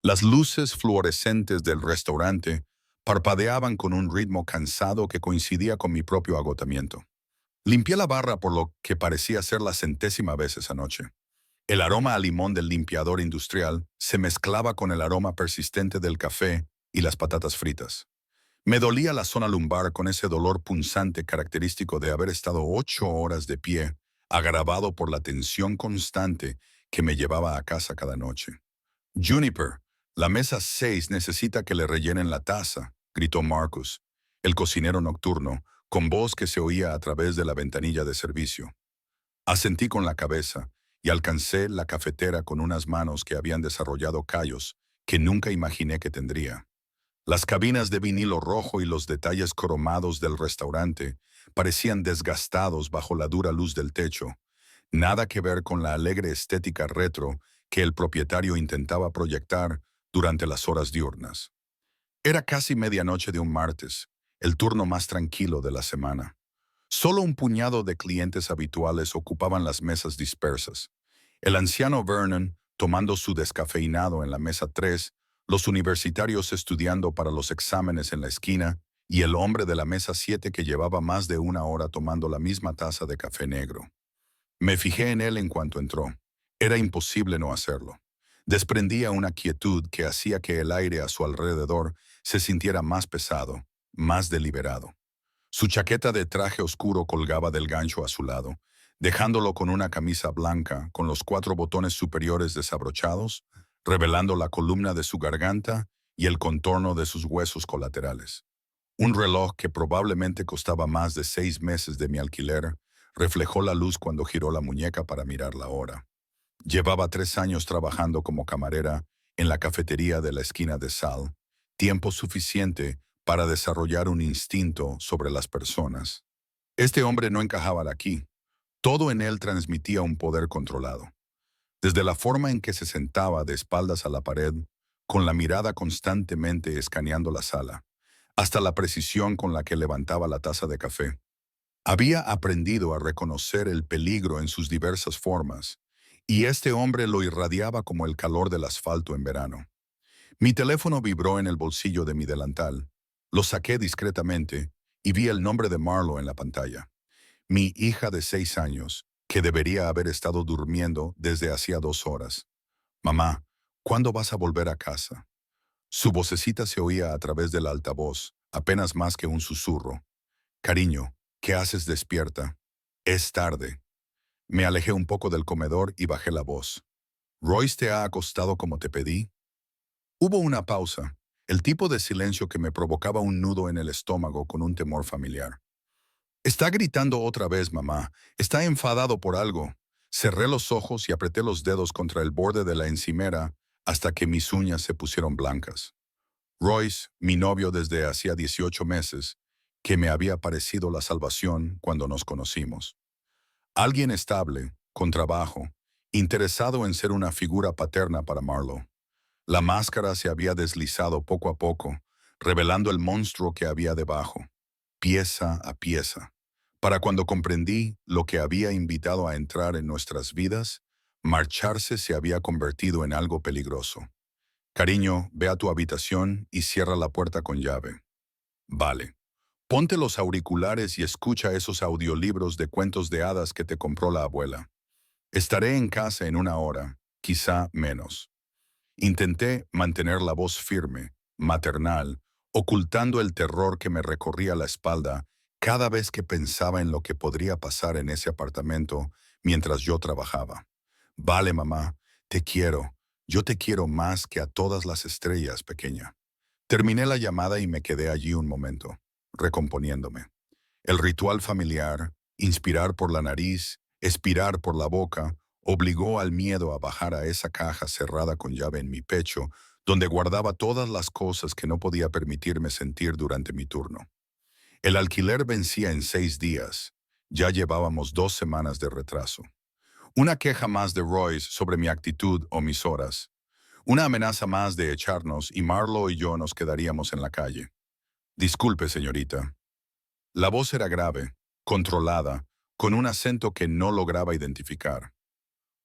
Las luces fluorescentes del restaurante parpadeaban con un ritmo cansado que coincidía con mi propio agotamiento. Limpié la barra por lo que parecía ser la centésima vez esa noche. El aroma a limón del limpiador industrial se mezclaba con el aroma persistente del café y las patatas fritas. Me dolía la zona lumbar con ese dolor punzante característico de haber estado 8 horas de pie, agravado por la tensión constante que me llevaba a casa cada noche. Juniper, la mesa 6 necesita que le rellenen la taza, gritó Marcus, el cocinero nocturno, con voz que se oía a través de la ventanilla de servicio. Asentí con la cabeza y alcancé la cafetera con unas manos que habían desarrollado callos que nunca imaginé que tendría. Las cabinas de vinilo rojo y los detalles cromados del restaurante parecían desgastados bajo la dura luz del techo. Nada que ver con la alegre estética retro que el propietario intentaba proyectar durante las horas diurnas. Era casi medianoche de un martes, el turno más tranquilo de la semana. Solo un puñado de clientes habituales ocupaban las mesas dispersas. El anciano Vernon tomando su descafeinado en la mesa 3, los universitarios estudiando para los exámenes en la esquina y el hombre de la mesa 7 que llevaba más de una hora tomando la misma taza de café negro. Me fijé en él en cuanto entró. Era imposible no hacerlo. Desprendía una quietud que hacía que el aire a su alrededor se sintiera más pesado, más deliberado. Su chaqueta de traje oscuro colgaba del gancho a su lado, dejándolo con una camisa blanca con los 4 botones superiores desabrochados, revelando la columna de su garganta y el contorno de sus huesos colaterales. Un reloj que probablemente costaba más de 6 meses de mi alquiler reflejó la luz cuando giró la muñeca para mirar la hora. Llevaba 3 años trabajando como camarera en la cafetería de la esquina de Sal, tiempo suficiente para desarrollar un instinto sobre las personas. Este hombre no encajaba aquí. Todo en él transmitía un poder controlado. Desde la forma en que se sentaba de espaldas a la pared, con la mirada constantemente escaneando la sala, hasta la precisión con la que levantaba la taza de café. Había aprendido a reconocer el peligro en sus diversas formas, y este hombre lo irradiaba como el calor del asfalto en verano. Mi teléfono vibró en el bolsillo de mi delantal. Lo saqué discretamente y vi el nombre de Marlo en la pantalla. Mi hija de 6 años, que debería haber estado durmiendo desde hacía 2 horas. Mamá, ¿cuándo vas a volver a casa? Su vocecita se oía a través del altavoz, apenas más que un susurro. Cariño, ¿qué haces despierta? Es tarde. Me alejé un poco del comedor y bajé la voz. ¿Royce te ha acostado como te pedí? Hubo una pausa, el tipo de silencio que me provocaba un nudo en el estómago con un temor familiar. Está gritando otra vez, mamá. Está enfadado por algo. Cerré los ojos y apreté los dedos contra el borde de la encimera hasta que mis uñas se pusieron blancas. Royce, mi novio desde hacía 18 meses, que me había parecido la salvación cuando nos conocimos. Alguien estable, con trabajo, interesado en ser una figura paterna para Marlo. La máscara se había deslizado poco a poco, revelando el monstruo que había debajo, pieza a pieza. Para cuando comprendí lo que había invitado a entrar en nuestras vidas, marcharse se había convertido en algo peligroso. Cariño, ve a tu habitación y cierra la puerta con llave. Vale. Ponte los auriculares y escucha esos audiolibros de cuentos de hadas que te compró la abuela. Estaré en casa en una hora, quizá menos. Intenté mantener la voz firme, maternal, ocultando el terror que me recorría la espalda cada vez que pensaba en lo que podría pasar en ese apartamento mientras yo trabajaba. Vale, mamá, te quiero. Yo te quiero más que a todas las estrellas, pequeña. Terminé la llamada y me quedé allí un momento, recomponiéndome. El ritual familiar, inspirar por la nariz, expirar por la boca, obligó al miedo a bajar a esa caja cerrada con llave en mi pecho, donde guardaba todas las cosas que no podía permitirme sentir durante mi turno. El alquiler vencía en 6 días. Ya llevábamos 2 semanas de retraso. Una queja más de Royce sobre mi actitud o mis horas. Una amenaza más de echarnos y Marlo y yo nos quedaríamos en la calle. Disculpe, señorita. La voz era grave, controlada, con un acento que no lograba identificar.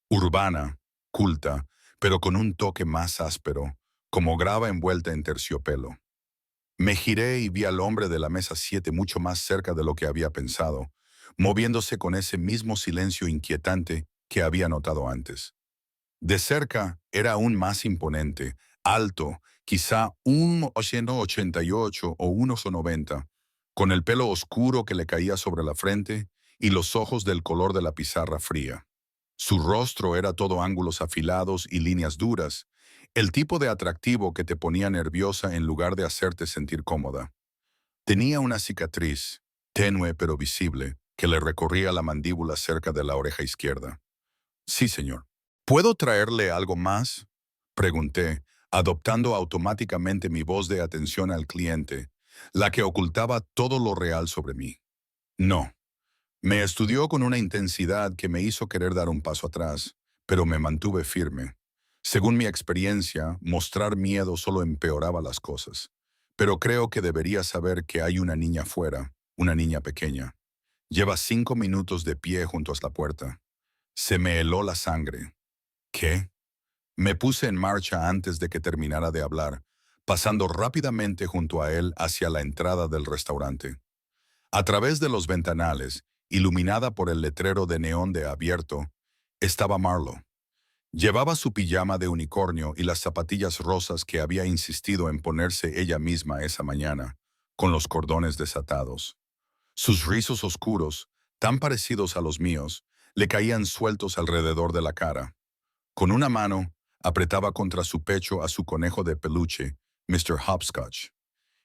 Urbana, culta, pero con un toque más áspero, como grava envuelta en terciopelo. Me giré y vi al hombre de la mesa 7 mucho más cerca de lo que había pensado, moviéndose con ese mismo silencio inquietante que había notado antes. De cerca era aún más imponente, alto, quizá un 1,88 o 1,90, con el pelo oscuro que le caía sobre la frente y los ojos del color de la pizarra fría. Su rostro era todo ángulos afilados y líneas duras, el tipo de atractivo que te ponía nerviosa en lugar de hacerte sentir cómoda. Tenía una cicatriz, tenue pero visible, que le recorría la mandíbula cerca de la oreja izquierda. Sí, señor. ¿Puedo traerle algo más? Pregunté, adoptando automáticamente mi voz de atención al cliente, la que ocultaba todo lo real sobre mí. No. Me estudió con una intensidad que me hizo querer dar un paso atrás, pero me mantuve firme. Según mi experiencia, mostrar miedo solo empeoraba las cosas. Pero creo que debería saber que hay una niña afuera, una niña pequeña. Lleva 5 minutos de pie junto a la puerta. Se me heló la sangre. ¿Qué? Me puse en marcha antes de que terminara de hablar, pasando rápidamente junto a él hacia la entrada del restaurante. A través de los ventanales, iluminada por el letrero de neón de abierto, estaba Marlo. Llevaba su pijama de unicornio y las zapatillas rosas que había insistido en ponerse ella misma esa mañana, con los cordones desatados. Sus rizos oscuros, tan parecidos a los míos, le caían sueltos alrededor de la cara. Con una mano, apretaba contra su pecho a su conejo de peluche, Mr. Hopscotch.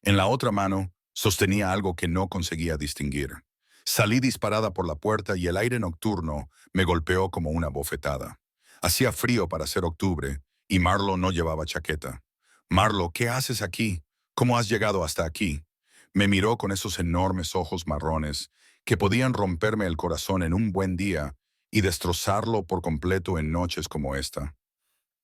En la otra mano, sostenía algo que no conseguía distinguir. Salí disparada por la puerta y el aire nocturno me golpeó como una bofetada. Hacía frío para ser octubre y Marlo no llevaba chaqueta. Marlo, ¿qué haces aquí? ¿Cómo has llegado hasta aquí? Me miró con esos enormes ojos marrones que podían romperme el corazón en un buen día y destrozarlo por completo en noches como esta.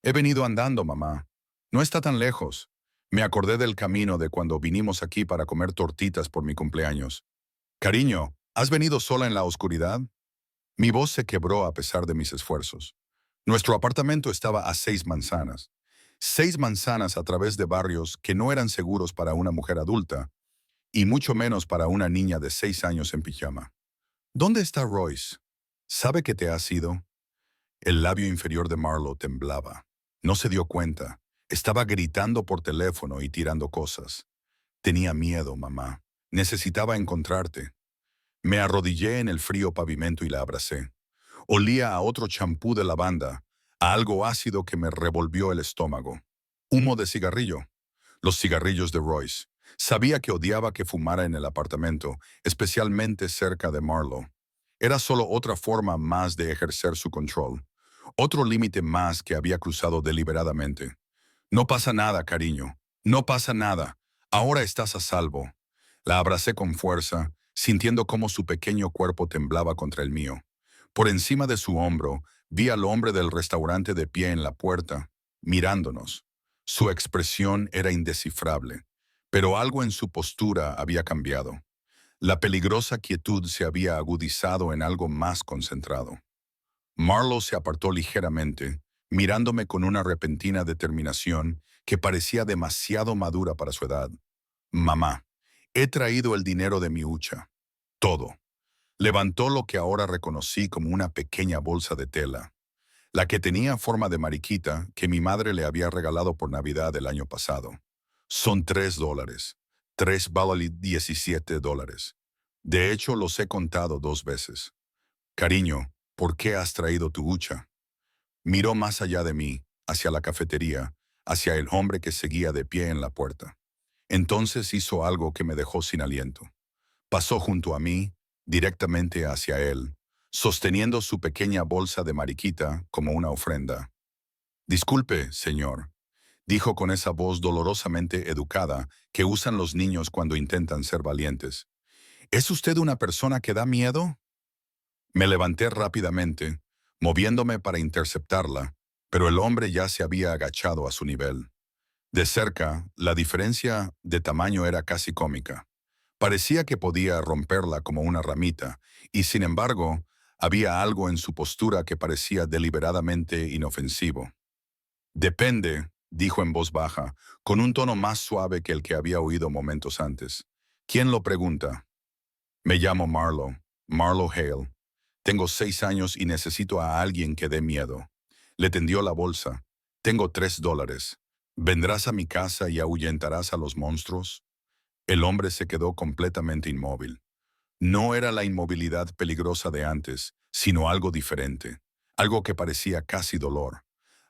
He venido andando, mamá. No está tan lejos. Me acordé del camino de cuando vinimos aquí para comer tortitas por mi cumpleaños. Cariño, ¿has venido sola en la oscuridad? Mi voz se quebró a pesar de mis esfuerzos. Nuestro apartamento estaba a 6 manzanas. 6 manzanas a través de barrios que no eran seguros para una mujer adulta, y mucho menos para una niña de 6 años en pijama. ¿Dónde está Royce? ¿Sabe que te has ido? El labio inferior de Marlo temblaba. No se dio cuenta. Estaba gritando por teléfono y tirando cosas. Tenía miedo, mamá. Necesitaba encontrarte. Me arrodillé en el frío pavimento y la abracé. Olía a otro champú de lavanda, a algo ácido que me revolvió el estómago. Humo de cigarrillo. Los cigarrillos de Royce. Sabía que odiaba que fumara en el apartamento, especialmente cerca de Marlo. Era solo otra forma más de ejercer su control. Otro límite más que había cruzado deliberadamente. No pasa nada, cariño. No pasa nada. Ahora estás a salvo. La abracé con fuerza, sintiendo cómo su pequeño cuerpo temblaba contra el mío. Por encima de su hombro, vi al hombre del restaurante de pie en la puerta, mirándonos. Su expresión era indescifrable, pero algo en su postura había cambiado. La peligrosa quietud se había agudizado en algo más concentrado. Marlo se apartó ligeramente, mirándome con una repentina determinación que parecía demasiado madura para su edad. Mamá, he traído el dinero de mi hucha. Todo. Levantó lo que ahora reconocí como una pequeña bolsa de tela, la que tenía forma de mariquita que mi madre le había regalado por Navidad el año pasado. Son $3. Tres vale $17. De hecho, los he contado 2 veces. Cariño, ¿por qué has traído tu hucha? Miró más allá de mí, hacia la cafetería, hacia el hombre que seguía de pie en la puerta. Entonces hizo algo que me dejó sin aliento. Pasó junto a mí, directamente hacia él, sosteniendo su pequeña bolsa de mariquita como una ofrenda. Disculpe, señor, dijo con esa voz dolorosamente educada que usan los niños cuando intentan ser valientes. ¿Es usted una persona que da miedo? Me levanté rápidamente, moviéndome para interceptarla, pero el hombre ya se había agachado a su nivel. De cerca, la diferencia de tamaño era casi cómica. Parecía que podía romperla como una ramita, y sin embargo, había algo en su postura que parecía deliberadamente inofensivo. Depende, dijo en voz baja, con un tono más suave que el que había oído momentos antes. ¿Quién lo pregunta? Me llamo Marlo, Marlo Hale. Tengo 6 años y necesito a alguien que dé miedo. Le tendió la bolsa. Tengo $3. ¿Vendrás a mi casa y ahuyentarás a los monstruos? El hombre se quedó completamente inmóvil. No era la inmovilidad peligrosa de antes, sino algo diferente, algo que parecía casi dolor.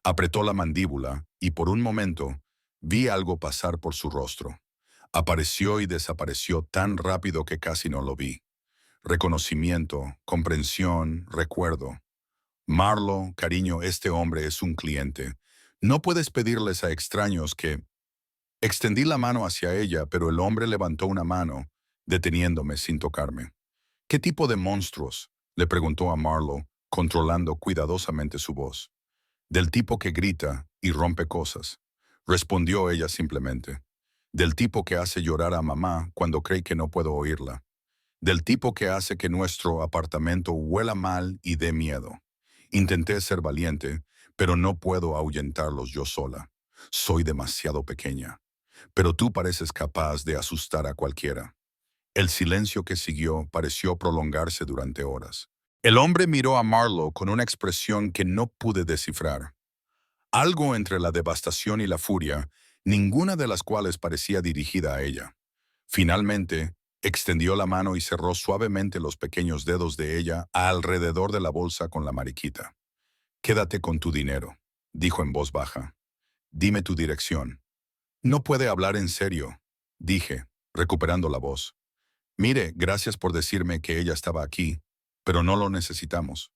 Apretó la mandíbula y por un momento vi algo pasar por su rostro. Apareció y desapareció tan rápido que casi no lo vi. Reconocimiento, comprensión, recuerdo. Marlo, cariño, este hombre es un cliente. No puedes pedirles a extraños que... Extendí la mano hacia ella, pero el hombre levantó una mano, deteniéndome sin tocarme. ¿Qué tipo de monstruos? Le preguntó a Marlo, controlando cuidadosamente su voz. Del tipo que grita y rompe cosas, respondió ella simplemente. Del tipo que hace llorar a mamá cuando cree que no puedo oírla. Del tipo que hace que nuestro apartamento huela mal y dé miedo. Intenté ser valiente, pero no puedo ahuyentarlos yo sola. Soy demasiado pequeña. Pero tú pareces capaz de asustar a cualquiera. El silencio que siguió pareció prolongarse durante horas. El hombre miró a Marlo con una expresión que no pude descifrar. Algo entre la devastación y la furia, ninguna de las cuales parecía dirigida a ella. Finalmente, extendió la mano y cerró suavemente los pequeños dedos de ella alrededor de la bolsa con la mariquita. Quédate con tu dinero, dijo en voz baja. Dime tu dirección. No puede hablar en serio, dije, recuperando la voz. Mire, gracias por decirme que ella estaba aquí, pero no lo necesitamos.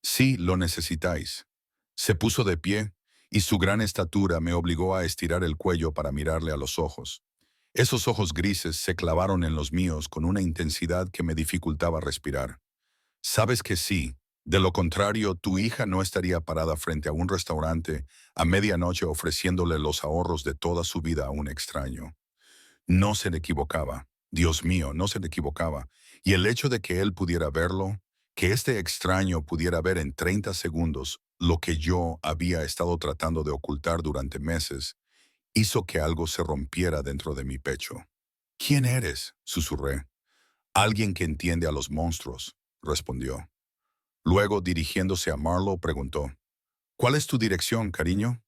Sí, lo necesitáis. Se puso de pie, y su gran estatura me obligó a estirar el cuello para mirarle a los ojos. Esos ojos grises se clavaron en los míos con una intensidad que me dificultaba respirar. Sabes que sí, de lo contrario, tu hija no estaría parada frente a un restaurante a medianoche ofreciéndole los ahorros de toda su vida a un extraño. No se le equivocaba. Dios mío, no se le equivocaba. Y el hecho de que él pudiera verlo, que este extraño pudiera ver en 30 segundos lo que yo había estado tratando de ocultar durante meses, hizo que algo se rompiera dentro de mi pecho. ¿Quién eres?, susurré. Alguien que entiende a los monstruos, respondió. Luego, dirigiéndose a Marlo, preguntó, ¿cuál es tu dirección, cariño?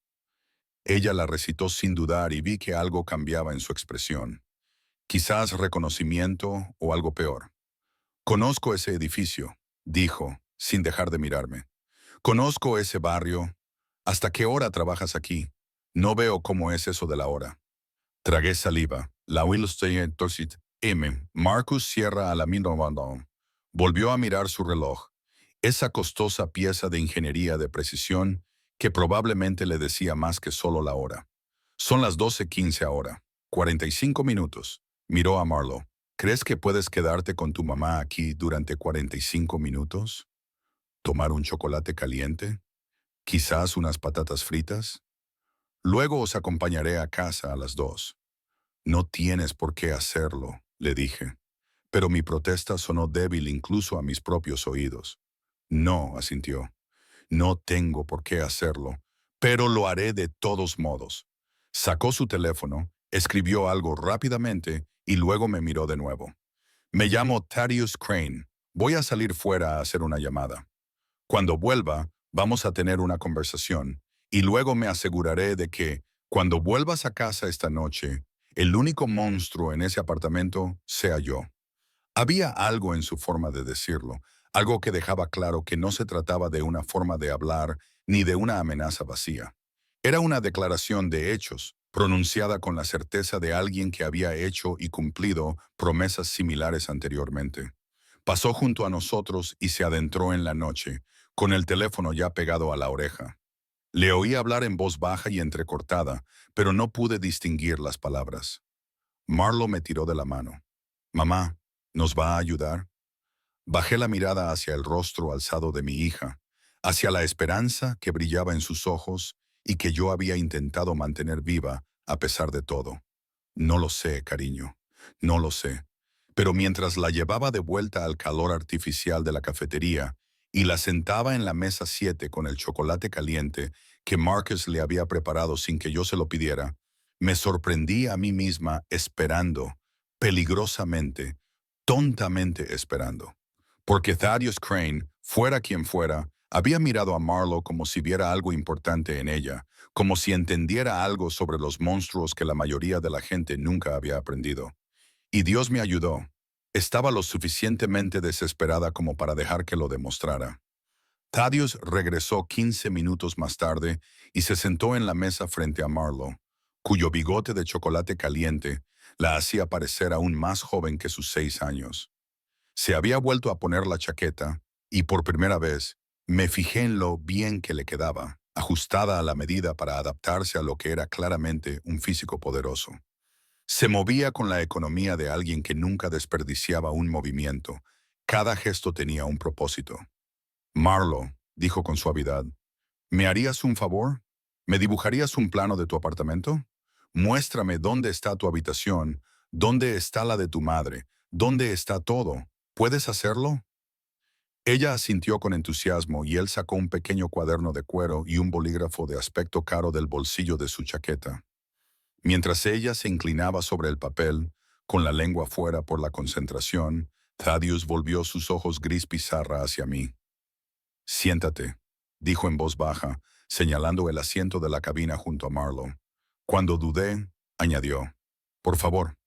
Ella la recitó sin dudar y vi que algo cambiaba en su expresión. Quizás reconocimiento o algo peor. Conozco ese edificio, dijo, sin dejar de mirarme. Conozco ese barrio. ¿Hasta qué hora trabajas aquí? No veo cómo es eso de la hora. Tragué saliva. La Willstein Tosit M. Marcus cierra a la Mindovandon. Volvió a mirar su reloj. Esa costosa pieza de ingeniería de precisión que probablemente le decía más que solo la hora. Son las 12:15 ahora. 45 minutos. Miró a Marlo. ¿Crees que puedes quedarte con tu mamá aquí durante 45 minutos? ¿Tomar un chocolate caliente? ¿Quizás unas patatas fritas? Luego os acompañaré a casa a las 2. No tienes por qué hacerlo, le dije. Pero mi protesta sonó débil incluso a mis propios oídos. No, asintió. No tengo por qué hacerlo, pero lo haré de todos modos. Sacó su teléfono, escribió algo rápidamente y luego me miró de nuevo. Me llamo Thaddeus Crane. Voy a salir fuera a hacer una llamada. Cuando vuelva, vamos a tener una conversación y luego me aseguraré de que, cuando vuelvas a casa esta noche, el único monstruo en ese apartamento sea yo. Había algo en su forma de decirlo, algo que dejaba claro que no se trataba de una forma de hablar ni de una amenaza vacía. Era una declaración de hechos, pronunciada con la certeza de alguien que había hecho y cumplido promesas similares anteriormente. Pasó junto a nosotros y se adentró en la noche, con el teléfono ya pegado a la oreja. Le oí hablar en voz baja y entrecortada, pero no pude distinguir las palabras. Marlo me tiró de la mano. Mamá, ¿nos va a ayudar? Bajé la mirada hacia el rostro alzado de mi hija, hacia la esperanza que brillaba en sus ojos y que yo había intentado mantener viva a pesar de todo. No lo sé, cariño, no lo sé. Pero mientras la llevaba de vuelta al calor artificial de la cafetería y la sentaba en la mesa 7 con el chocolate caliente que Marcus le había preparado sin que yo se lo pidiera, me sorprendí a mí misma esperando, peligrosamente, tontamente esperando. Porque Thaddeus Crane, fuera quien fuera, había mirado a Marlo como si viera algo importante en ella, como si entendiera algo sobre los monstruos que la mayoría de la gente nunca había aprendido. Y Dios me ayudó. Estaba lo suficientemente desesperada como para dejar que lo demostrara. Thaddeus regresó 15 minutos más tarde y se sentó en la mesa frente a Marlo, cuyo bigote de chocolate caliente la hacía parecer aún más joven que sus 6 años. Se había vuelto a poner la chaqueta y por primera vez me fijé en lo bien que le quedaba, ajustada a la medida para adaptarse a lo que era claramente un físico poderoso. Se movía con la economía de alguien que nunca desperdiciaba un movimiento. Cada gesto tenía un propósito. Marlo, dijo con suavidad, ¿me harías un favor? ¿Me dibujarías un plano de tu apartamento? Muéstrame dónde está tu habitación, dónde está la de tu madre, dónde está todo. ¿Puedes hacerlo? Ella asintió con entusiasmo y él sacó un pequeño cuaderno de cuero y un bolígrafo de aspecto caro del bolsillo de su chaqueta. Mientras ella se inclinaba sobre el papel, con la lengua fuera por la concentración, Thaddeus volvió sus ojos gris pizarra hacia mí. Siéntate, dijo en voz baja, señalando el asiento de la cabina junto a Marlo. Cuando dudé, añadió, por favor,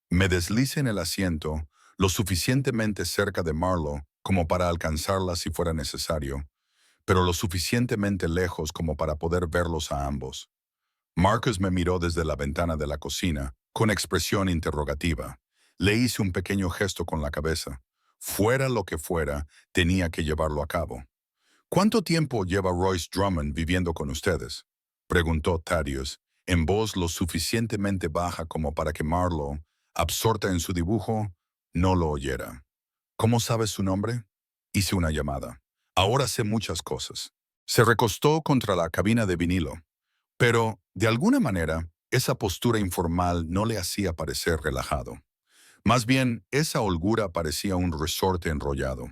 me deslice en el asiento lo suficientemente cerca de Marlo como para alcanzarla si fuera necesario, pero lo suficientemente lejos como para poder verlos a ambos. Marcus me miró desde la ventana de la cocina, con expresión interrogativa. Le hice un pequeño gesto con la cabeza. Fuera lo que fuera, tenía que llevarlo a cabo. ¿Cuánto tiempo lleva Royce Drummond viviendo con ustedes? Preguntó Thaddeus, en voz lo suficientemente baja como para que Marlo, absorta en su dibujo, no lo oyera. ¿Cómo sabes su nombre? Hice una llamada. Ahora sé muchas cosas. Se recostó contra la cabina de vinilo. Pero, de alguna manera, esa postura informal no le hacía parecer relajado. Más bien, esa holgura parecía un resorte enrollado.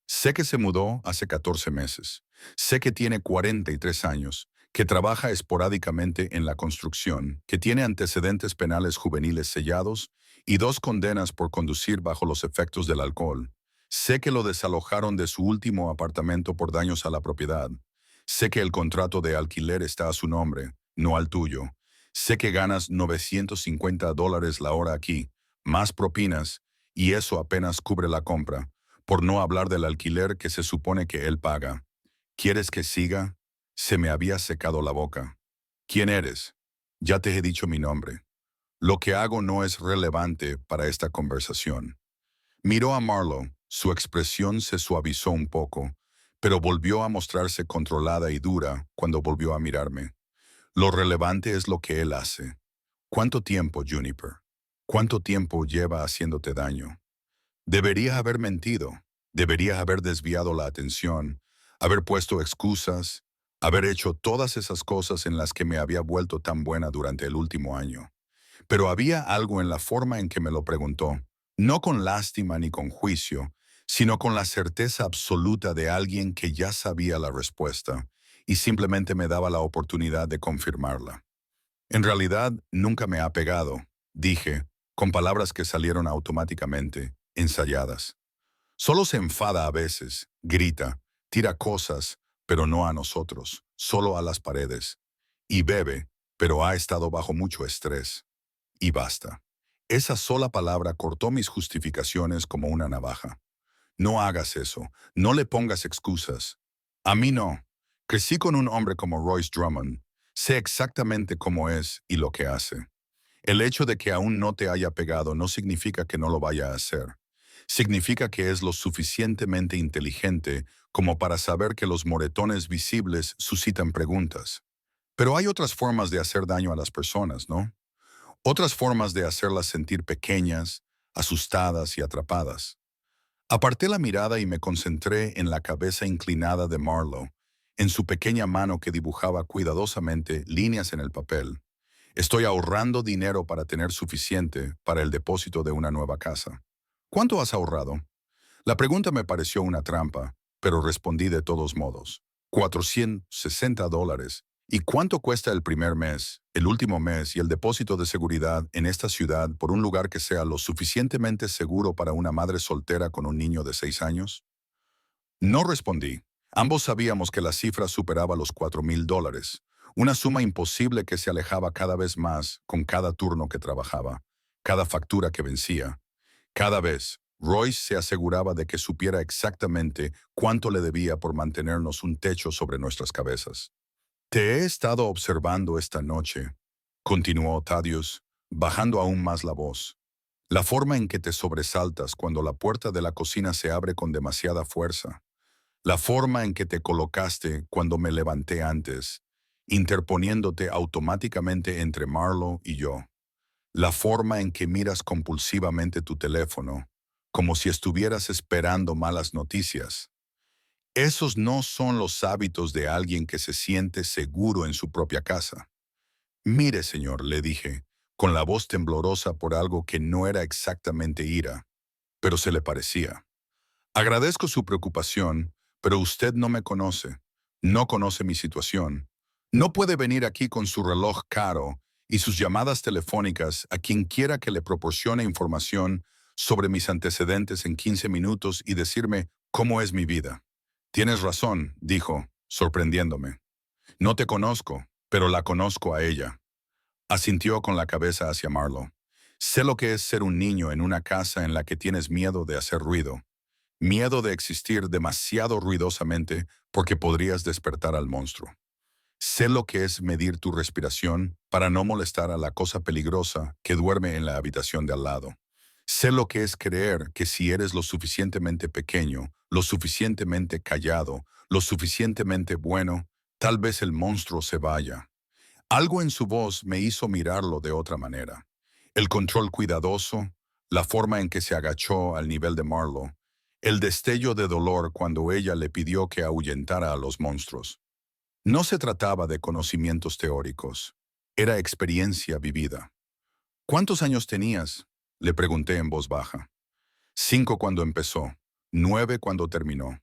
Sé que se mudó hace 14 meses. Sé que tiene 43 años, que trabaja esporádicamente en la construcción, que tiene antecedentes penales juveniles sellados y 2 condenas por conducir bajo los efectos del alcohol. Sé que lo desalojaron de su último apartamento por daños a la propiedad. Sé que el contrato de alquiler está a su nombre, no al tuyo. Sé que ganas $950 la hora aquí, más propinas, y eso apenas cubre la compra, por no hablar del alquiler que se supone que él paga. ¿Quieres que siga? Se me había secado la boca. ¿Quién eres? Ya te he dicho mi nombre. Lo que hago no es relevante para esta conversación. Miró a Marlo, su expresión se suavizó un poco, pero volvió a mostrarse controlada y dura cuando volvió a mirarme. Lo relevante es lo que él hace. ¿Cuánto tiempo, Juniper? ¿Cuánto tiempo lleva haciéndote daño? Deberías haber mentido, deberías haber desviado la atención, haber puesto excusas, haber hecho todas esas cosas en las que me había vuelto tan buena durante el último año. Pero había algo en la forma en que me lo preguntó, no con lástima ni con juicio, sino con la certeza absoluta de alguien que ya sabía la respuesta y simplemente me daba la oportunidad de confirmarla. En realidad, nunca me ha pegado, dije, con palabras que salieron automáticamente, ensayadas. Solo se enfada a veces, grita, tira cosas, pero no a nosotros, solo a las paredes. Y bebe, pero ha estado bajo mucho estrés. Y basta. Esa sola palabra cortó mis justificaciones como una navaja. No hagas eso, no le pongas excusas. A mí no. Crecí con un hombre como Royce Drummond. Sé exactamente cómo es y lo que hace. El hecho de que aún no te haya pegado no significa que no lo vaya a hacer. Significa que es lo suficientemente inteligente como para saber que los moretones visibles suscitan preguntas. Pero hay otras formas de hacer daño a las personas, ¿no? Otras formas de hacerlas sentir pequeñas, asustadas y atrapadas. Aparté la mirada y me concentré en la cabeza inclinada de Marlo, en su pequeña mano que dibujaba cuidadosamente líneas en el papel. Estoy ahorrando dinero para tener suficiente para el depósito de una nueva casa. ¿Cuánto has ahorrado? La pregunta me pareció una trampa, pero respondí de todos modos. $460. ¿Y cuánto cuesta el primer mes, el último mes y el depósito de seguridad en esta ciudad por un lugar que sea lo suficientemente seguro para una madre soltera con un niño de 6 años? No respondí. Ambos sabíamos que la cifra superaba los $4,000, una suma imposible que se alejaba cada vez más con cada turno que trabajaba, cada factura que vencía. Cada vez, Royce se aseguraba de que supiera exactamente cuánto le debía por mantenernos un techo sobre nuestras cabezas. Te he estado observando esta noche, continuó Thaddeus, bajando aún más la voz. La forma en que te sobresaltas cuando la puerta de la cocina se abre con demasiada fuerza. La forma en que te colocaste cuando me levanté antes, interponiéndote automáticamente entre Marlo y yo. La forma en que miras compulsivamente tu teléfono, como si estuvieras esperando malas noticias. Esos no son los hábitos de alguien que se siente seguro en su propia casa. Mire, señor, le dije, con la voz temblorosa por algo que no era exactamente ira, pero se le parecía. Agradezco su preocupación, pero usted no me conoce, no conoce mi situación. No puede venir aquí con su reloj caro y sus llamadas telefónicas a quien quiera que le proporcione información sobre mis antecedentes en 15 minutos y decirme cómo es mi vida. Tienes razón, dijo, sorprendiéndome. No te conozco, pero la conozco a ella. Asintió con la cabeza hacia Marlo. Sé lo que es ser un niño en una casa en la que tienes miedo de hacer ruido. Miedo de existir demasiado ruidosamente porque podrías despertar al monstruo. Sé lo que es medir tu respiración para no molestar a la cosa peligrosa que duerme en la habitación de al lado. Sé lo que es creer que si eres lo suficientemente pequeño, lo suficientemente callado, lo suficientemente bueno, tal vez el monstruo se vaya. Algo en su voz me hizo mirarlo de otra manera. El control cuidadoso, la forma en que se agachó al nivel de Marlo, el destello de dolor cuando ella le pidió que ahuyentara a los monstruos. No se trataba de conocimientos teóricos, era experiencia vivida. ¿Cuántos años tenías? Le pregunté en voz baja. 5 cuando empezó, 9 cuando terminó.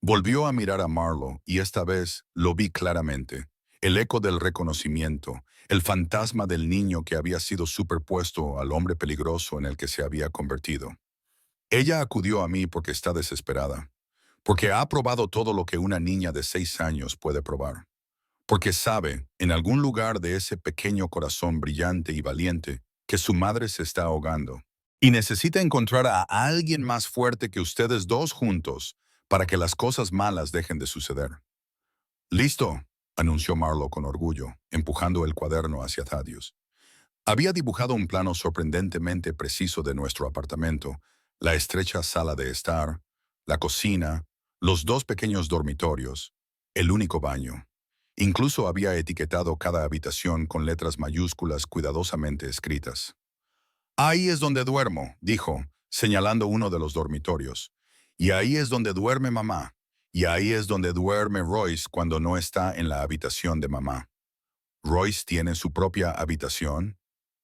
Volvió a mirar a Marlo y esta vez lo vi claramente. El eco del reconocimiento, el fantasma del niño que había sido superpuesto al hombre peligroso en el que se había convertido. Ella acudió a mí porque está desesperada, porque ha probado todo lo que una niña de 6 años puede probar, porque sabe, en algún lugar de ese pequeño corazón brillante y valiente, que su madre se está ahogando. Y necesita encontrar a alguien más fuerte que ustedes dos juntos para que las cosas malas dejen de suceder. «Listo», anunció Marlo con orgullo, empujando el cuaderno hacia Thaddeus. Había dibujado un plano sorprendentemente preciso de nuestro apartamento, la estrecha sala de estar, la cocina, los 2 pequeños dormitorios, el único baño. Incluso había etiquetado cada habitación con letras mayúsculas cuidadosamente escritas. «Ahí es donde duermo», dijo, señalando uno de los dormitorios. «Y ahí es donde duerme mamá. Y ahí es donde duerme Royce cuando no está en la habitación de mamá». «¿Royce tiene su propia habitación?»,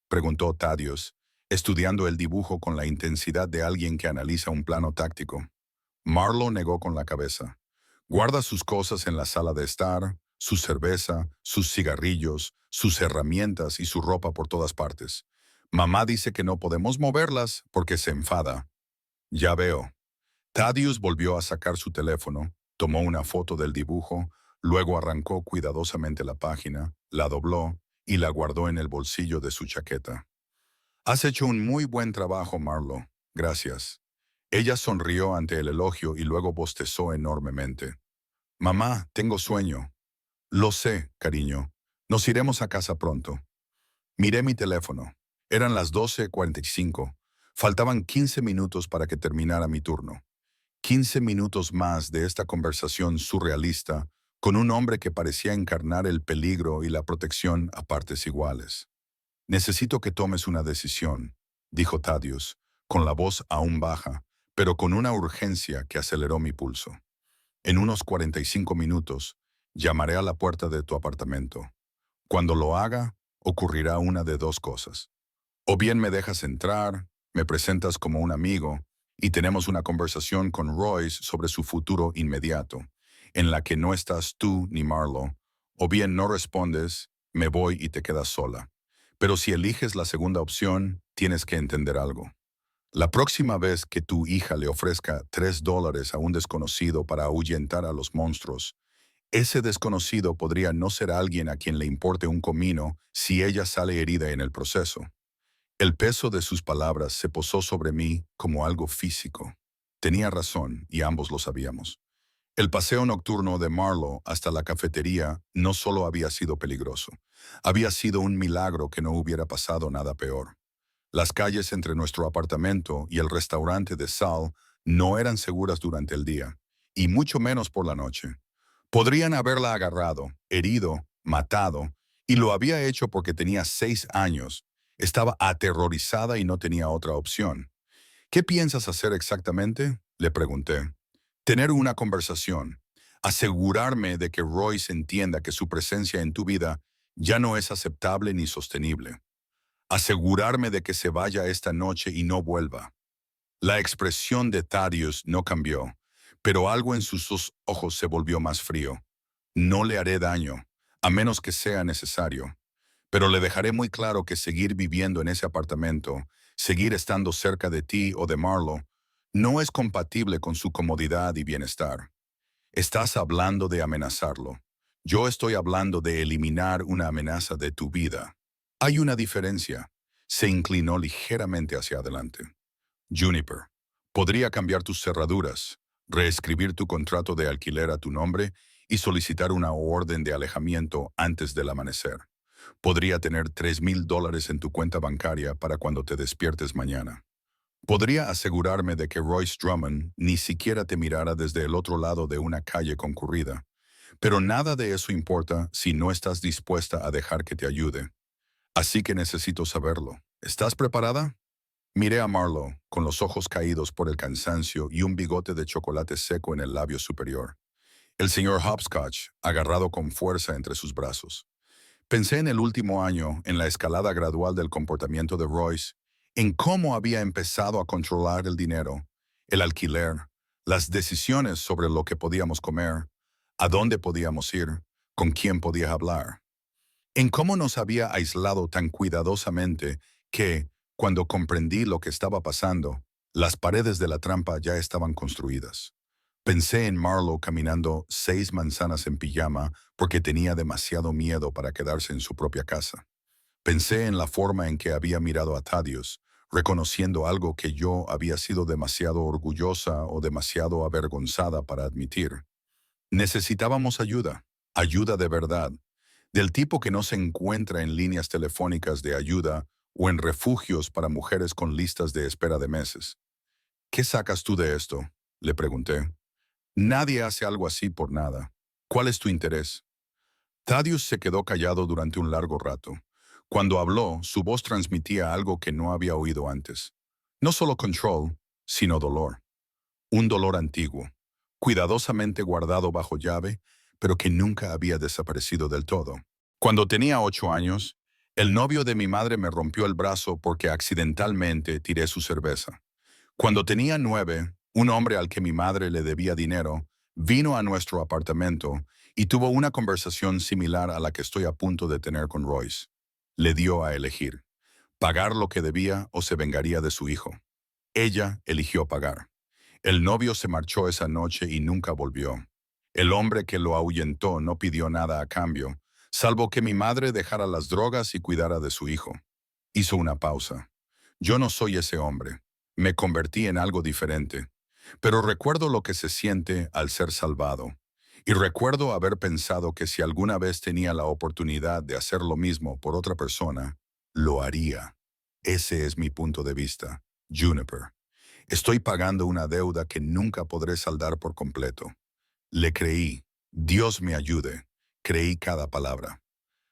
preguntó Thaddeus, estudiando el dibujo con la intensidad de alguien que analiza un plano táctico. Marlo negó con la cabeza. «Guarda sus cosas en la sala de estar, su cerveza, sus cigarrillos, sus herramientas y su ropa por todas partes. Mamá dice que no podemos moverlas porque se enfada». «Ya veo». Thaddeus volvió a sacar su teléfono, tomó una foto del dibujo, luego arrancó cuidadosamente la página, la dobló y la guardó en el bolsillo de su chaqueta. «Has hecho un muy buen trabajo, Marlo. Gracias». Ella sonrió ante el elogio y luego bostezó enormemente. «Mamá, tengo sueño». «Lo sé, cariño. Nos iremos a casa pronto». Miré mi teléfono. Eran las 12:45. Faltaban 15 minutos para que terminara mi turno. 15 minutos más de esta conversación surrealista con un hombre que parecía encarnar el peligro y la protección a partes iguales. «Necesito que tomes una decisión», dijo Thaddeus, con la voz aún baja, pero con una urgencia que aceleró mi pulso. «En unos 45 minutos, llamaré a la puerta de tu apartamento. Cuando lo haga, ocurrirá una de dos cosas. O bien me dejas entrar, me presentas como un amigo y tenemos una conversación con Royce sobre su futuro inmediato, en la que no estás tú ni Marlo, O bien no respondes, me voy y te quedas sola. Pero si eliges la segunda opción, tienes que entender algo. La próxima vez que tu hija le ofrezca $3 a un desconocido para ahuyentar a los monstruos, ese desconocido podría no ser alguien a quien le importe un comino si ella sale herida en el proceso. El peso de sus palabras se posó sobre mí como algo físico. Tenía razón y ambos lo sabíamos. El paseo nocturno de Marlowe hasta la cafetería no solo había sido peligroso, había sido un milagro que no hubiera pasado nada peor. Las calles entre nuestro apartamento y el restaurante de Sal no eran seguras durante el día, y mucho menos por la noche. Podrían haberla agarrado, herido, matado, y lo había hecho porque tenía 6 años. Estaba aterrorizada y no tenía otra opción. ¿Qué piensas hacer exactamente?, le pregunté. Tener una conversación. Asegurarme de que Royce entienda que su presencia en tu vida ya no es aceptable ni sostenible. Asegurarme de que se vaya esta noche y no vuelva. La expresión de Thaddeus no cambió, pero algo en sus ojos se volvió más frío. No le haré daño, a menos que sea necesario. Pero le dejaré muy claro que seguir viviendo en ese apartamento, seguir estando cerca de ti o de Marlowe, no es compatible con su comodidad y bienestar. Estás hablando de amenazarlo. Yo estoy hablando de eliminar una amenaza de tu vida. Hay una diferencia. Se inclinó ligeramente hacia adelante. Juniper, podría cambiar tus cerraduras, reescribir tu contrato de alquiler a tu nombre y solicitar una orden de alejamiento antes del amanecer. Podría tener $3,000 en tu cuenta bancaria para cuando te despiertes mañana. Podría asegurarme de que Royce Drummond ni siquiera te mirara desde el otro lado de una calle concurrida. Pero nada de eso importa si no estás dispuesta a dejar que te ayude. Así que necesito saberlo. ¿Estás preparada? Miré a Marlowe, con los ojos caídos por el cansancio y un bigote de chocolate seco en el labio superior. El señor Hopscotch, agarrado con fuerza entre sus brazos. Pensé en el último año, en la escalada gradual del comportamiento de Royce, en cómo había empezado a controlar el dinero, el alquiler, las decisiones sobre lo que podíamos comer, a dónde podíamos ir, con quién podía hablar. En cómo nos había aislado tan cuidadosamente que, cuando comprendí lo que estaba pasando, las paredes de la trampa ya estaban construidas. Pensé en Marlowe caminando 6 manzanas en pijama porque tenía demasiado miedo para quedarse en su propia casa. Pensé en la forma en que había mirado a Thaddeus, reconociendo algo que yo había sido demasiado orgullosa o demasiado avergonzada para admitir. Necesitábamos ayuda, ayuda de verdad, del tipo que no se encuentra en líneas telefónicas de ayuda o en refugios para mujeres con listas de espera de meses. ¿Qué sacas tú de esto?, le pregunté. Nadie hace algo así por nada. ¿Cuál es tu interés? Thaddeus se quedó callado durante un largo rato. Cuando habló, su voz transmitía algo que no había oído antes. No solo control, sino dolor. Un dolor antiguo, cuidadosamente guardado bajo llave, pero que nunca había desaparecido del todo. Cuando tenía 8 años, el novio de mi madre me rompió el brazo porque accidentalmente tiré su cerveza. Cuando tenía 9, un hombre al que mi madre le debía dinero vino a nuestro apartamento y tuvo una conversación similar a la que estoy a punto de tener con Royce. Le dio a elegir, pagar lo que debía o se vengaría de su hijo. Ella eligió pagar. El novio se marchó esa noche y nunca volvió. El hombre que lo ahuyentó no pidió nada a cambio, salvo que mi madre dejara las drogas y cuidara de su hijo. Hizo una pausa. Yo no soy ese hombre. Me convertí en algo diferente. Pero recuerdo lo que se siente al ser salvado. Y recuerdo haber pensado que si alguna vez tenía la oportunidad de hacer lo mismo por otra persona, lo haría. Ese es mi punto de vista, Juniper. Estoy pagando una deuda que nunca podré saldar por completo. Le creí. Dios me ayude. Creí cada palabra.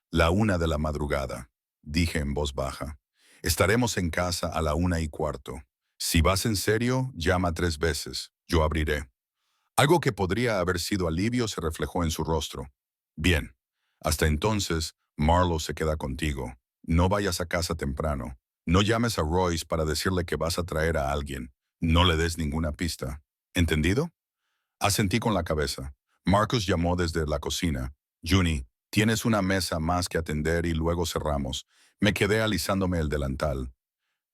La 1 de la madrugada, dije en voz baja. Estaremos en casa a la 1:15. Si vas en serio, llama 3 veces. Yo abriré. Algo que podría haber sido alivio se reflejó en su rostro. Bien. Hasta entonces, Marlowe se queda contigo. No vayas a casa temprano. No llames a Royce para decirle que vas a traer a alguien. No le des ninguna pista. ¿Entendido? Asentí con la cabeza. Marcus llamó desde la cocina. Juni, Tienes una mesa más que atender y luego cerramos. Me quedé alisándome el delantal.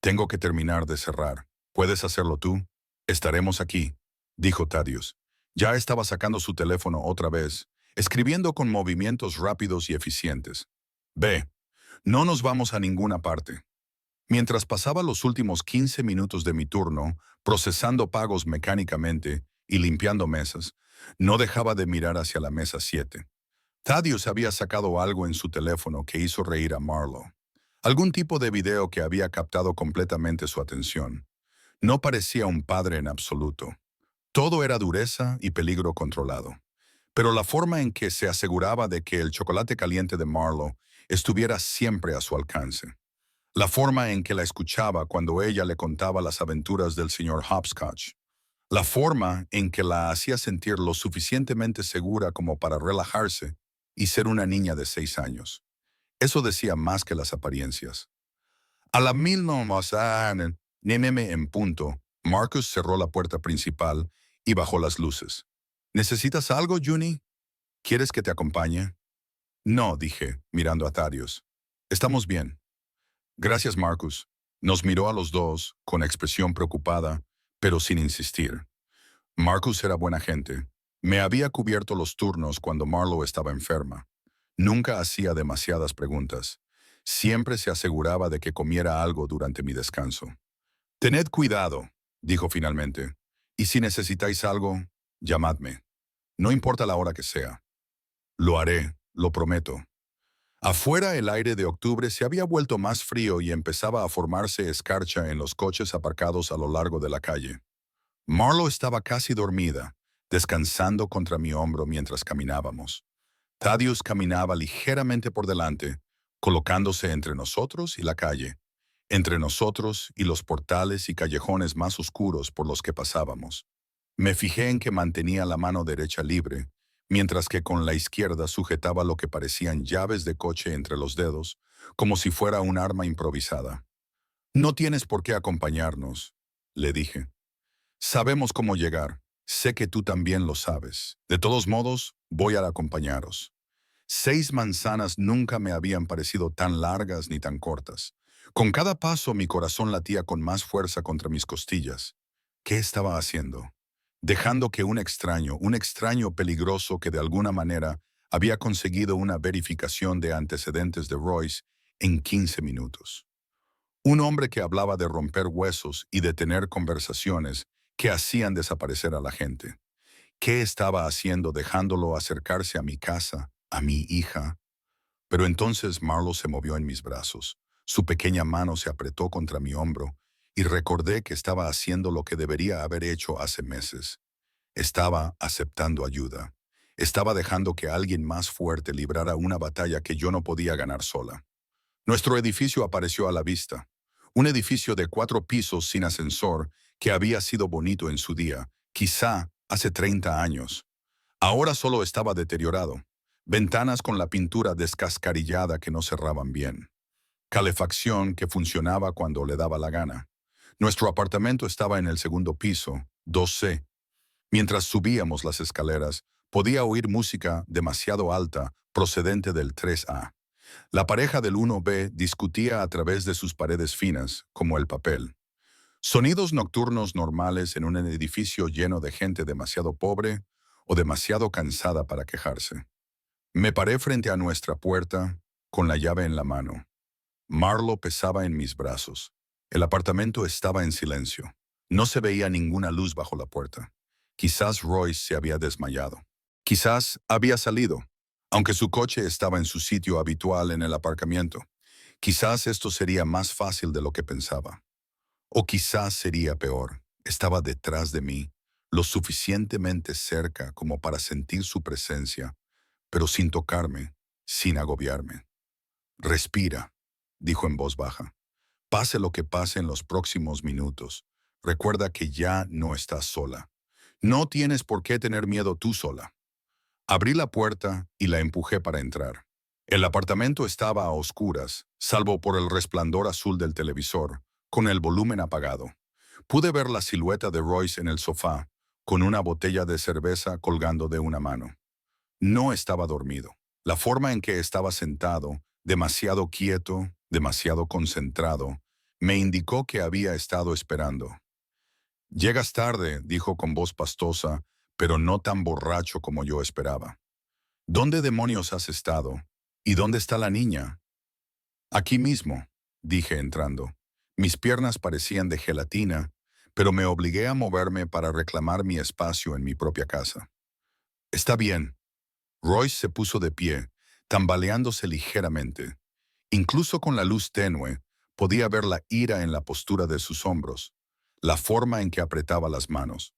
Tengo que terminar de cerrar. ¿Puedes hacerlo tú? Estaremos aquí, dijo Thaddeus. Ya estaba sacando su teléfono otra vez, escribiendo con movimientos rápidos y eficientes. Ve, no nos vamos a ninguna parte. Mientras pasaba los últimos 15 minutos de mi turno, procesando pagos mecánicamente y limpiando mesas, no dejaba de mirar hacia la mesa 7. Thaddeus había sacado algo en su teléfono que hizo reír a Marlowe. Algún tipo de video que había captado completamente su atención. No parecía un padre en absoluto. Todo era dureza y peligro controlado. Pero la forma en que se aseguraba de que el chocolate caliente de Marlowe estuviera siempre a su alcance. La forma en que la escuchaba cuando ella le contaba las aventuras del señor Hopscotch. La forma en que la hacía sentir lo suficientemente segura como para relajarse y ser una niña de 6 años. Eso decía más que las apariencias. A la 1900 en punto, Marcus cerró la puerta principal y bajó las luces. ¿Necesitas algo, Juni? ¿Quieres que te acompañe? No, dije, mirando a Thaddeus. Estamos bien. Gracias, Marcus. Nos miró a los dos, con expresión preocupada, pero sin insistir. Marcus era buena gente. Me había cubierto los turnos cuando Marlowe estaba enferma. Nunca hacía demasiadas preguntas. Siempre se aseguraba de que comiera algo durante mi descanso. Tened cuidado, dijo finalmente. Y si necesitáis algo, llamadme. No importa la hora que sea. Lo haré, lo prometo. Afuera el aire de octubre se había vuelto más frío y empezaba a formarse escarcha en los coches aparcados a lo largo de la calle. Marlowe estaba casi dormida, descansando contra mi hombro mientras caminábamos. Thaddeus caminaba ligeramente por delante, colocándose entre nosotros y la calle, entre nosotros y los portales y callejones más oscuros por los que pasábamos. Me fijé en que mantenía la mano derecha libre, mientras que con la izquierda sujetaba lo que parecían llaves de coche entre los dedos, como si fuera un arma improvisada. No tienes por qué acompañarnos, le dije. Sabemos cómo llegar. Sé que tú también lo sabes. De todos modos, voy a acompañaros. 6 manzanas nunca me habían parecido tan largas ni tan cortas. Con cada paso mi corazón latía con más fuerza contra mis costillas. ¿Qué estaba haciendo? Dejando que un extraño peligroso que de alguna manera había conseguido una verificación de antecedentes de Royce en 15 minutos. Un hombre que hablaba de romper huesos y de tener conversaciones que hacían desaparecer a la gente. ¿Qué estaba haciendo dejándolo acercarse a mi casa, a mi hija? Pero entonces Marlowe se movió en mis brazos. Su pequeña mano se apretó contra mi hombro y recordé que estaba haciendo lo que debería haber hecho hace meses. Estaba aceptando ayuda. Estaba dejando que alguien más fuerte librara una batalla que yo no podía ganar sola. Nuestro edificio apareció a la vista. Un edificio de 4 pisos sin ascensor que había sido bonito en su día, quizá hace 30 años. Ahora solo estaba deteriorado. Ventanas con la pintura descascarillada que no cerraban bien. Calefacción que funcionaba cuando le daba la gana. Nuestro apartamento estaba en el segundo piso, 2C. Mientras subíamos las escaleras, podía oír música demasiado alta procedente del 3A. La pareja del 1B discutía a través de sus paredes finas, como el papel. Sonidos nocturnos normales en un edificio lleno de gente demasiado pobre o demasiado cansada para quejarse. Me paré frente a nuestra puerta, con la llave en la mano. Marlowe pesaba en mis brazos. El apartamento estaba en silencio. No se veía ninguna luz bajo la puerta. Quizás Royce se había desmayado. Quizás había salido, aunque su coche estaba en su sitio habitual en el aparcamiento. Quizás esto sería más fácil de lo que pensaba. O quizás sería peor. Estaba detrás de mí, lo suficientemente cerca como para sentir su presencia, pero sin tocarme, sin agobiarme. Respira, dijo en voz baja. Pase lo que pase en los próximos minutos, recuerda que ya no estás sola. No tienes por qué tener miedo tú sola. Abrí la puerta y la empujé para entrar. El apartamento estaba a oscuras, salvo por el resplandor azul del televisor, con el volumen apagado. Pude ver la silueta de Royce en el sofá, con una botella de cerveza colgando de una mano. No estaba dormido. La forma en que estaba sentado, demasiado quieto, demasiado concentrado, me indicó que había estado esperando. «Llegas tarde», dijo con voz pastosa, pero no tan borracho como yo esperaba. «¿Dónde demonios has estado? ¿Y dónde está la niña?» «Aquí mismo», dije entrando. Mis piernas parecían de gelatina, pero me obligué a moverme para reclamar mi espacio en mi propia casa. «Está bien». Royce se puso de pie, tambaleándose ligeramente. Incluso con la luz tenue, podía ver la ira en la postura de sus hombros, la forma en que apretaba las manos.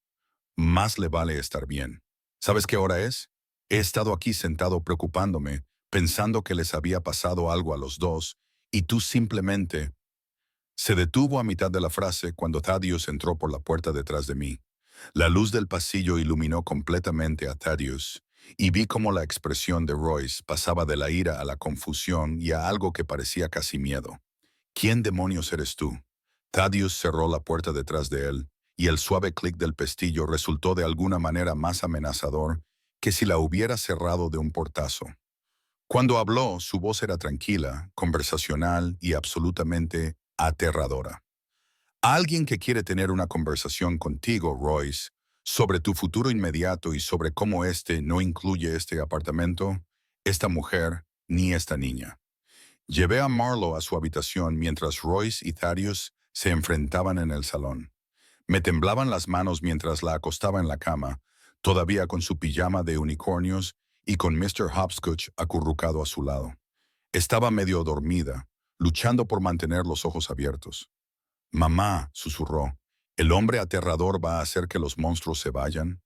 Más le vale estar bien. ¿Sabes qué hora es? He estado aquí sentado preocupándome, pensando que les había pasado algo a los dos, y tú simplemente... Se detuvo a mitad de la frase cuando Thaddeus entró por la puerta detrás de mí. La luz del pasillo iluminó completamente a Thaddeus, y vi cómo la expresión de Royce pasaba de la ira a la confusión y a algo que parecía casi miedo. «¿Quién demonios eres tú?» Thaddeus cerró la puerta detrás de él, y el suave clic del pestillo resultó de alguna manera más amenazador que si la hubiera cerrado de un portazo. Cuando habló, su voz era tranquila, conversacional y absolutamente aterradora. «Alguien que quiere tener una conversación contigo, Royce, sobre tu futuro inmediato y sobre cómo este no incluye este apartamento, esta mujer ni esta niña». Llevé a Marlo a su habitación mientras Royce y Thaddeus se enfrentaban en el salón. Me temblaban las manos mientras la acostaba en la cama, todavía con su pijama de unicornios y con Mr. Hopscotch acurrucado a su lado. Estaba medio dormida, luchando por mantener los ojos abiertos. «Mamá», susurró, «¿el hombre aterrador va a hacer que los monstruos se vayan?»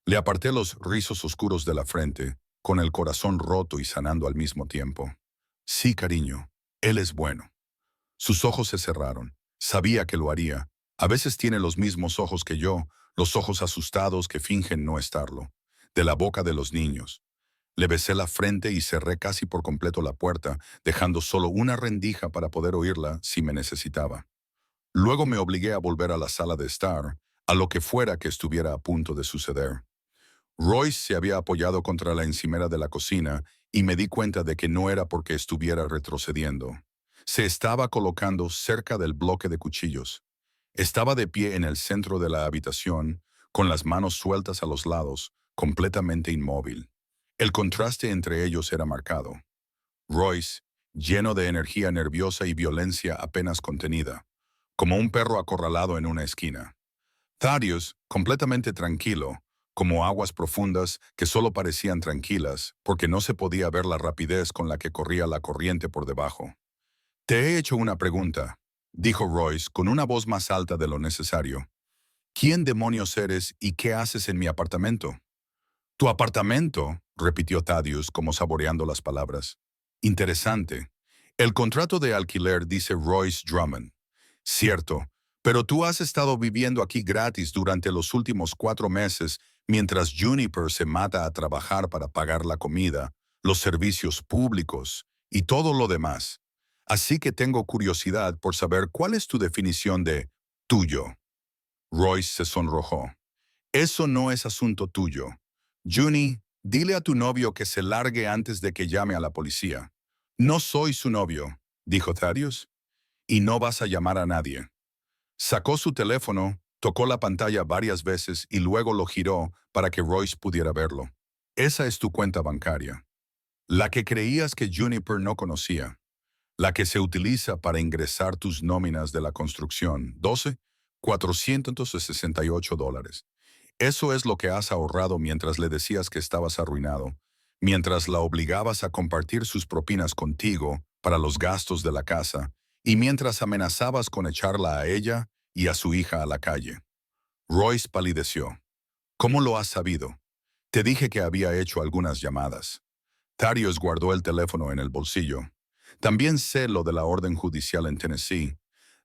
Le aparté los rizos oscuros de la frente, con el corazón roto y sanando al mismo tiempo. «Sí, cariño, él es bueno». Sus ojos se cerraron. Sabía que lo haría. A veces tiene los mismos ojos que yo, los ojos asustados que fingen no estarlo. De la boca de los niños. Le besé la frente y cerré casi por completo la puerta, dejando solo una rendija para poder oírla si me necesitaba. Luego me obligué a volver a la sala de estar, a lo que fuera que estuviera a punto de suceder. Royce se había apoyado contra la encimera de la cocina y me di cuenta de que no era porque estuviera retrocediendo. Se estaba colocando cerca del bloque de cuchillos. Estaba de pie en el centro de la habitación, con las manos sueltas a los lados, completamente inmóvil. El contraste entre ellos era marcado. Royce, lleno de energía nerviosa y violencia apenas contenida, como un perro acorralado en una esquina. Thaddeus, completamente tranquilo, como aguas profundas que solo parecían tranquilas, porque no se podía ver la rapidez con la que corría la corriente por debajo. «Te he hecho una pregunta», dijo Royce con una voz más alta de lo necesario. «¿Quién demonios eres y qué haces en mi apartamento?» «¿Tu apartamento?», repitió Thaddeus como saboreando las palabras. «Interesante. El contrato de alquiler dice Royce Drummond». «Cierto, pero tú has estado viviendo aquí gratis durante los últimos 4 meses mientras Juniper se mata a trabajar para pagar la comida, los servicios públicos y todo lo demás. Así que tengo curiosidad por saber cuál es tu definición de tuyo». Royce se sonrojó. «Eso no es asunto tuyo. Junie, dile a tu novio que se largue antes de que llame a la policía». «No soy su novio», dijo Thaddeus, «y no vas a llamar a nadie». Sacó su teléfono, tocó la pantalla varias veces y luego lo giró para que Royce pudiera verlo. «Esa es tu cuenta bancaria. La que creías que Juniper no conocía. La que se utiliza para ingresar tus nóminas de la construcción. $12,468. Eso es lo que has ahorrado mientras le decías que estabas arruinado, mientras la obligabas a compartir sus propinas contigo para los gastos de la casa, y mientras amenazabas con echarla a ella y a su hija a la calle». Royce palideció. «¿Cómo lo has sabido?» «Te dije que había hecho algunas llamadas». Thaddeus guardó el teléfono en el bolsillo. «También sé lo de la orden judicial en Tennessee,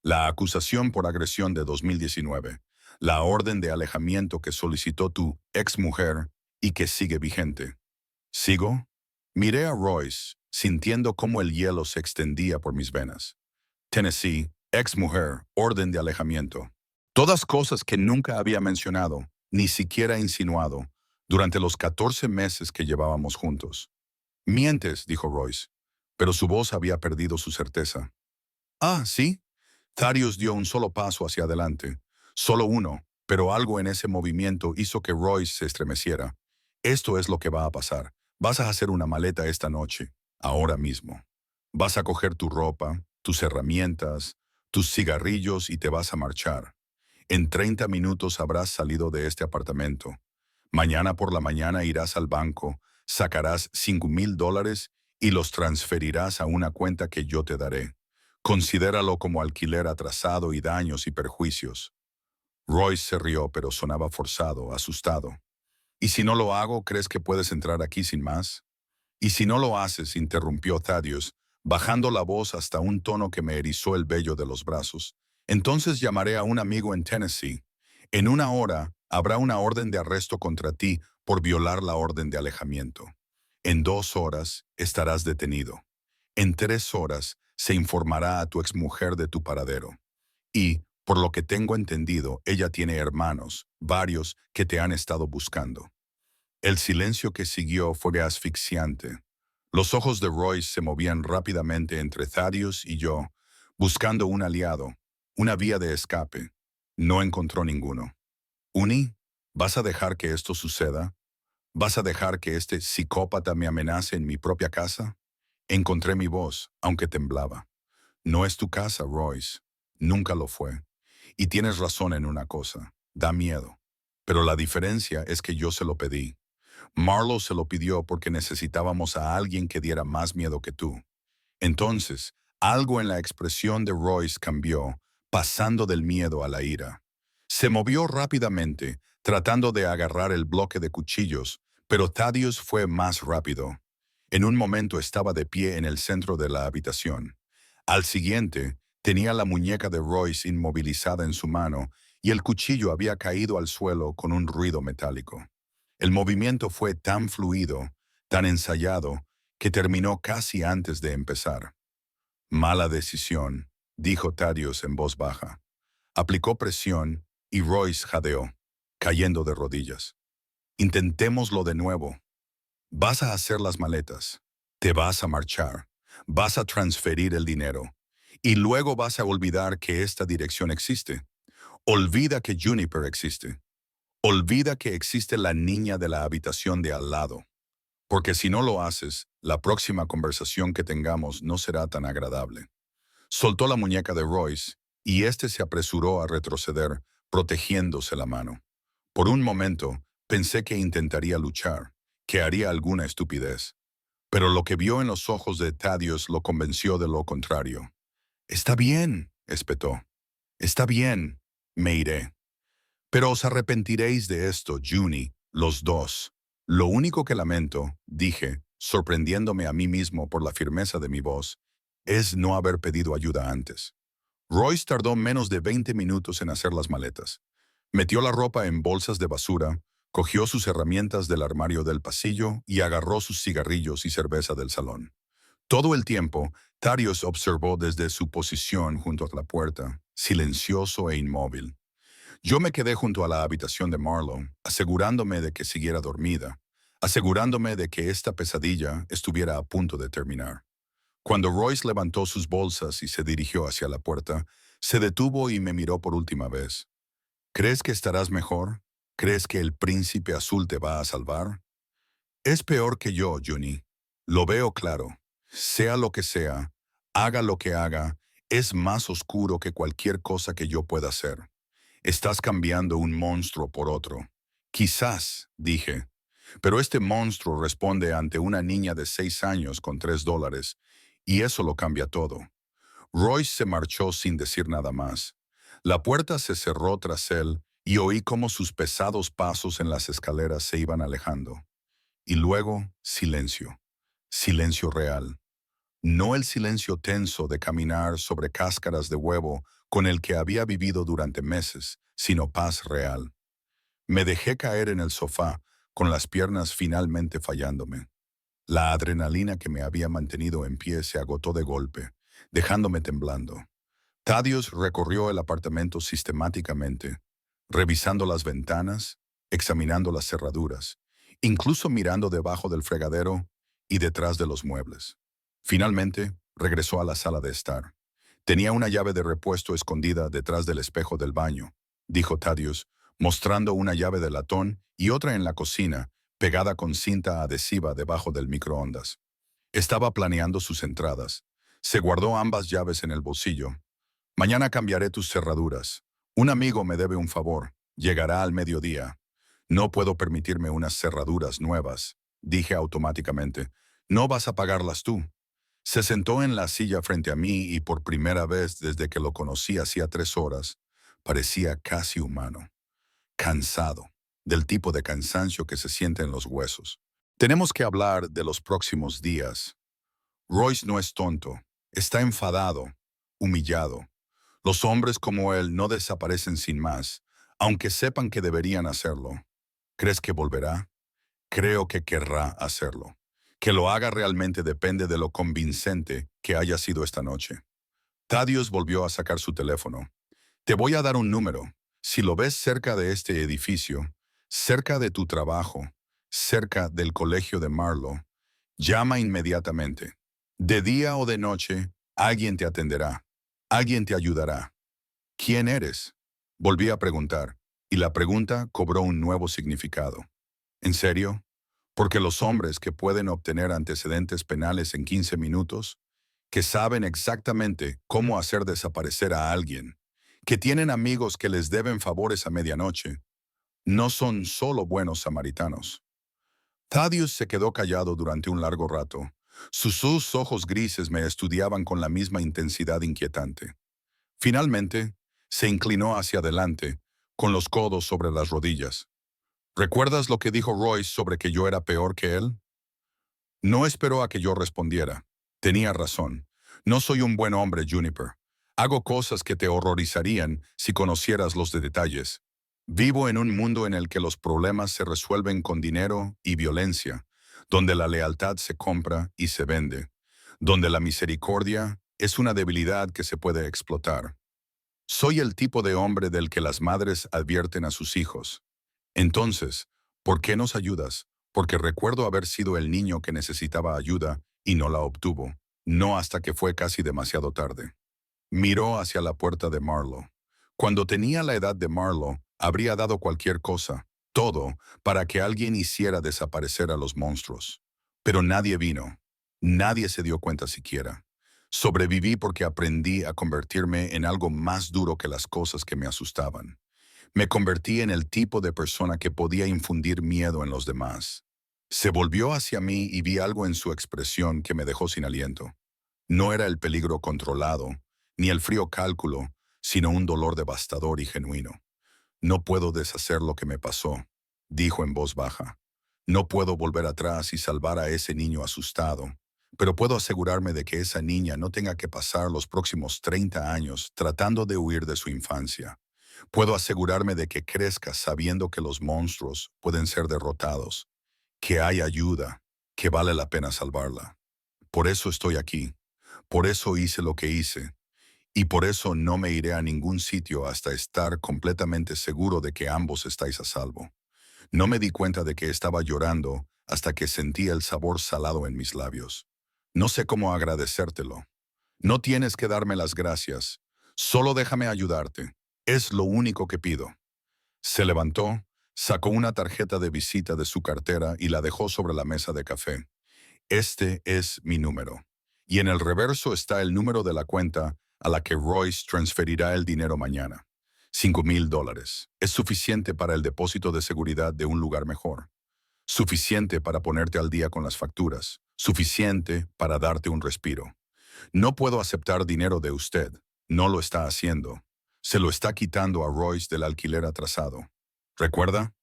la acusación por agresión de 2019, la orden de alejamiento que solicitó tu exmujer y que sigue vigente». «¿Sigo?» Miré a Royce, sintiendo cómo el hielo se extendía por mis venas. Tennessee, exmujer, orden de alejamiento. Todas cosas que nunca había mencionado, ni siquiera insinuado, durante los 14 meses que llevábamos juntos. Mientes, dijo Royce, pero su voz había perdido su certeza. Ah, ¿sí? Thaddeus dio un solo paso hacia adelante, solo uno, pero algo en ese movimiento hizo que Royce se estremeciera. Esto es lo que va a pasar. Vas a hacer una maleta esta noche, ahora mismo. Vas a coger tu ropa, tus herramientas, tus cigarrillos y te vas a marchar. En 30 minutos habrás salido de este apartamento. Mañana por la mañana irás al banco, sacarás $5,000 y los transferirás a una cuenta que yo te daré. Considéralo como alquiler atrasado y daños y perjuicios. Royce se rió, pero sonaba forzado, asustado. ¿Y si no lo hago, crees que puedes entrar aquí sin más? Y si no lo haces, interrumpió Thaddeus, bajando la voz hasta un tono que me erizó el vello de los brazos. Entonces llamaré a un amigo en Tennessee. En una hora habrá una orden de arresto contra ti por violar la orden de alejamiento. En 2 horas estarás detenido. En 3 horas se informará a tu exmujer de tu paradero. Y, por lo que tengo entendido, ella tiene hermanos, varios, que te han estado buscando. El silencio que siguió fue asfixiante. Los ojos de Royce se movían rápidamente entre Thaddeus y yo, buscando un aliado, una vía de escape. No encontró ninguno. Uni, ¿vas a dejar que esto suceda? ¿Vas a dejar que este psicópata me amenace en mi propia casa? Encontré mi voz, aunque temblaba. No es tu casa, Royce. Nunca lo fue. Y tienes razón en una cosa. Da miedo. Pero la diferencia es que yo se lo pedí. Marlowe se lo pidió porque necesitábamos a alguien que diera más miedo que tú. Entonces, algo en la expresión de Royce cambió, pasando del miedo a la ira. Se movió rápidamente, tratando de agarrar el bloque de cuchillos, pero Thaddeus fue más rápido. En un momento estaba de pie en el centro de la habitación. Al siguiente, tenía la muñeca de Royce inmovilizada en su mano y el cuchillo había caído al suelo con un ruido metálico. El movimiento fue tan fluido, tan ensayado, que terminó casi antes de empezar. Mala decisión, dijo Thaddeus en voz baja. Aplicó presión y Royce jadeó, cayendo de rodillas. Intentémoslo de nuevo. Vas a hacer las maletas. Te vas a marchar. Vas a transferir el dinero. Y luego vas a olvidar que esta dirección existe. Olvida que Juniper existe. Olvida que existe la niña de la habitación de al lado. Porque si no lo haces, la próxima conversación que tengamos no será tan agradable. Soltó la muñeca de Royce y éste se apresuró a retroceder, protegiéndose la mano. Por un momento, pensé que intentaría luchar, que haría alguna estupidez. Pero lo que vio en los ojos de Thaddeus lo convenció de lo contrario. Está bien, espetó. Está bien, me iré. Pero os arrepentiréis de esto, Junie, los dos. Lo único que lamento, dije, sorprendiéndome a mí mismo por la firmeza de mi voz, es no haber pedido ayuda antes. Royce tardó menos de 20 minutos en hacer las maletas. Metió la ropa en bolsas de basura, cogió sus herramientas del armario del pasillo y agarró sus cigarrillos y cerveza del salón. Todo el tiempo, Thaddeus observó desde su posición junto a la puerta, silencioso e inmóvil. Yo me quedé junto a la habitación de Marlowe, asegurándome de que siguiera dormida, asegurándome de que esta pesadilla estuviera a punto de terminar. Cuando Royce levantó sus bolsas y se dirigió hacia la puerta, se detuvo y me miró por última vez. ¿Crees que estarás mejor? ¿Crees que el príncipe azul te va a salvar? Es peor que yo, Junie. Lo veo claro. Sea lo que sea, haga lo que haga, es más oscuro que cualquier cosa que yo pueda hacer. Estás cambiando un monstruo por otro. Quizás, dije, pero este monstruo responde ante una niña de 6 años con $3, y eso lo cambia todo. Royce se marchó sin decir nada más. La puerta se cerró tras él y oí cómo sus pesados pasos en las escaleras se iban alejando. Y luego, silencio. Silencio real. No el silencio tenso de caminar sobre cáscaras de huevo con el que había vivido durante meses, sino paz real. Me dejé caer en el sofá, con las piernas finalmente fallándome. La adrenalina que me había mantenido en pie se agotó de golpe, dejándome temblando. Thaddeus recorrió el apartamento sistemáticamente, revisando las ventanas, examinando las cerraduras, incluso mirando debajo del fregadero, y detrás de los muebles. Finalmente, regresó a la sala de estar. Tenía una llave de repuesto escondida detrás del espejo del baño, dijo Thaddeus, mostrando una llave de latón y otra en la cocina, pegada con cinta adhesiva debajo del microondas. Estaba planeando sus entradas. Se guardó ambas llaves en el bolsillo. Mañana cambiaré tus cerraduras. Un amigo me debe un favor. Llegará al mediodía. No puedo permitirme unas cerraduras nuevas, dije automáticamente. No vas a pagarlas tú. Se sentó en la silla frente a mí y por primera vez desde que lo conocí hacía 3 horas, parecía casi humano. Cansado, del tipo de cansancio que se siente en los huesos. Tenemos que hablar de los próximos días. Royce no es tonto. Está enfadado, humillado. Los hombres como él no desaparecen sin más, aunque sepan que deberían hacerlo. ¿Crees que volverá? Creo que querrá hacerlo. Que lo haga realmente depende de lo convincente que haya sido esta noche. Thaddeus volvió a sacar su teléfono. Te voy a dar un número. Si lo ves cerca de este edificio, cerca de tu trabajo, cerca del colegio de Marlowe, llama inmediatamente. De día o de noche, alguien te atenderá. Alguien te ayudará. ¿Quién eres? Volví a preguntar, y la pregunta cobró un nuevo significado. ¿En serio? Porque los hombres que pueden obtener antecedentes penales en 15 minutos, que saben exactamente cómo hacer desaparecer a alguien, que tienen amigos que les deben favores a medianoche, no son solo buenos samaritanos. Thaddeus se quedó callado durante un largo rato. Sus ojos grises me estudiaban con la misma intensidad inquietante. Finalmente, se inclinó hacia adelante, con los codos sobre las rodillas. ¿Recuerdas lo que dijo Royce sobre que yo era peor que él? No esperó a que yo respondiera. Tenía razón. No soy un buen hombre, Juniper. Hago cosas que te horrorizarían si conocieras los detalles. Vivo en un mundo en el que los problemas se resuelven con dinero y violencia, donde la lealtad se compra y se vende, donde la misericordia es una debilidad que se puede explotar. Soy el tipo de hombre del que las madres advierten a sus hijos. Entonces, ¿por qué nos ayudas? Porque recuerdo haber sido el niño que necesitaba ayuda y no la obtuvo, no hasta que fue casi demasiado tarde. Miró hacia la puerta de Marlowe. Cuando tenía la edad de Marlowe, habría dado cualquier cosa, todo, para que alguien hiciera desaparecer a los monstruos. Pero nadie vino. Nadie se dio cuenta siquiera. Sobreviví porque aprendí a convertirme en algo más duro que las cosas que me asustaban. Me convertí en el tipo de persona que podía infundir miedo en los demás. Se volvió hacia mí y vi algo en su expresión que me dejó sin aliento. No era el peligro controlado, ni el frío cálculo, sino un dolor devastador y genuino. No puedo deshacer lo que me pasó, dijo en voz baja. No puedo volver atrás y salvar a ese niño asustado, pero puedo asegurarme de que esa niña no tenga que pasar los próximos 30 años tratando de huir de su infancia. Puedo asegurarme de que crezca sabiendo que los monstruos pueden ser derrotados, que hay ayuda, que vale la pena salvarla. Por eso estoy aquí, por eso hice lo que hice, y por eso no me iré a ningún sitio hasta estar completamente seguro de que ambos estáis a salvo. No me di cuenta de que estaba llorando hasta que sentí el sabor salado en mis labios. No sé cómo agradecértelo. No tienes que darme las gracias. Solo déjame ayudarte. Es lo único que pido. Se levantó, sacó una tarjeta de visita de su cartera y la dejó sobre la mesa de café. Este es mi número. Y en el reverso está el número de la cuenta a la que Royce transferirá el dinero mañana. $5,000. Es suficiente para el depósito de seguridad de un lugar mejor. Suficiente para ponerte al día con las facturas. Suficiente para darte un respiro. No puedo aceptar dinero de usted. No lo está haciendo. Se lo está quitando a Royce del alquiler atrasado. ¿Recuerda?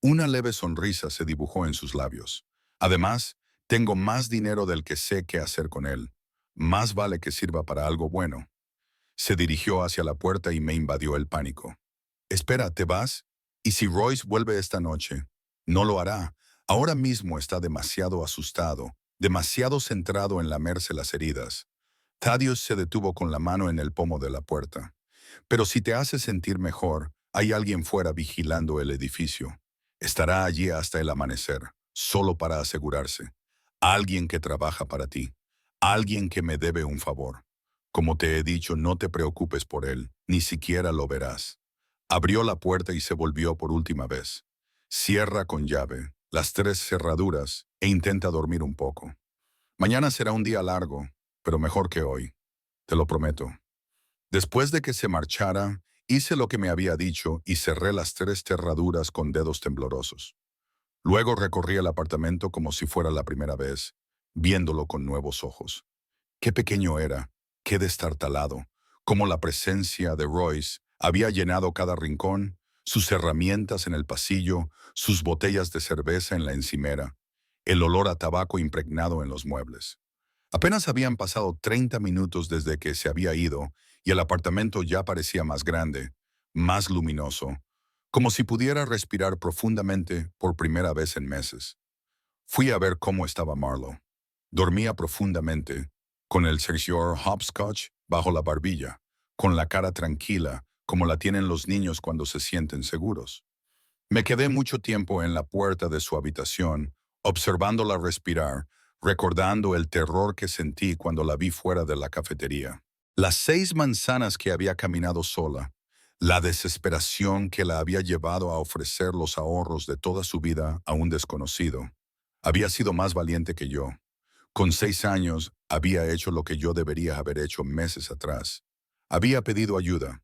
Una leve sonrisa se dibujó en sus labios. Además, tengo más dinero del que sé qué hacer con él. Más vale que sirva para algo bueno. Se dirigió hacia la puerta y me invadió el pánico. Espera, ¿te vas? ¿Y si Royce vuelve esta noche? No lo hará. Ahora mismo está demasiado asustado, demasiado centrado en lamerse las heridas. Thaddeus se detuvo con la mano en el pomo de la puerta. Pero si te hace sentir mejor, hay alguien fuera vigilando el edificio. Estará allí hasta el amanecer, solo para asegurarse. Alguien que trabaja para ti. Alguien que me debe un favor. Como te he dicho, no te preocupes por él, ni siquiera lo verás. Abrió la puerta y se volvió por última vez. Cierra con llave las 3 cerraduras e intenta dormir un poco. Mañana será un día largo, pero mejor que hoy. Te lo prometo. Después de que se marchara, hice lo que me había dicho y cerré las 3 cerraduras con dedos temblorosos. Luego recorrí el apartamento como si fuera la primera vez, viéndolo con nuevos ojos. Qué pequeño era, qué destartalado, cómo la presencia de Royce había llenado cada rincón, sus herramientas en el pasillo, sus botellas de cerveza en la encimera, el olor a tabaco impregnado en los muebles. Apenas habían pasado 30 minutos desde que se había ido y el apartamento ya parecía más grande, más luminoso, como si pudiera respirar profundamente por primera vez en meses. Fui a ver cómo estaba Marlo. Dormía profundamente, con el Sergio Hopscotch bajo la barbilla, con la cara tranquila, como la tienen los niños cuando se sienten seguros. Me quedé mucho tiempo en la puerta de su habitación, observándola respirar, recordando el terror que sentí cuando la vi fuera de la cafetería. Las 6 manzanas que había caminado sola, la desesperación que la había llevado a ofrecer los ahorros de toda su vida a un desconocido. Había sido más valiente que yo. Con 6 años había hecho lo que yo debería haber hecho meses atrás. Había pedido ayuda.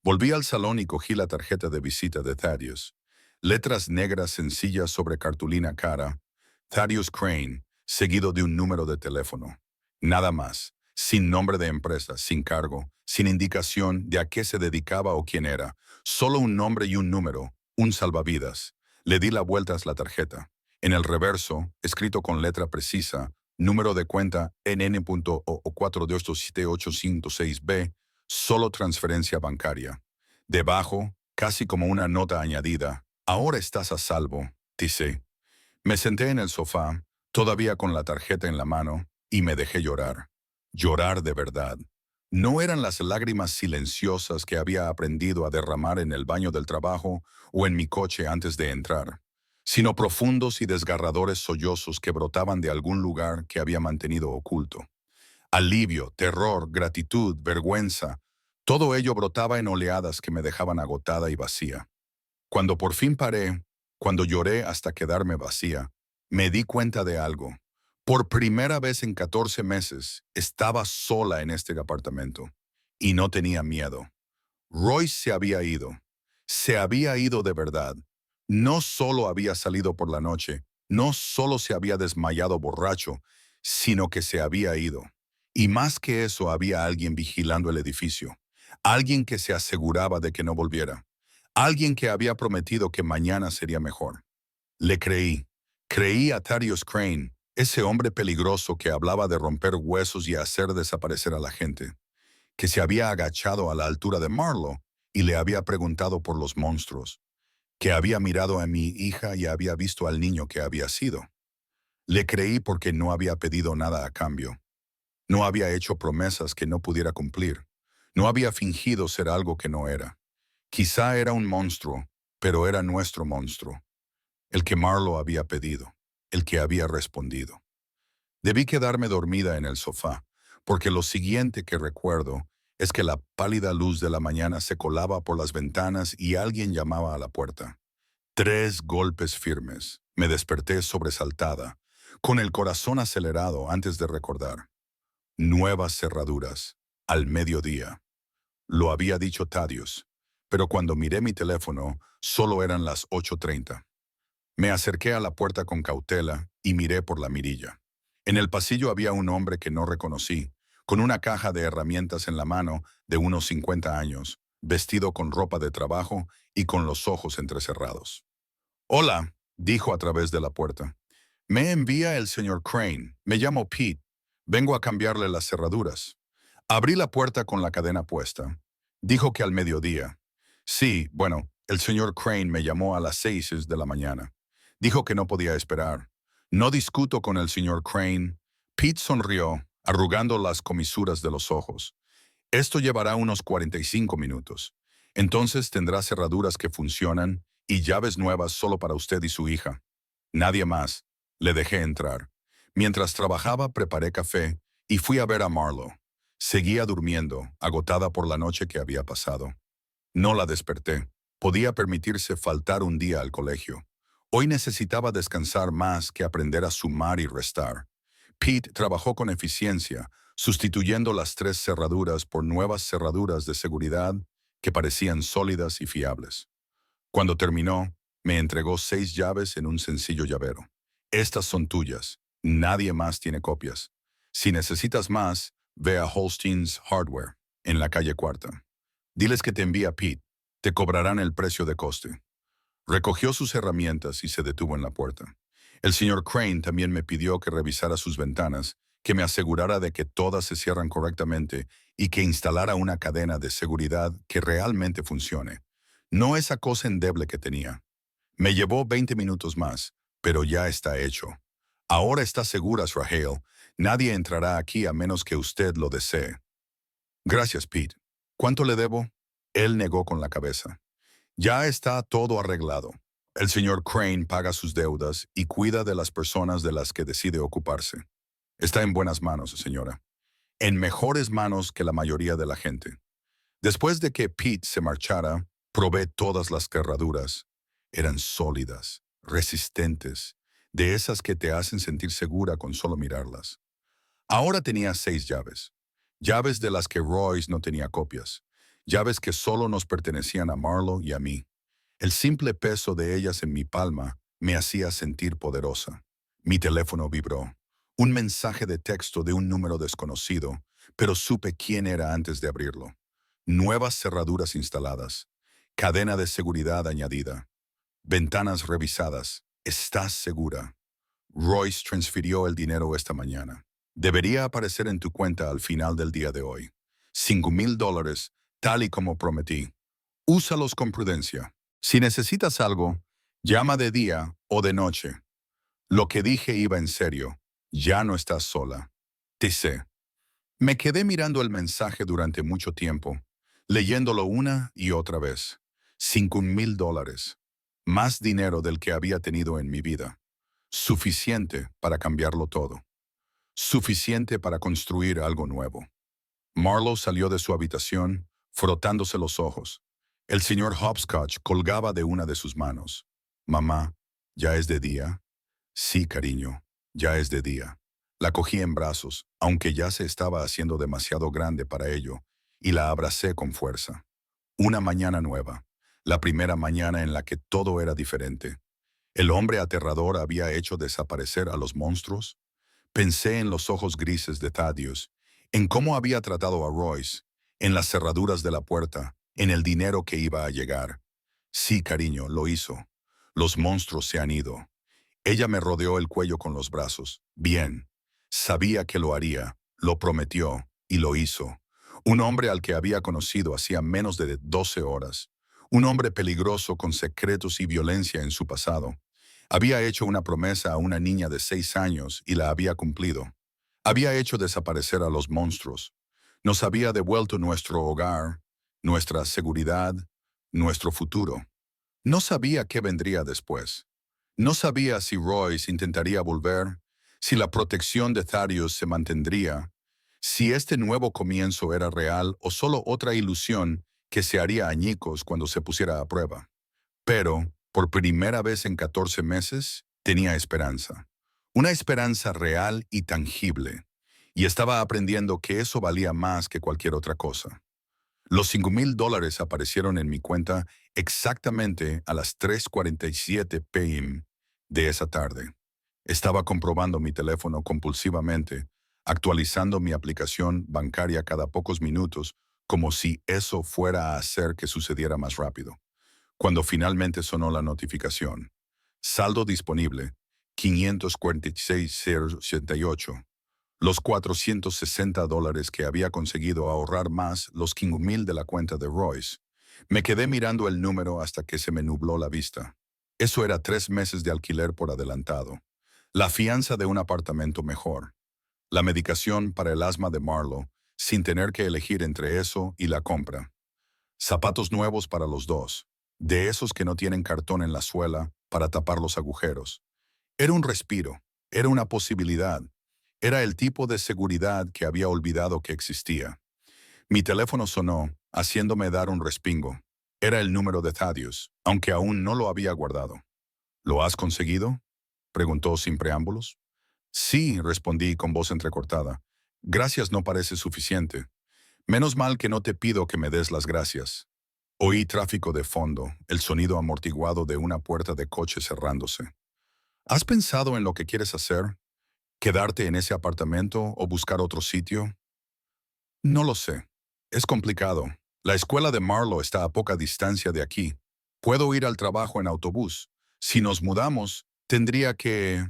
Volví al salón y cogí la tarjeta de visita de Thaddeus. Letras negras sencillas sobre cartulina cara. Thaddeus Crane, seguido de un número de teléfono. Nada más. Sin nombre de empresa, sin cargo, sin indicación de a qué se dedicaba o quién era. Solo un nombre y un número, un salvavidas. Le di la vuelta a la tarjeta. En el reverso, escrito con letra precisa, número de cuenta NN.O4287856B, solo transferencia bancaria. Debajo, casi como una nota añadida, ahora estás a salvo, dice. Me senté en el sofá, todavía con la tarjeta en la mano, y me dejé llorar. Llorar de verdad. No eran las lágrimas silenciosas que había aprendido a derramar en el baño del trabajo o en mi coche antes de entrar, sino profundos y desgarradores sollozos que brotaban de algún lugar que había mantenido oculto. Alivio, terror, gratitud, vergüenza, todo ello brotaba en oleadas que me dejaban agotada y vacía. Cuando por fin paré, cuando lloré hasta quedarme vacía, me di cuenta de algo. Por primera vez en 14 meses, estaba sola en este apartamento. Y no tenía miedo. Royce se había ido. Se había ido de verdad. No solo había salido por la noche, no solo se había desmayado borracho, sino que se había ido. Y más que eso, había alguien vigilando el edificio. Alguien que se aseguraba de que no volviera. Alguien que había prometido que mañana sería mejor. Le creí. Creí a Thaddeus Crane, ese hombre peligroso que hablaba de romper huesos y hacer desaparecer a la gente, que se había agachado a la altura de Marlo y le había preguntado por los monstruos, que había mirado a mi hija y había visto al niño que había sido. Le creí porque no había pedido nada a cambio. No había hecho promesas que no pudiera cumplir. No había fingido ser algo que no era. Quizá era un monstruo, pero era nuestro monstruo, el que Marlo había pedido, el que había respondido. Debí quedarme dormida en el sofá, porque lo siguiente que recuerdo es que la pálida luz de la mañana se colaba por las ventanas y alguien llamaba a la puerta. 3 golpes firmes. Me desperté sobresaltada, con el corazón acelerado antes de recordar. Nuevas cerraduras, al mediodía. Lo había dicho Thaddeus, pero cuando miré mi teléfono, solo eran las 8:30. Me acerqué a la puerta con cautela y miré por la mirilla. En el pasillo había un hombre que no reconocí, con una caja de herramientas en la mano de unos 50 años, vestido con ropa de trabajo y con los ojos entrecerrados. «Hola», dijo a través de la puerta. «Me envía el señor Crane. Me llamo Pete. Vengo a cambiarle las cerraduras». Abrí la puerta con la cadena puesta. Dijo que al mediodía. Sí, bueno, el señor Crane me llamó a las 6 de la mañana. Dijo que no podía esperar. No discuto con el señor Crane. Pete sonrió, arrugando las comisuras de los ojos. Esto llevará unos 45 minutos. Entonces tendrá cerraduras que funcionan y llaves nuevas solo para usted y su hija. Nadie más. Le dejé entrar. Mientras trabajaba, preparé café y fui a ver a Marlo. Seguía durmiendo, agotada por la noche que había pasado. No la desperté. Podía permitirse faltar un día al colegio. Hoy necesitaba descansar más que aprender a sumar y restar. Pete trabajó con eficiencia, sustituyendo las 3 cerraduras por nuevas cerraduras de seguridad que parecían sólidas y fiables. Cuando terminó, me entregó 6 llaves en un sencillo llavero. Estas son tuyas. Nadie más tiene copias. Si necesitas más, ve a Holstein's Hardware, en la calle Cuarta. Diles que te envía Pete. Te cobrarán el precio de coste. Recogió sus herramientas y se detuvo en la puerta. El señor Crane también me pidió que revisara sus ventanas, que me asegurara de que todas se cierran correctamente y que instalara una cadena de seguridad que realmente funcione. No esa cosa endeble que tenía. Me llevó 20 minutos más, pero ya está hecho. Ahora está segura, Rahel. Nadie entrará aquí a menos que usted lo desee. Gracias, Pete. ¿Cuánto le debo? Él negó con la cabeza. Ya está todo arreglado. El señor Crane paga sus deudas y cuida de las personas de las que decide ocuparse. Está en buenas manos, señora. En mejores manos que la mayoría de la gente. Después de que Pete se marchara, probé todas las cerraduras. Eran sólidas, resistentes, de esas que te hacen sentir segura con solo mirarlas. Ahora tenía 6 llaves. Llaves de las que Royce no tenía copias. Llaves que solo nos pertenecían a Marlo y a mí. El simple peso de ellas en mi palma me hacía sentir poderosa. Mi teléfono vibró. Un mensaje de texto de un número desconocido, pero supe quién era antes de abrirlo. Nuevas cerraduras instaladas. Cadena de seguridad añadida. Ventanas revisadas. ¿Estás segura? Royce transfirió el dinero esta mañana. Debería aparecer en tu cuenta al final del día de hoy. $5,000, tal y como prometí. Úsalos con prudencia. Si necesitas algo, llama de día o de noche. Lo que dije iba en serio. Ya no estás sola. Te sé. Me quedé mirando el mensaje durante mucho tiempo, leyéndolo una y otra vez. $5,000. Más dinero del que había tenido en mi vida. Suficiente para cambiarlo todo. Suficiente para construir algo nuevo. Marlo salió de su habitación, frotándose los ojos. El señor Hopscotch colgaba de una de sus manos. Mamá, ¿ya es de día? Sí, cariño, ya es de día. La cogí en brazos, aunque ya se estaba haciendo demasiado grande para ello, y la abracé con fuerza. Una mañana nueva, la primera mañana en la que todo era diferente. El hombre aterrador había hecho desaparecer a los monstruos. Pensé en los ojos grises de Thaddeus, en cómo había tratado a Royce, en las cerraduras de la puerta, en el dinero que iba a llegar. Sí, cariño, lo hizo. Los monstruos se han ido. Ella me rodeó el cuello con los brazos. Bien. Sabía que lo haría, lo prometió, y lo hizo. Un hombre al que había conocido hacía menos de 12 horas. Un hombre peligroso con secretos y violencia en su pasado. Había hecho una promesa a una niña de 6 años y la había cumplido. Había hecho desaparecer a los monstruos. Nos había devuelto nuestro hogar, nuestra seguridad, nuestro futuro. No sabía qué vendría después. No sabía si Royce intentaría volver, si la protección de Thaddeus se mantendría, si este nuevo comienzo era real o solo otra ilusión que se haría añicos cuando se pusiera a prueba. Pero, por primera vez en 14 meses, tenía esperanza. Una esperanza real y tangible. Y estaba aprendiendo que eso valía más que cualquier otra cosa. Los $5,000 aparecieron en mi cuenta exactamente a las 3:47 p.m. de esa tarde. Estaba comprobando mi teléfono compulsivamente, actualizando mi aplicación bancaria cada pocos minutos, como si eso fuera a hacer que sucediera más rápido. Cuando finalmente sonó la notificación. Saldo disponible, $546,088. Los $460 que había conseguido ahorrar más los 15,000 de la cuenta de Royce. Me quedé mirando el número hasta que se me nubló la vista. Eso era 3 meses de alquiler por adelantado. La fianza de un apartamento mejor. La medicación para el asma de Marlo, sin tener que elegir entre eso y la compra. Zapatos nuevos para los dos, de esos que no tienen cartón en la suela para tapar los agujeros. Era un respiro. Era una posibilidad. Era el tipo de seguridad que había olvidado que existía. Mi teléfono sonó, haciéndome dar un respingo. Era el número de Thaddeus, aunque aún no lo había guardado. ¿Lo has conseguido?, preguntó sin preámbulos. Sí, respondí con voz entrecortada. Gracias no parece suficiente. Menos mal que no te pido que me des las gracias. Oí tráfico de fondo, el sonido amortiguado de una puerta de coche cerrándose. ¿Has pensado en lo que quieres hacer? ¿Quedarte en ese apartamento o buscar otro sitio? No lo sé. Es complicado. La escuela de Marlowe está a poca distancia de aquí. Puedo ir al trabajo en autobús. Si nos mudamos, tendría que...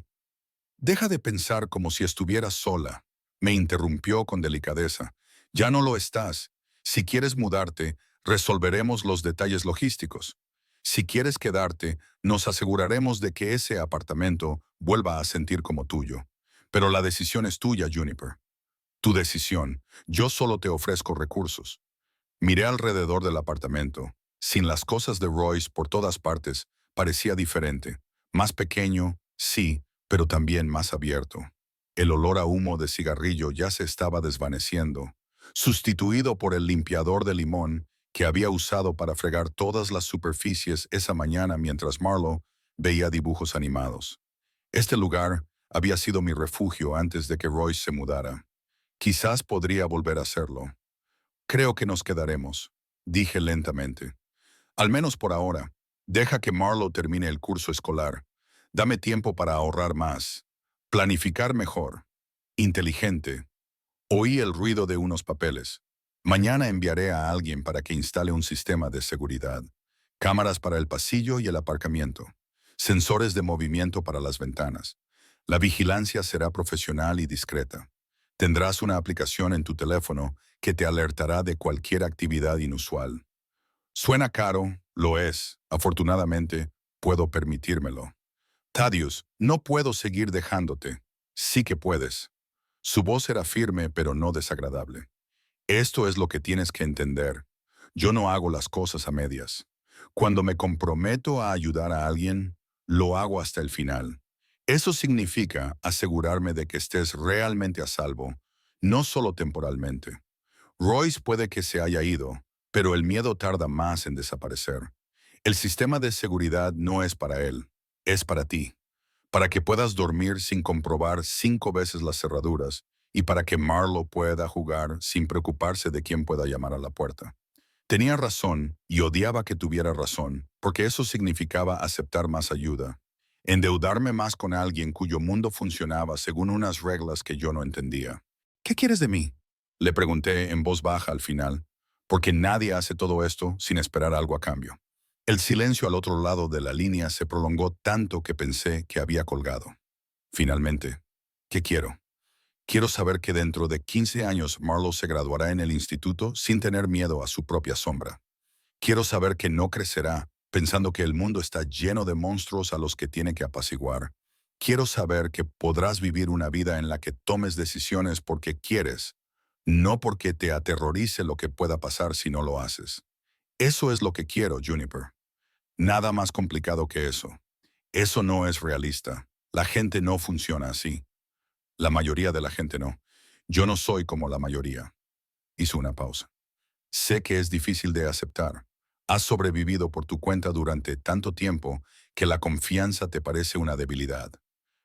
Deja de pensar como si estuvieras sola. Me interrumpió con delicadeza. Ya no lo estás. Si quieres mudarte, resolveremos los detalles logísticos. Si quieres quedarte, nos aseguraremos de que ese apartamento vuelva a sentir como tuyo. Pero la decisión es tuya, Juniper. Tu decisión. Yo solo te ofrezco recursos. Miré alrededor del apartamento. Sin las cosas de Royce por todas partes, parecía diferente. Más pequeño, sí, pero también más abierto. El olor a humo de cigarrillo ya se estaba desvaneciendo, sustituido por el limpiador de limón que había usado para fregar todas las superficies esa mañana mientras Marlowe veía dibujos animados. Este lugar había sido mi refugio antes de que Royce se mudara. Quizás podría volver a hacerlo. Creo que nos quedaremos, dije lentamente. Al menos por ahora. Deja que Marlowe termine el curso escolar. Dame tiempo para ahorrar más. Planificar mejor. Inteligente. Oí el ruido de unos papeles. Mañana enviaré a alguien para que instale un sistema de seguridad. Cámaras para el pasillo y el aparcamiento. Sensores de movimiento para las ventanas. La vigilancia será profesional y discreta. Tendrás una aplicación en tu teléfono que te alertará de cualquier actividad inusual. Suena caro, lo es. Afortunadamente, puedo permitírmelo. Thaddeus, no puedo seguir dejándote. Sí que puedes. Su voz era firme pero no desagradable. Esto es lo que tienes que entender. Yo no hago las cosas a medias. Cuando me comprometo a ayudar a alguien, lo hago hasta el final. Eso significa asegurarme de que estés realmente a salvo, no solo temporalmente. Royce puede que se haya ido, pero el miedo tarda más en desaparecer. El sistema de seguridad no es para él, es para ti. Para que puedas dormir sin comprobar 5 veces las cerraduras y para que Marlowe pueda jugar sin preocuparse de quién pueda llamar a la puerta. Tenía razón y odiaba que tuviera razón, porque eso significaba aceptar más ayuda. Endeudarme más con alguien cuyo mundo funcionaba según unas reglas que yo no entendía. ¿Qué quieres de mí?, le pregunté en voz baja al final, porque nadie hace todo esto sin esperar algo a cambio. El silencio al otro lado de la línea se prolongó tanto que pensé que había colgado. Finalmente, ¿qué quiero? Quiero saber que dentro de 15 años Marlowe se graduará en el instituto sin tener miedo a su propia sombra. Quiero saber que no crecerá pensando que el mundo está lleno de monstruos a los que tiene que apaciguar. Quiero saber que podrás vivir una vida en la que tomes decisiones porque quieres, no porque te aterrorice lo que pueda pasar si no lo haces. Eso es lo que quiero, Juniper. Nada más complicado que eso. Eso no es realista. La gente no funciona así. La mayoría de la gente no. Yo no soy como la mayoría. Hizo una pausa. Sé que es difícil de aceptar. Has sobrevivido por tu cuenta durante tanto tiempo que la confianza te parece una debilidad.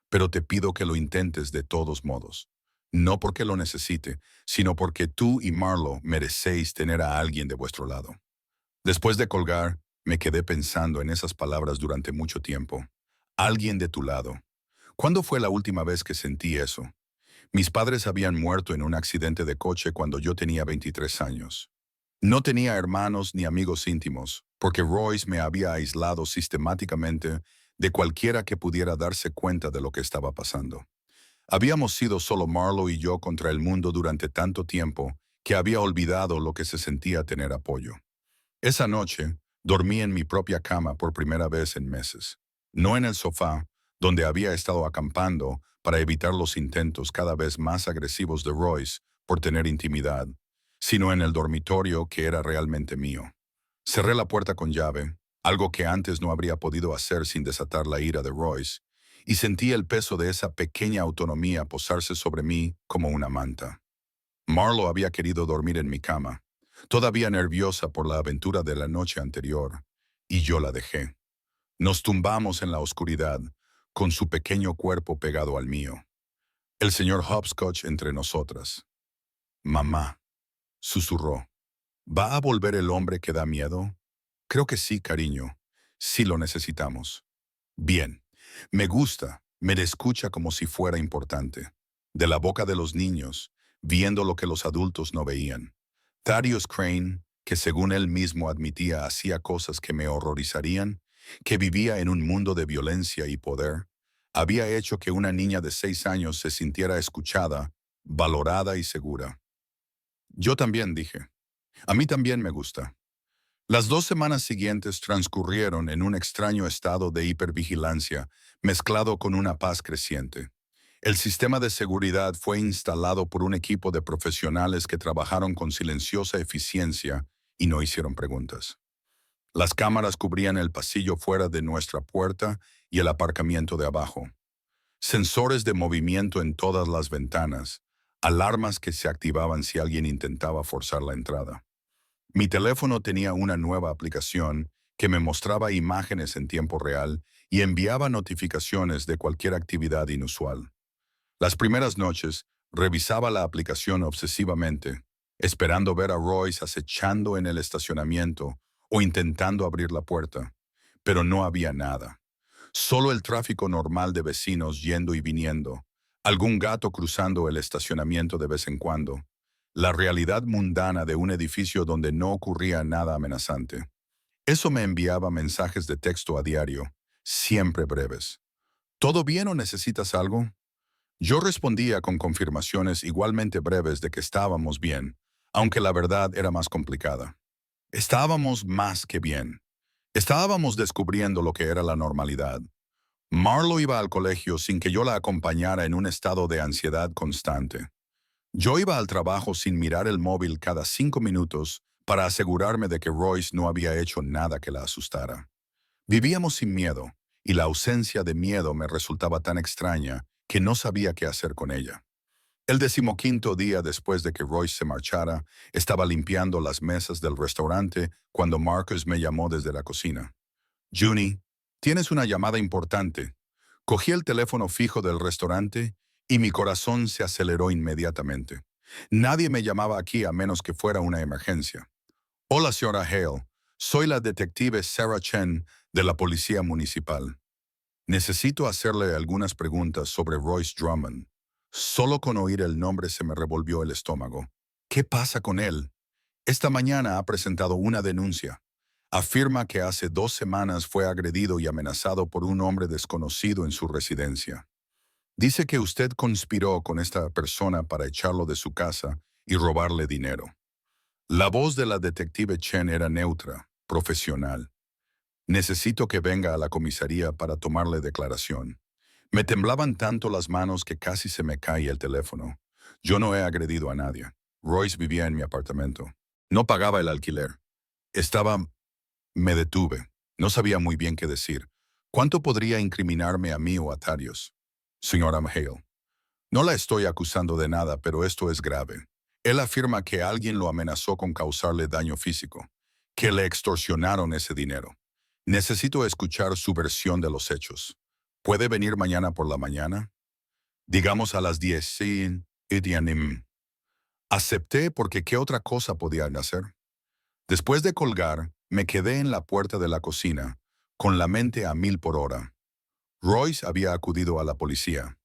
Pero te pido que lo intentes de todos modos. No porque lo necesite, sino porque tú y Marlowe merecéis tener a alguien de vuestro lado. Después de colgar, me quedé pensando en esas palabras durante mucho tiempo. Alguien de tu lado. ¿Cuándo fue la última vez que sentí eso? Mis padres habían muerto en un accidente de coche cuando yo tenía 23 años. No tenía hermanos ni amigos íntimos, porque Royce me había aislado sistemáticamente de cualquiera que pudiera darse cuenta de lo que estaba pasando. Habíamos sido solo Marlowe y yo contra el mundo durante tanto tiempo que había olvidado lo que se sentía tener apoyo. Esa noche, dormí en mi propia cama por primera vez en meses. No en el sofá, donde había estado acampando para evitar los intentos cada vez más agresivos de Royce por tener intimidad, sino en el dormitorio que era realmente mío. Cerré la puerta con llave, algo que antes no habría podido hacer sin desatar la ira de Royce, y sentí el peso de esa pequeña autonomía posarse sobre mí como una manta. Marlo había querido dormir en mi cama, todavía nerviosa por la aventura de la noche anterior, y yo la dejé. Nos tumbamos en la oscuridad, con su pequeño cuerpo pegado al mío. El señor Hopscotch entre nosotras. Mamá, susurró. ¿Va a volver el hombre que da miedo? Creo que sí, cariño. Sí lo necesitamos. Bien. Me gusta. Me escucha como si fuera importante. De la boca de los niños, viendo lo que los adultos no veían. Thaddeus Crane, que según él mismo admitía hacía cosas que me horrorizarían, que vivía en un mundo de violencia y poder, había hecho que una niña de 6 años se sintiera escuchada, valorada y segura. Yo también dije. A mí también me gusta. Las 2 semanas siguientes transcurrieron en un extraño estado de hipervigilancia, mezclado con una paz creciente. El sistema de seguridad fue instalado por un equipo de profesionales que trabajaron con silenciosa eficiencia y no hicieron preguntas. Las cámaras cubrían el pasillo fuera de nuestra puerta y el aparcamiento de abajo. Sensores de movimiento en todas las ventanas, alarmas que se activaban si alguien intentaba forzar la entrada. Mi teléfono tenía una nueva aplicación que me mostraba imágenes en tiempo real y enviaba notificaciones de cualquier actividad inusual. Las primeras noches, revisaba la aplicación obsesivamente, esperando ver a Royce acechando en el estacionamiento o intentando abrir la puerta, pero no había nada. Solo el tráfico normal de vecinos yendo y viniendo, algún gato cruzando el estacionamiento de vez en cuando, la realidad mundana de un edificio donde no ocurría nada amenazante. Eso me enviaba mensajes de texto a diario, siempre breves. ¿Todo bien o necesitas algo? Yo respondía con confirmaciones igualmente breves de que estábamos bien, aunque la verdad era más complicada. Estábamos más que bien. Estábamos descubriendo lo que era la normalidad. Marlo iba al colegio sin que yo la acompañara en un estado de ansiedad constante. Yo iba al trabajo sin mirar el móvil cada 5 minutos para asegurarme de que Royce no había hecho nada que la asustara. Vivíamos sin miedo, y la ausencia de miedo me resultaba tan extraña que no sabía qué hacer con ella. El 15º día después de que Royce se marchara, estaba limpiando las mesas del restaurante cuando Marcus me llamó desde la cocina. Junie, tienes una llamada importante. Cogí el teléfono fijo del restaurante y mi corazón se aceleró inmediatamente. Nadie me llamaba aquí a menos que fuera una emergencia. Hola, señora Hale. Soy la detective Sarah Chen de la Policía Municipal. Necesito hacerle algunas preguntas sobre Royce Drummond. Solo con oír el nombre se me revolvió el estómago. ¿Qué pasa con él? Esta mañana ha presentado una denuncia. Afirma que hace 2 semanas fue agredido y amenazado por un hombre desconocido en su residencia. Dice que usted conspiró con esta persona para echarlo de su casa y robarle dinero. La voz de la detective Chen era neutra, profesional. Necesito que venga a la comisaría para tomarle declaración. Me temblaban tanto las manos que casi se me caía el teléfono. Yo no he agredido a nadie. Royce vivía en mi apartamento. No pagaba el alquiler. Estaba... Me detuve. No sabía muy bien qué decir. ¿Cuánto podría incriminarme a mí o a Thaddeus? Señora Hale, no la estoy acusando de nada, pero esto es grave. Él afirma que alguien lo amenazó con causarle daño físico, que le extorsionaron ese dinero. Necesito escuchar su versión de los hechos. ¿Puede venir mañana por la mañana? Digamos a las 10, sí, Idianim. Acepté porque ¿qué otra cosa podían hacer? Después de colgar, me quedé en la puerta de la cocina, con la mente a 1000 por hora. Royce había acudido a la policía.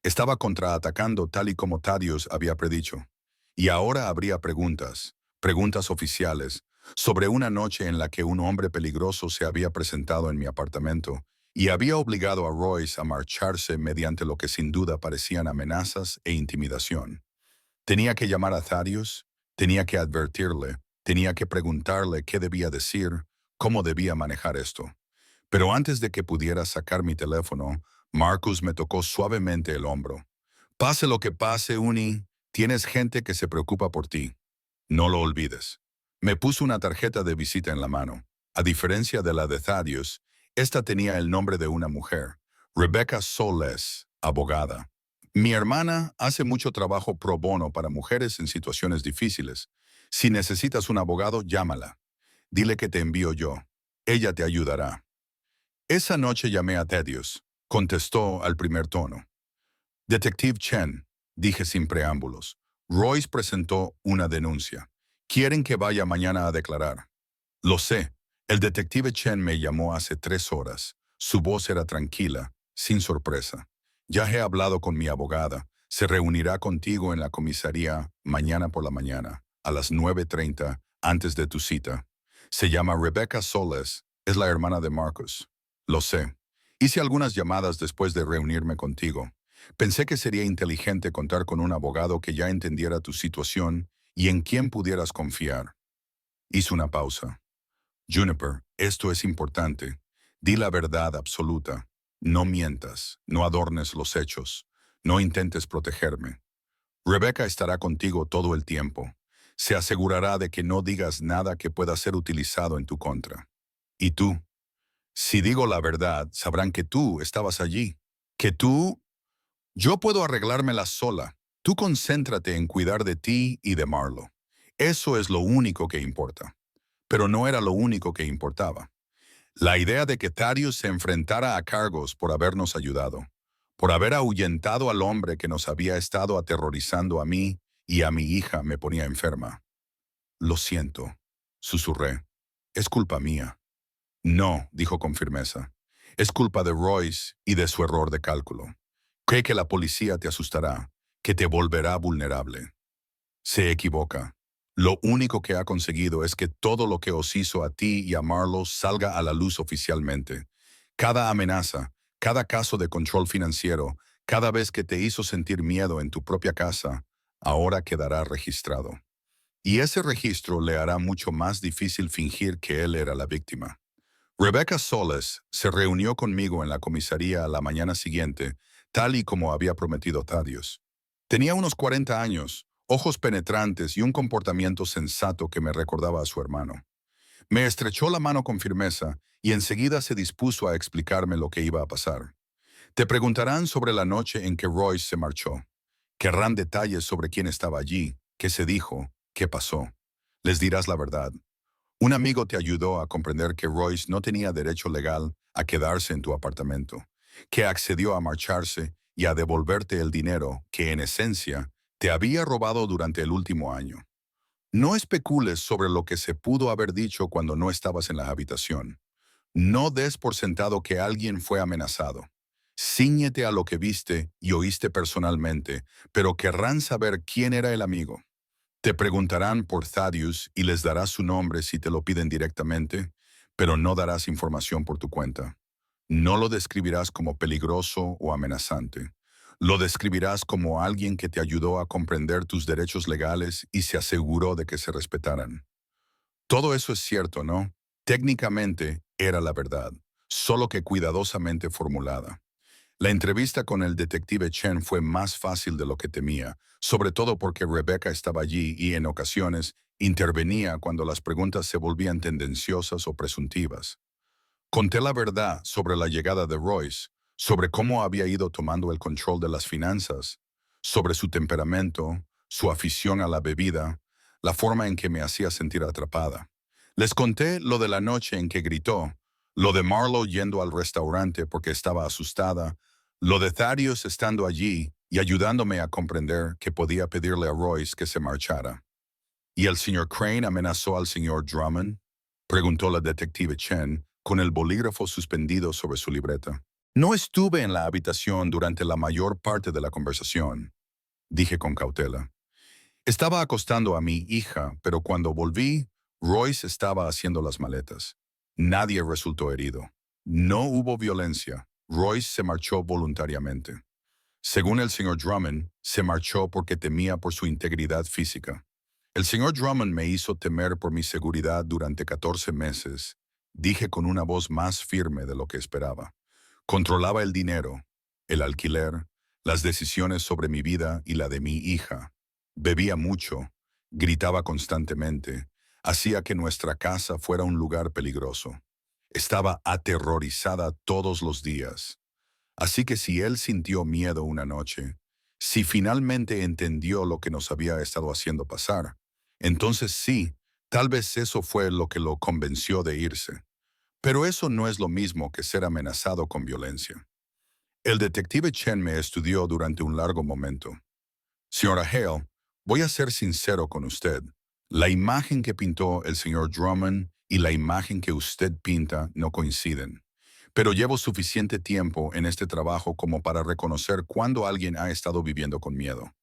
Estaba contraatacando tal y como Thaddeus había predicho. Y ahora habría preguntas, preguntas oficiales, sobre una noche en la que un hombre peligroso se había presentado en mi apartamento y había obligado a Royce a marcharse mediante lo que sin duda parecían amenazas e intimidación. Tenía que llamar a Thaddeus, tenía que advertirle, tenía que preguntarle qué debía decir, cómo debía manejar esto. Pero antes de que pudiera sacar mi teléfono, Marcus me tocó suavemente el hombro. Pase lo que pase, Uni, tienes gente que se preocupa por ti. No lo olvides. Me puso una tarjeta de visita en la mano. A diferencia de la de Thaddeus, esta tenía el nombre de una mujer, Rebecca Soles, abogada. Mi hermana hace mucho trabajo pro bono para mujeres en situaciones difíciles. Si necesitas un abogado, llámala. Dile que te envío yo. Ella te ayudará. Esa noche llamé a Thaddeus. Contestó al primer tono. Detective Chen, dije sin preámbulos. Royce presentó una denuncia. Quieren que vaya mañana a declarar. Lo sé. El detective Chen me llamó hace 3 horas. Su voz era tranquila, sin sorpresa. Ya he hablado con mi abogada. Se reunirá contigo en la comisaría mañana por la mañana, a las 9:30, antes de tu cita. Se llama Rebecca Soles. Es la hermana de Marcus. Lo sé. Hice algunas llamadas después de reunirme contigo. Pensé que sería inteligente contar con un abogado que ya entendiera tu situación y en quien pudieras confiar. Hizo una pausa. Juniper, esto es importante. Di la verdad absoluta. No mientas, no adornes los hechos, no intentes protegerme. Rebecca estará contigo todo el tiempo. Se asegurará de que no digas nada que pueda ser utilizado en tu contra. ¿Y tú? Si digo la verdad, sabrán que tú estabas allí. Que tú... Yo puedo arreglármela sola. Tú concéntrate en cuidar de ti y de Marlo. Eso es lo único que importa. Pero no era lo único que importaba. La idea de que Thaddeus se enfrentara a cargos por habernos ayudado, por haber ahuyentado al hombre que nos había estado aterrorizando a mí y a mi hija, me ponía enferma. Lo siento, susurré. Es culpa mía. No, dijo con firmeza. Es culpa de Royce y de su error de cálculo. Cree que la policía te asustará, que te volverá vulnerable. Se equivoca. Lo único que ha conseguido es que todo lo que os hizo a ti y a Marlo salga a la luz oficialmente. Cada amenaza, cada caso de control financiero, cada vez que te hizo sentir miedo en tu propia casa, ahora quedará registrado. Y ese registro le hará mucho más difícil fingir que él era la víctima. Rebecca Soles se reunió conmigo en la comisaría a la mañana siguiente, tal y como había prometido Thaddeus. Tenía unos 40 años, ojos penetrantes y un comportamiento sensato que me recordaba a su hermano. Me estrechó la mano con firmeza y enseguida se dispuso a explicarme lo que iba a pasar. Te preguntarán sobre la noche en que Royce se marchó. Querrán detalles sobre quién estaba allí, qué se dijo, qué pasó. Les dirás la verdad. Un amigo te ayudó a comprender que Royce no tenía derecho legal a quedarse en tu apartamento, que accedió a marcharse y a devolverte el dinero que, en esencia, te había robado durante el último año. No especules sobre lo que se pudo haber dicho cuando no estabas en la habitación. No des por sentado que alguien fue amenazado. Cíñete a lo que viste y oíste personalmente, pero querrán saber quién era el amigo. Te preguntarán por Thaddeus y les darás su nombre si te lo piden directamente, pero no darás información por tu cuenta. No lo describirás como peligroso o amenazante. Lo describirás como alguien que te ayudó a comprender tus derechos legales y se aseguró de que se respetaran. Todo eso es cierto, ¿no? Técnicamente era la verdad, solo que cuidadosamente formulada. La entrevista con el detective Chen fue más fácil de lo que temía, sobre todo porque Rebecca estaba allí y en ocasiones intervenía cuando las preguntas se volvían tendenciosas o presuntivas. Conté la verdad sobre la llegada de Royce, sobre cómo había ido tomando el control de las finanzas, sobre su temperamento, su afición a la bebida, la forma en que me hacía sentir atrapada. Les conté lo de la noche en que gritó, lo de Marlo yendo al restaurante porque estaba asustada, lo de Thaddeus estando allí y ayudándome a comprender que podía pedirle a Royce que se marchara. ¿Y el señor Crane amenazó al señor Drummond? Preguntó la detective Chen, con el bolígrafo suspendido sobre su libreta. No estuve en la habitación durante la mayor parte de la conversación, dije con cautela. Estaba acostando a mi hija, pero cuando volví, Royce estaba haciendo las maletas. Nadie resultó herido. No hubo violencia. Royce se marchó voluntariamente. Según el señor Drummond, se marchó porque temía por su integridad física. El señor Drummond me hizo temer por mi seguridad durante 14 meses, dije con una voz más firme de lo que esperaba. Controlaba el dinero, el alquiler, las decisiones sobre mi vida y la de mi hija. Bebía mucho, gritaba constantemente, hacía que nuestra casa fuera un lugar peligroso. Estaba aterrorizada todos los días. Así que si él sintió miedo una noche, si finalmente entendió lo que nos había estado haciendo pasar, entonces sí, tal vez eso fue lo que lo convenció de irse. Pero eso no es lo mismo que ser amenazado con violencia. El detective Chen me estudió durante un largo momento. Señora Hale, voy a ser sincero con usted. La imagen que pintó el señor Drummond y la imagen que usted pinta no coinciden. Pero llevo suficiente tiempo en este trabajo como para reconocer cuando alguien ha estado viviendo con miedo.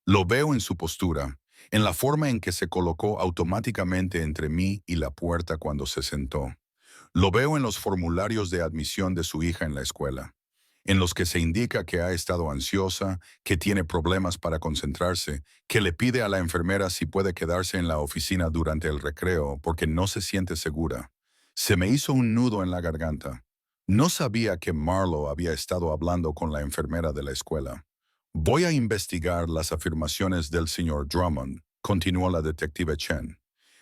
Lo veo en su postura, en la forma en que se colocó automáticamente entre mí y la puerta cuando se sentó. Lo veo en los formularios de admisión de su hija en la escuela, en los que se indica que ha estado ansiosa, que tiene problemas para concentrarse, que le pide a la enfermera si puede quedarse en la oficina durante el recreo porque no se siente segura. Se me hizo un nudo en la garganta. No sabía que Marlowe había estado hablando con la enfermera de la escuela. Voy a investigar las afirmaciones del señor Drummond, continuó la detective Chen.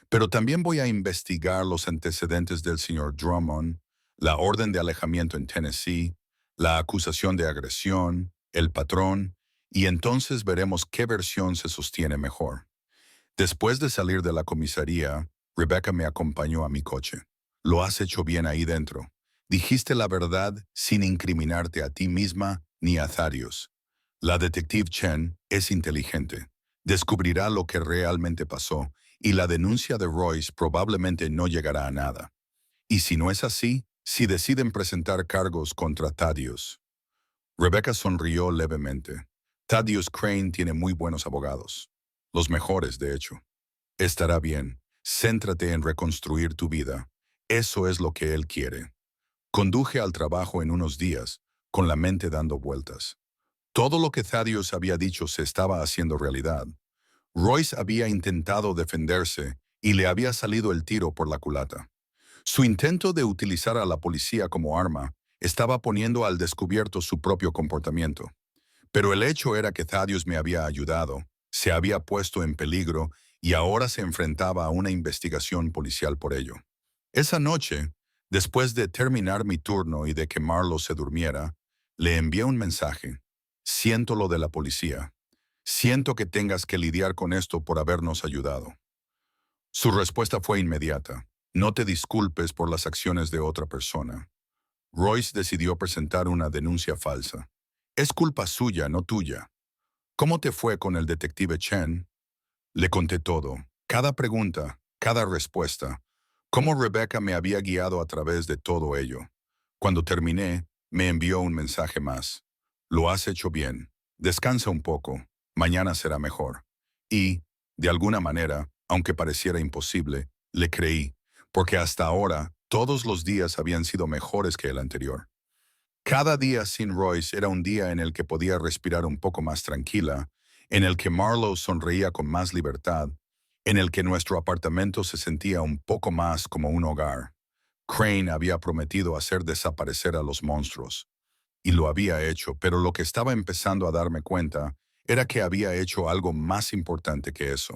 Pero también voy a investigar los antecedentes del señor Drummond, la orden de alejamiento en Tennessee, la acusación de agresión, el patrón, y entonces veremos qué versión se sostiene mejor. Después de salir de la comisaría, Rebecca me acompañó a mi coche. Lo has hecho bien ahí dentro. Dijiste la verdad sin incriminarte a ti misma ni a Thaddeus. La detective Chen es inteligente. Descubrirá lo que realmente pasó y la denuncia de Royce probablemente no llegará a nada. Y si no es así, si deciden presentar cargos contra Thaddeus. Rebecca sonrió levemente. Thaddeus Crane tiene muy buenos abogados. Los mejores, de hecho. Estará bien. Céntrate en reconstruir tu vida. Eso es lo que él quiere. Conduje al trabajo en unos días, con la mente dando vueltas. Todo lo que Thaddeus había dicho se estaba haciendo realidad. Royce había intentado defenderse y le había salido el tiro por la culata. Su intento de utilizar a la policía como arma estaba poniendo al descubierto su propio comportamiento. Pero el hecho era que Thaddeus me había ayudado, se había puesto en peligro y ahora se enfrentaba a una investigación policial por ello. Esa noche, después de terminar mi turno y de que Marlowe se durmiera, le envié un mensaje. Siento lo de la policía. Siento que tengas que lidiar con esto por habernos ayudado. Su respuesta fue inmediata. No te disculpes por las acciones de otra persona. Royce decidió presentar una denuncia falsa. Es culpa suya, no tuya. ¿Cómo te fue con el detective Chen? Le conté todo, cada pregunta, cada respuesta, cómo Rebecca me había guiado a través de todo ello. Cuando terminé, me envió un mensaje más. Lo has hecho bien. Descansa un poco. Mañana será mejor. Y, de alguna manera, aunque pareciera imposible, le creí, porque hasta ahora todos los días habían sido mejores que el anterior. Cada día sin Royce era un día en el que podía respirar un poco más tranquila, en el que Marlowe sonreía con más libertad, en el que nuestro apartamento se sentía un poco más como un hogar. Crane había prometido hacer desaparecer a los monstruos. Y lo había hecho, pero lo que estaba empezando a darme cuenta era que había hecho algo más importante que eso.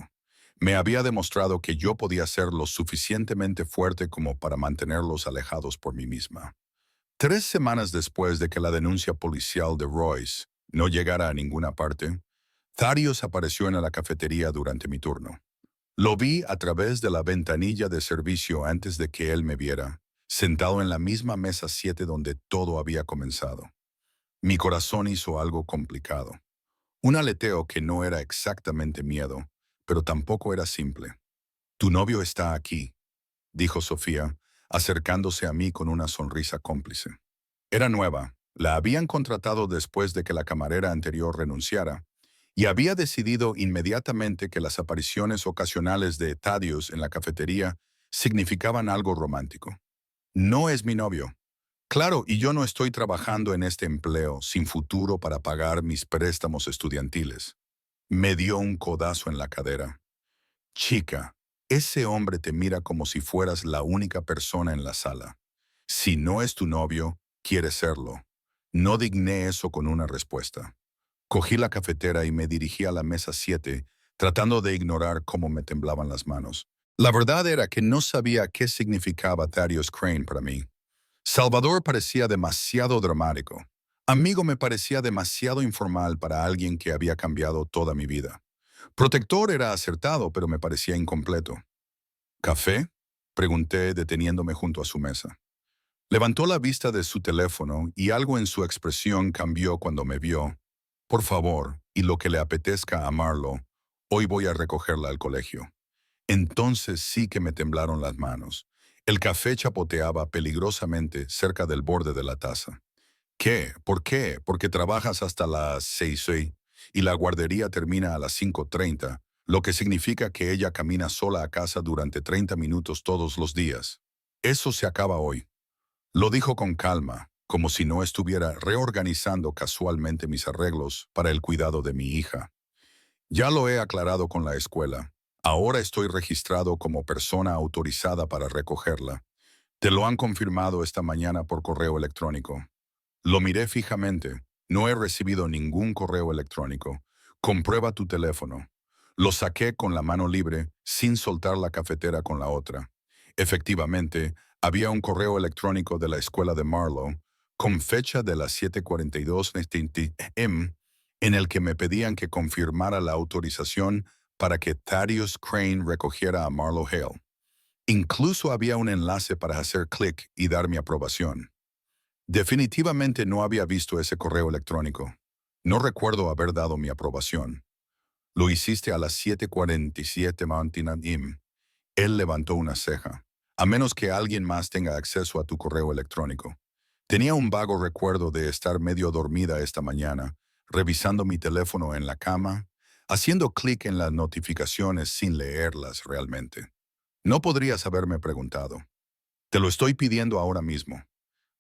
Me había demostrado que yo podía ser lo suficientemente fuerte como para mantenerlos alejados por mí misma. 3 semanas después de que la denuncia policial de Royce no llegara a ninguna parte, Thaddeus apareció en la cafetería durante mi turno. Lo vi a través de la ventanilla de servicio antes de que él me viera, sentado en la misma mesa 7 donde todo había comenzado. Mi corazón hizo algo complicado. Un aleteo que no era exactamente miedo, pero tampoco era simple. Tu novio está aquí, dijo Sofía, acercándose a mí con una sonrisa cómplice. Era nueva, la habían contratado después de que la camarera anterior renunciara, y había decidido inmediatamente que las apariciones ocasionales de Thaddeus en la cafetería significaban algo romántico. No es mi novio. Claro, y yo no estoy trabajando en este empleo sin futuro para pagar mis préstamos estudiantiles. Me dio un codazo en la cadera. Chica, ese hombre te mira como si fueras la única persona en la sala. Si no es tu novio, quiere serlo. No digné eso con una respuesta. Cogí la cafetera y me dirigí a la mesa 7, tratando de ignorar cómo me temblaban las manos. La verdad era que no sabía qué significaba Thaddeus Crane para mí. Salvador parecía demasiado dramático. Amigo me parecía demasiado informal para alguien que había cambiado toda mi vida. Protector era acertado, pero me parecía incompleto. ¿Café? Pregunté deteniéndome junto a su mesa. Levantó la vista de su teléfono y algo en su expresión cambió cuando me vio. Por favor, y lo que le apetezca a Marlo, hoy voy a recogerla al colegio. Entonces sí que me temblaron las manos. El café chapoteaba peligrosamente cerca del borde de la taza. ¿Qué? ¿Por qué? Porque trabajas hasta las 6 y la guardería termina a las 5:30, lo que significa que ella camina sola a casa durante 30 minutos todos los días. Eso se acaba hoy. Lo dijo con calma, como si no estuviera reorganizando casualmente mis arreglos para el cuidado de mi hija. Ya lo he aclarado con la escuela. Ahora estoy registrado como persona autorizada para recogerla. Te lo han confirmado esta mañana por correo electrónico. Lo miré fijamente. No he recibido ningún correo electrónico. Comprueba tu teléfono. Lo saqué con la mano libre, sin soltar la cafetera con la otra. Efectivamente, había un correo electrónico de la escuela de Marlowe, con fecha de las 7:42 m, en el que me pedían que confirmara la autorización para que Thaddeus Crane recogiera a Marlowe Hale. Incluso había un enlace para hacer clic y dar mi aprobación. Definitivamente no había visto ese correo electrónico. No recuerdo haber dado mi aprobación. Lo hiciste a las 7:47 Mountain M. Él levantó una ceja. A menos que alguien más tenga acceso a tu correo electrónico. Tenía un vago recuerdo de estar medio dormida esta mañana, revisando mi teléfono en la cama, haciendo clic en las notificaciones sin leerlas realmente. No podrías haberme preguntado. Te lo estoy pidiendo ahora mismo.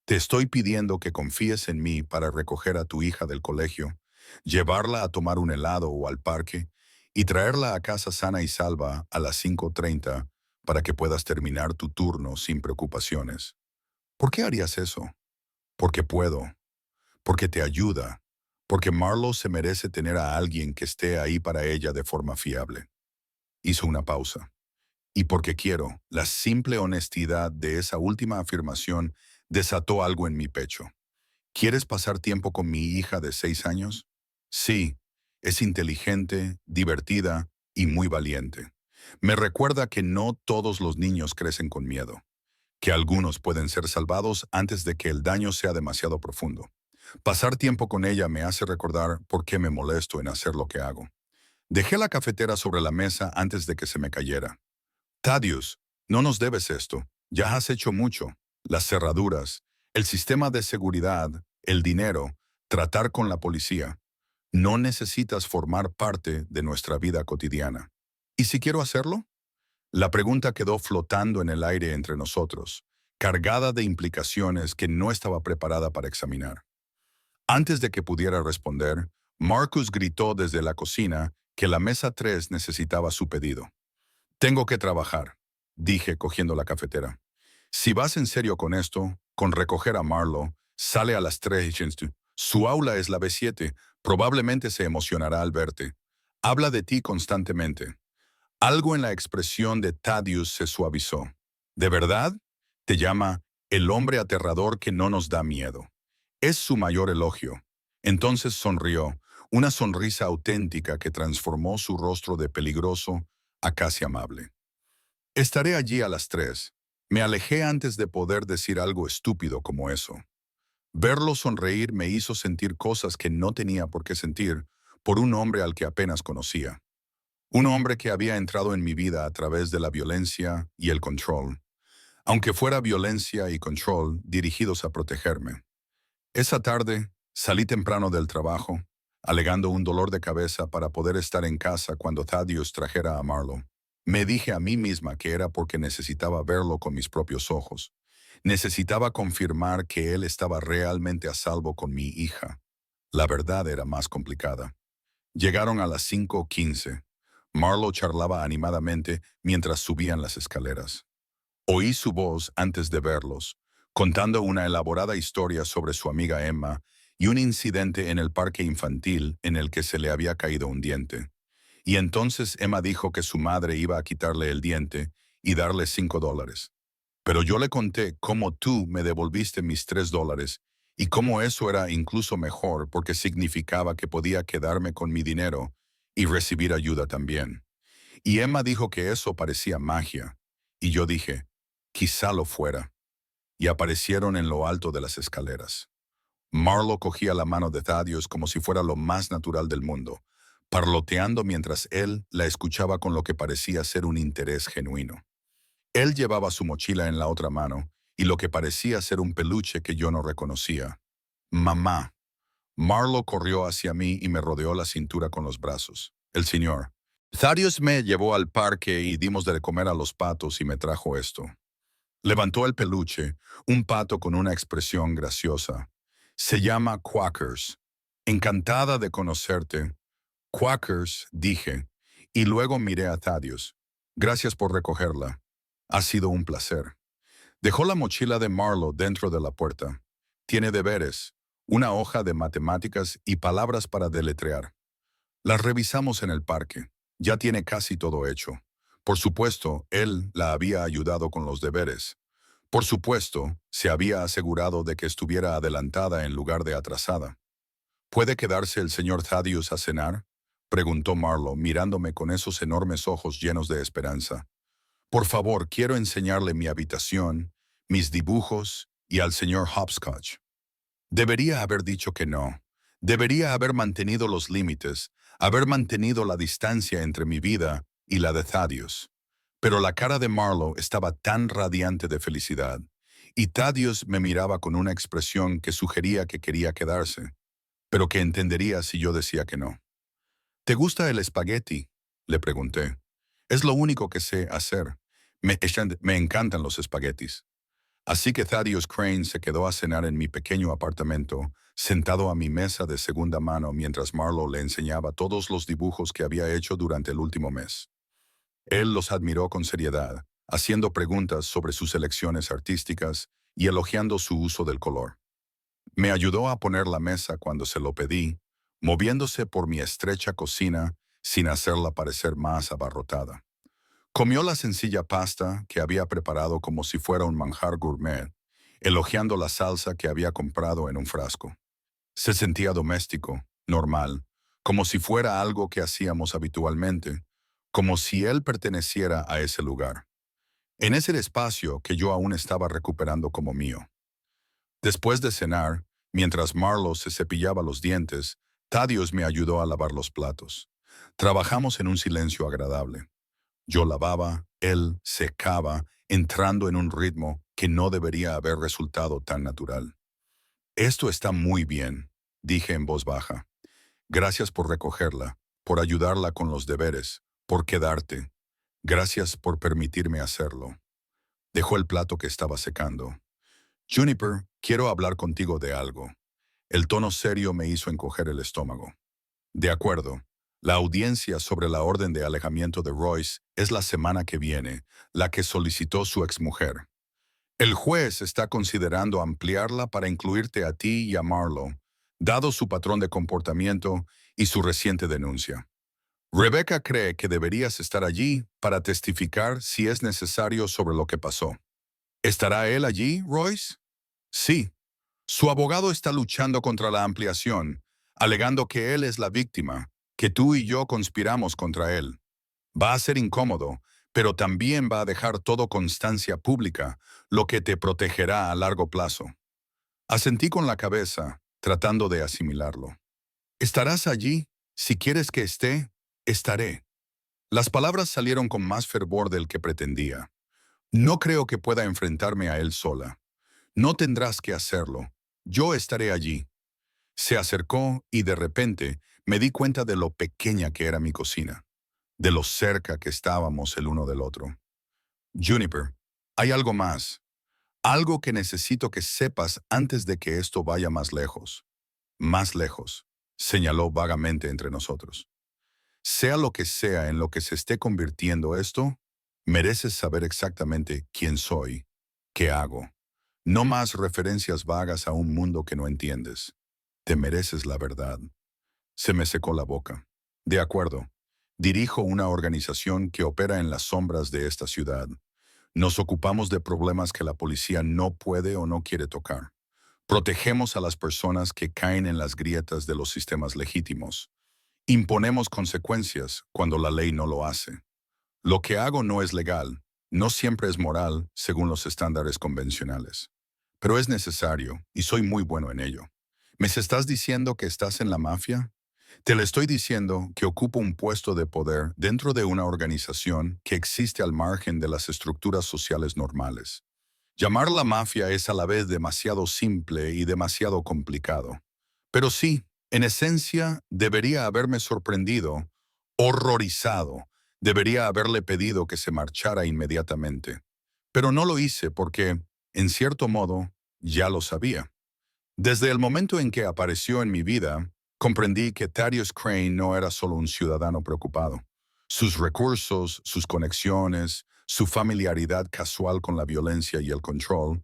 Te estoy pidiendo que confíes en mí para recoger a tu hija del colegio, llevarla a tomar un helado o al parque y traerla a casa sana y salva a las 5:30 para que puedas terminar tu turno sin preocupaciones. ¿Por qué harías eso? Porque puedo, porque te ayuda, porque Marlo se merece tener a alguien que esté ahí para ella de forma fiable. Hizo una pausa. Y porque quiero, la simple honestidad de esa última afirmación desató algo en mi pecho. ¿Quieres pasar tiempo con mi hija de 6 años? Sí, es inteligente, divertida y muy valiente. Me recuerda que no todos los niños crecen con miedo, que algunos pueden ser salvados antes de que el daño sea demasiado profundo. Pasar tiempo con ella me hace recordar por qué me molesto en hacer lo que hago. Dejé la cafetera sobre la mesa antes de que se me cayera. Thaddeus, no nos debes esto. Ya has hecho mucho. Las cerraduras, el sistema de seguridad, el dinero, tratar con la policía. No necesitas formar parte de nuestra vida cotidiana. ¿Y si quiero hacerlo? La pregunta quedó flotando en el aire entre nosotros, cargada de implicaciones que no estaba preparada para examinar. Antes de que pudiera responder, Marcus gritó desde la cocina que la mesa 3 necesitaba su pedido. Tengo que trabajar, dije cogiendo la cafetera. Si vas en serio con esto, con recoger a Marlo, sale a las 3. Su aula es la B7, probablemente se emocionará al verte. Habla de ti constantemente. Algo en la expresión de Thaddeus se suavizó. ¿De verdad? Te llama el hombre aterrador que no nos da miedo. Es su mayor elogio. Entonces sonrió, una sonrisa auténtica que transformó su rostro de peligroso a casi amable. Estaré allí a las 3. Me alejé antes de poder decir algo estúpido como eso. Verlo sonreír me hizo sentir cosas que no tenía por qué sentir por un hombre al que apenas conocía. Un hombre que había entrado en mi vida a través de la violencia y el control, aunque fuera violencia y control dirigidos a protegerme. Esa tarde salí temprano del trabajo, alegando un dolor de cabeza para poder estar en casa cuando Thaddeus trajera a Marlo. Me dije a mí misma que era porque necesitaba verlo con mis propios ojos. Necesitaba confirmar que él estaba realmente a salvo con mi hija. La verdad era más complicada. Llegaron a las 5:15. Marlo charlaba animadamente mientras subían las escaleras. Oí su voz antes de verlos, contando una elaborada historia sobre su amiga Emma y un incidente en el parque infantil en el que se le había caído un diente. Y entonces Emma dijo que su madre iba a quitarle el diente y darle $5. Pero yo le conté cómo tú me devolviste mis $3 Y cómo eso era incluso mejor porque significaba que podía quedarme con mi dinero y recibir ayuda también. Y Emma dijo que eso parecía magia. Y yo dije, quizá lo fuera. Y aparecieron en lo alto de las escaleras. Marlo cogía la mano de Thaddeus como si fuera lo más natural del mundo, parloteando mientras él la escuchaba con lo que parecía ser un interés genuino. Él llevaba su mochila en la otra mano y lo que parecía ser un peluche que yo no reconocía. Mamá. Marlo corrió hacia mí y me rodeó la cintura con los brazos. El señor. Thaddeus me llevó al parque y dimos de comer a los patos y me trajo esto. Levantó el peluche, un pato con una expresión graciosa. Se llama Quackers. Encantada de conocerte. Quackers, dije, y luego miré a Thaddeus. Gracias por recogerla. Ha sido un placer. Dejó la mochila de Marlo dentro de la puerta. Tiene deberes, una hoja de matemáticas y palabras para deletrear. Las revisamos en el parque. Ya tiene casi todo hecho. Por supuesto, él la había ayudado con los deberes. Por supuesto, se había asegurado de que estuviera adelantada en lugar de atrasada. ¿Puede quedarse el señor Thaddeus a cenar? Preguntó Marlo, mirándome con esos enormes ojos llenos de esperanza. Por favor, quiero enseñarle mi habitación, mis dibujos y al señor Hopscotch. Debería haber dicho que no. Debería haber mantenido los límites, haber mantenido la distancia entre mi vida y la de Thaddeus. Pero la cara de Marlo estaba tan radiante de felicidad, y Thaddeus me miraba con una expresión que sugería que quería quedarse, pero que entendería si yo decía que no. ¿Te gusta el espagueti?, le pregunté. Es lo único que sé hacer. Me encantan los espaguetis. Así que Thaddeus Crane se quedó a cenar en mi pequeño apartamento, sentado a mi mesa de segunda mano mientras Marlo le enseñaba todos los dibujos que había hecho durante el último mes. Él los admiró con seriedad, haciendo preguntas sobre sus elecciones artísticas y elogiando su uso del color. Me ayudó a poner la mesa cuando se lo pedí, moviéndose por mi estrecha cocina sin hacerla parecer más abarrotada. Comió la sencilla pasta que había preparado como si fuera un manjar gourmet, elogiando la salsa que había comprado en un frasco. Se sentía doméstico, normal, como si fuera algo que hacíamos habitualmente, como si él perteneciera a ese lugar, en ese espacio que yo aún estaba recuperando como mío. Después de cenar, mientras Marlo se cepillaba los dientes, Thaddeus me ayudó a lavar los platos. Trabajamos en un silencio agradable. Yo lavaba, él secaba, entrando en un ritmo que no debería haber resultado tan natural. Esto está muy bien, dije en voz baja. Gracias por recogerla, por ayudarla con los deberes, por quedarte. Gracias por permitirme hacerlo. Dejó el plato que estaba secando. Juniper, quiero hablar contigo de algo. El tono serio me hizo encoger el estómago. De acuerdo. La audiencia sobre la orden de alejamiento de Royce es la semana que viene, la que solicitó su exmujer. El juez está considerando ampliarla para incluirte a ti y a Marlo, dado su patrón de comportamiento y su reciente denuncia. Rebecca cree que deberías estar allí para testificar si es necesario sobre lo que pasó. ¿Estará él allí, Royce? Sí. Su abogado está luchando contra la ampliación, alegando que él es la víctima, que tú y yo conspiramos contra él. Va a ser incómodo, pero también va a dejar todo constancia pública, lo que te protegerá a largo plazo. Asentí con la cabeza, tratando de asimilarlo. ¿Estarás allí? Si quieres que esté, estaré. Las palabras salieron con más fervor del que pretendía. No creo que pueda enfrentarme a él sola. No tendrás que hacerlo. Yo estaré allí. Se acercó y de repente me di cuenta de lo pequeña que era mi cocina, de lo cerca que estábamos el uno del otro. Juniper, hay algo más, algo que necesito que sepas antes de que esto vaya más lejos, señaló vagamente entre nosotros. Sea lo que sea en lo que se esté convirtiendo esto, mereces saber exactamente quién soy, qué hago. No más referencias vagas a un mundo que no entiendes. Te mereces la verdad. Se me secó la boca. De acuerdo. Dirijo una organización que opera en las sombras de esta ciudad. Nos ocupamos de problemas que la policía no puede o no quiere tocar. Protegemos a las personas que caen en las grietas de los sistemas legítimos. Imponemos consecuencias cuando la ley no lo hace. Lo que hago no es legal, no siempre es moral según los estándares convencionales. Pero es necesario y soy muy bueno en ello. ¿Me estás diciendo que estás en la mafia? Te le estoy diciendo que ocupo un puesto de poder dentro de una organización que existe al margen de las estructuras sociales normales. Llamarla mafia es a la vez demasiado simple y demasiado complicado. Pero sí, en esencia, debería haberme sorprendido, horrorizado, debería haberle pedido que se marchara inmediatamente. Pero no lo hice porque, en cierto modo, ya lo sabía. Desde el momento en que apareció en mi vida, comprendí que Thaddeus Crane no era solo un ciudadano preocupado. Sus recursos, sus conexiones, su familiaridad casual con la violencia y el control,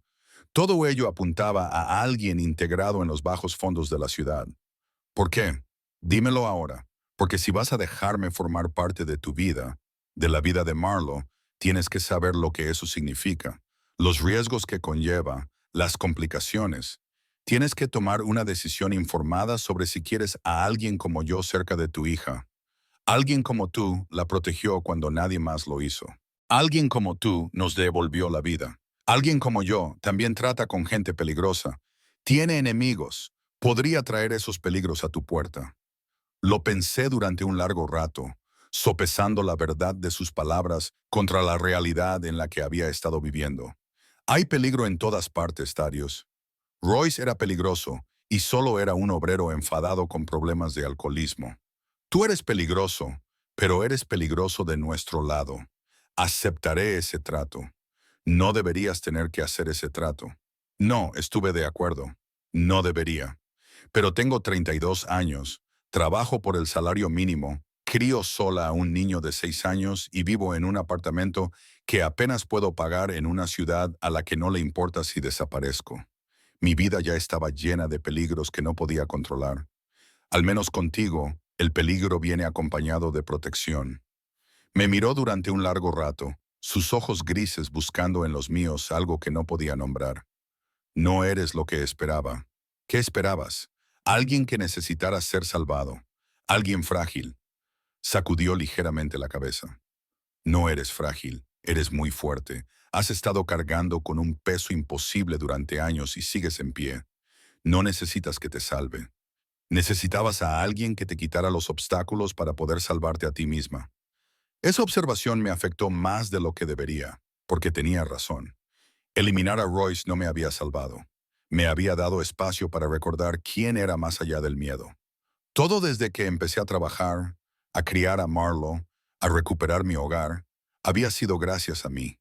todo ello apuntaba a alguien integrado en los bajos fondos de la ciudad. ¿Por qué? Dímelo ahora, porque si vas a dejarme formar parte de tu vida, de la vida de Marlo, tienes que saber lo que eso significa, los riesgos que conlleva, las complicaciones. Tienes que tomar una decisión informada sobre si quieres a alguien como yo cerca de tu hija. Alguien como tú la protegió cuando nadie más lo hizo. Alguien como tú nos devolvió la vida. Alguien como yo también trata con gente peligrosa. Tiene enemigos. Podría traer esos peligros a tu puerta. Lo pensé durante un largo rato, sopesando la verdad de sus palabras contra la realidad en la que había estado viviendo. Hay peligro en todas partes, Thaddeus. Royce era peligroso y solo era un obrero enfadado con problemas de alcoholismo. Tú eres peligroso, pero eres peligroso de nuestro lado. Aceptaré ese trato. No deberías tener que hacer ese trato. No, estuve de acuerdo. No debería. Pero tengo 32 años, trabajo por el salario mínimo, crío sola a un niño de 6 años y vivo en un apartamento que apenas puedo pagar en una ciudad a la que no le importa si desaparezco. Mi vida ya estaba llena de peligros que no podía controlar. Al menos contigo, el peligro viene acompañado de protección. Me miró durante un largo rato, sus ojos grises buscando en los míos algo que no podía nombrar. No eres lo que esperaba. ¿Qué esperabas? Alguien que necesitara ser salvado. Alguien frágil. Sacudió ligeramente la cabeza. No eres frágil, eres muy fuerte. Has estado cargando con un peso imposible durante años y sigues en pie. No necesitas que te salve. Necesitabas a alguien que te quitara los obstáculos para poder salvarte a ti misma. Esa observación me afectó más de lo que debería, porque tenía razón. Eliminar a Royce no me había salvado. Me había dado espacio para recordar quién era más allá del miedo. Todo desde que empecé a trabajar, a criar a Marlo, a recuperar mi hogar, había sido gracias a mí.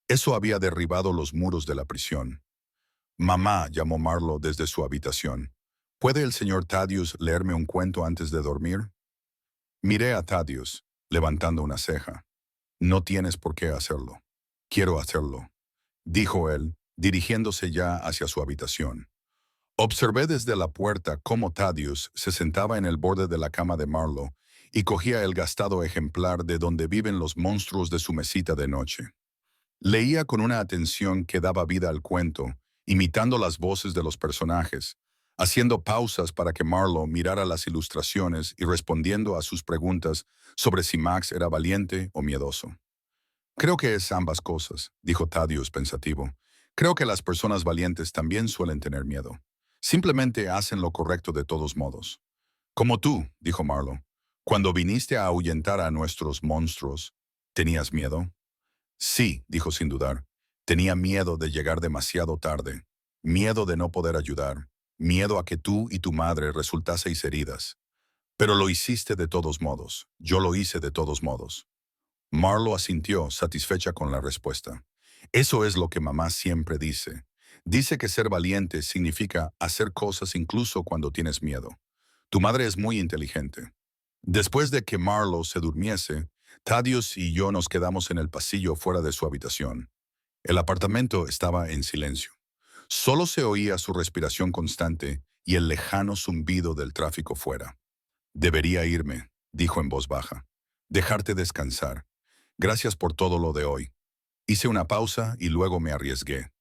Eso había derribado los muros de la prisión. Mamá, llamó Marlo desde su habitación. ¿Puede el señor Thaddeus leerme un cuento antes de dormir? Miré a Thaddeus, levantando una ceja. No tienes por qué hacerlo. Quiero hacerlo, dijo él, dirigiéndose ya hacia su habitación. Observé desde la puerta cómo Thaddeus se sentaba en el borde de la cama de Marlo y cogía el gastado ejemplar de donde viven los monstruos de su mesita de noche. Leía con una atención que daba vida al cuento, imitando las voces de los personajes, haciendo pausas para que Marlo mirara las ilustraciones y respondiendo a sus preguntas sobre si Max era valiente o miedoso. Creo que es ambas cosas, dijo Thaddeus pensativo. Creo que las personas valientes también suelen tener miedo. Simplemente hacen lo correcto de todos modos. Como tú, dijo Marlo. Cuando viniste a ahuyentar a nuestros monstruos, ¿tenías miedo? Sí, dijo sin dudar. Tenía miedo de llegar demasiado tarde. Miedo de no poder ayudar. Miedo a que tú y tu madre resultaseis heridas. Pero lo hiciste de todos modos. Yo lo hice de todos modos. Marlo asintió, satisfecha con la respuesta. Eso es lo que mamá siempre dice. Dice que ser valiente significa hacer cosas incluso cuando tienes miedo. Tu madre es muy inteligente. Después de que Marlo se durmiese, Thaddeus y yo nos quedamos en el pasillo fuera de su habitación. El apartamento estaba en silencio. Solo se oía su respiración constante y el lejano zumbido del tráfico fuera. Debería irme, dijo en voz baja. Dejarte descansar. Gracias por todo lo de hoy. Hice una pausa y luego me arriesgué.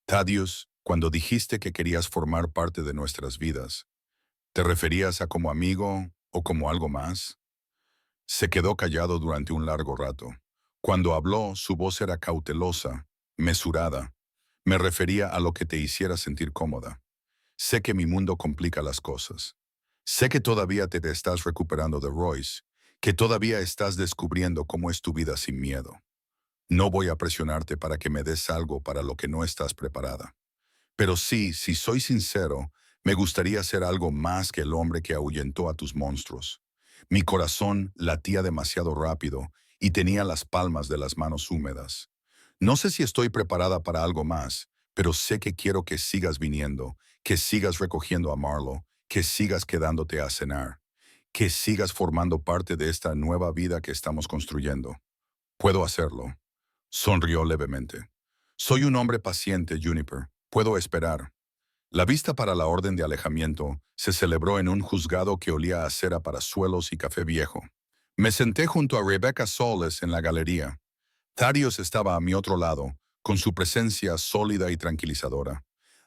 Thaddeus, cuando dijiste que querías formar parte de nuestras vidas, ¿te referías a como amigo o como algo más? Se quedó callado durante un largo rato. Cuando habló, su voz era cautelosa, mesurada. Me refería a lo que te hiciera sentir cómoda. Sé que mi mundo complica las cosas. Sé que todavía te estás recuperando de Royce, que todavía estás descubriendo cómo es tu vida sin miedo. No voy a presionarte para que me des algo para lo que no estás preparada. Pero sí, si soy sincero, me gustaría ser algo más que el hombre que ahuyentó a tus monstruos. Mi corazón latía demasiado rápido y tenía las palmas de las manos húmedas. No sé si estoy preparada para algo más, pero sé que quiero que sigas viniendo, que sigas recogiendo a Marlo, que sigas quedándote a cenar, que sigas formando parte de esta nueva vida que estamos construyendo. Puedo hacerlo. Sonrió levemente. Soy un hombre paciente, Juniper. Puedo esperar. La vista para la orden de alejamiento se celebró en un juzgado que olía a cera para suelos y café viejo. Me senté junto a Rebecca Soles en la galería. Thaddeus estaba a mi otro lado, con su presencia sólida y tranquilizadora.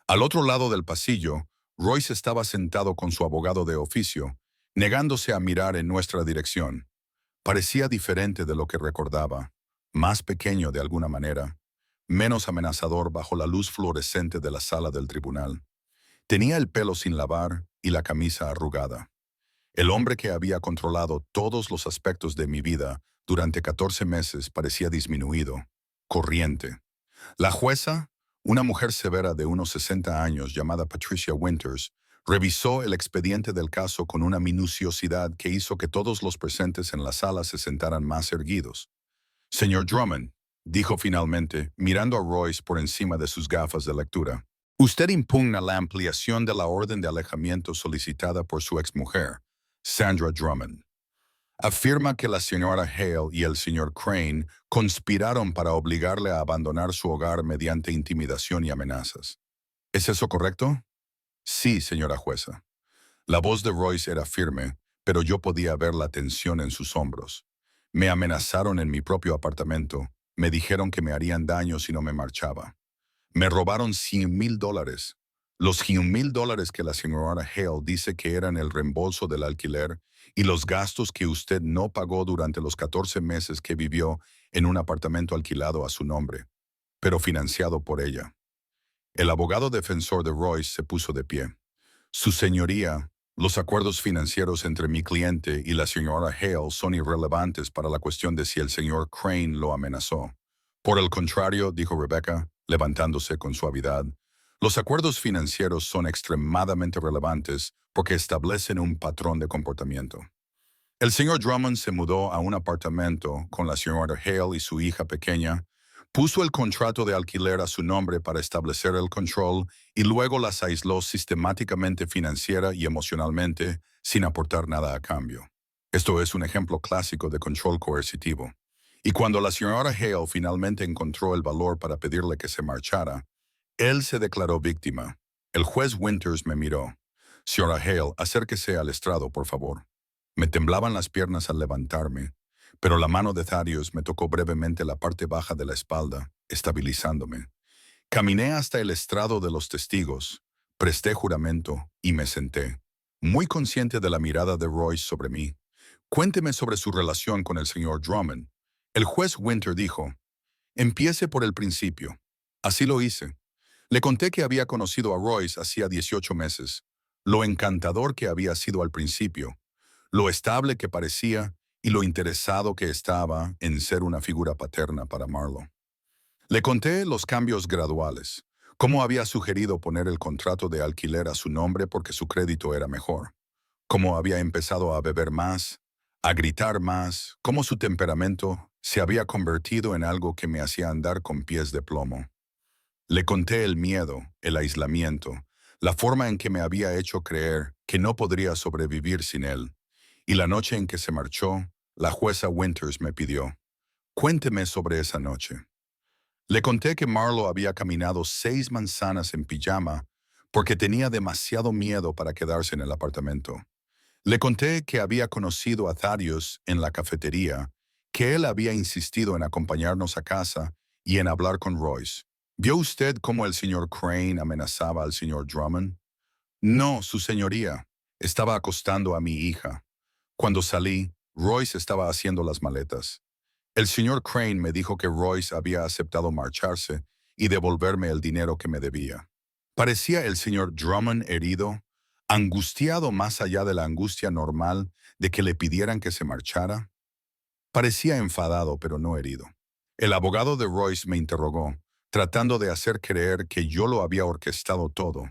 Al otro lado del pasillo, Royce estaba sentado con su abogado de oficio, negándose a mirar en nuestra dirección. Parecía diferente de lo que recordaba, más pequeño de alguna manera, menos amenazador bajo la luz fluorescente de la sala del tribunal. Tenía el pelo sin lavar y la camisa arrugada. El hombre que había controlado todos los aspectos de mi vida durante 14 meses parecía disminuido, corriente. La jueza, una mujer severa de unos 60 años llamada Patricia Winters, revisó el expediente del caso con una minuciosidad que hizo que todos los presentes en la sala se sentaran más erguidos. Señor Drummond, dijo finalmente, mirando a Royce por encima de sus gafas de lectura, usted impugna la ampliación de la orden de alejamiento solicitada por su exmujer, Sandra Drummond. Afirma que la señora Hale y el señor Crane conspiraron para obligarle a abandonar su hogar mediante intimidación y amenazas. ¿Es eso correcto? Sí, señora jueza. La voz de Royce era firme, pero yo podía ver la tensión en sus hombros. Me amenazaron en mi propio apartamento. Me dijeron que me harían daño si no me marchaba. Me robaron $100,000. Los $100,000 que la señora Hale dice que eran el reembolso del alquiler y los gastos que usted no pagó durante los 14 meses que vivió en un apartamento alquilado a su nombre, pero financiado por ella. El abogado defensor de Royce se puso de pie. Su señoría, los acuerdos financieros entre mi cliente y la señora Hale son irrelevantes para la cuestión de si el señor Crane lo amenazó. Por el contrario, dijo Rebecca, levantándose con suavidad, los acuerdos financieros son extremadamente relevantes porque establecen un patrón de comportamiento. El señor Drummond se mudó a un apartamento con la señora Hale y su hija pequeña, puso el contrato de alquiler a su nombre para establecer el control y luego las aisló sistemáticamente financiera y emocionalmente sin aportar nada a cambio. Esto es un ejemplo clásico de control coercitivo. Y cuando la señora Hale finalmente encontró el valor para pedirle que se marchara, él se declaró víctima. El juez Winters me miró. Señora Hale, acérquese al estrado, por favor. Me temblaban las piernas al levantarme, pero la mano de Thaddeus me tocó brevemente la parte baja de la espalda, estabilizándome. Caminé hasta el estrado de los testigos, presté juramento y me senté, muy consciente de la mirada de Royce sobre mí. Cuénteme sobre su relación con el señor Drummond. El juez Winter dijo, empiece por el principio. Así lo hice. Le conté que había conocido a Royce hacía 18 meses, lo encantador que había sido al principio, lo estable que parecía y lo interesado que estaba en ser una figura paterna para Marlo. Le conté los cambios graduales, cómo había sugerido poner el contrato de alquiler a su nombre porque su crédito era mejor, cómo había empezado a beber más, a gritar más, cómo su temperamento se había convertido en algo que me hacía andar con pies de plomo. Le conté el miedo, el aislamiento, la forma en que me había hecho creer que no podría sobrevivir sin él. Y la noche en que se marchó, la jueza Winters me pidió, cuénteme sobre esa noche. Le conté que Marlo había caminado 6 manzanas en pijama porque tenía demasiado miedo para quedarse en el apartamento. Le conté que había conocido a Thaddeus en la cafetería, que él había insistido en acompañarnos a casa y en hablar con Royce. ¿Vio usted cómo el señor Crane amenazaba al señor Drummond? No, su señoría. Estaba acostando a mi hija. Cuando salí, Royce estaba haciendo las maletas. El señor Crane me dijo que Royce había aceptado marcharse y devolverme el dinero que me debía. Parecía el señor Drummond herido, angustiado más allá de la angustia normal de que le pidieran que se marchara. Parecía enfadado, pero no herido. El abogado de Royce me interrogó, tratando de hacer creer que yo lo había orquestado todo,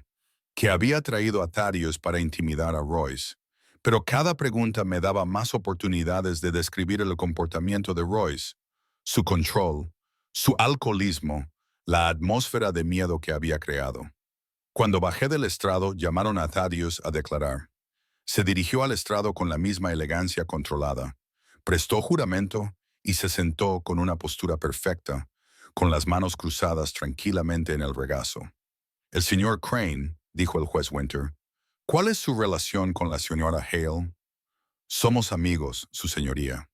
que había traído a Thaddeus para intimidar a Royce. Pero cada pregunta me daba más oportunidades de describir el comportamiento de Royce, su control, su alcoholismo, la atmósfera de miedo que había creado. Cuando bajé del estrado, llamaron a Thaddeus a declarar. Se dirigió al estrado con la misma elegancia controlada, prestó juramento y se sentó con una postura perfecta, con las manos cruzadas tranquilamente en el regazo. El señor Crane, dijo el juez Winter, ¿cuál es su relación con la señora Hale? Somos amigos, su señoría.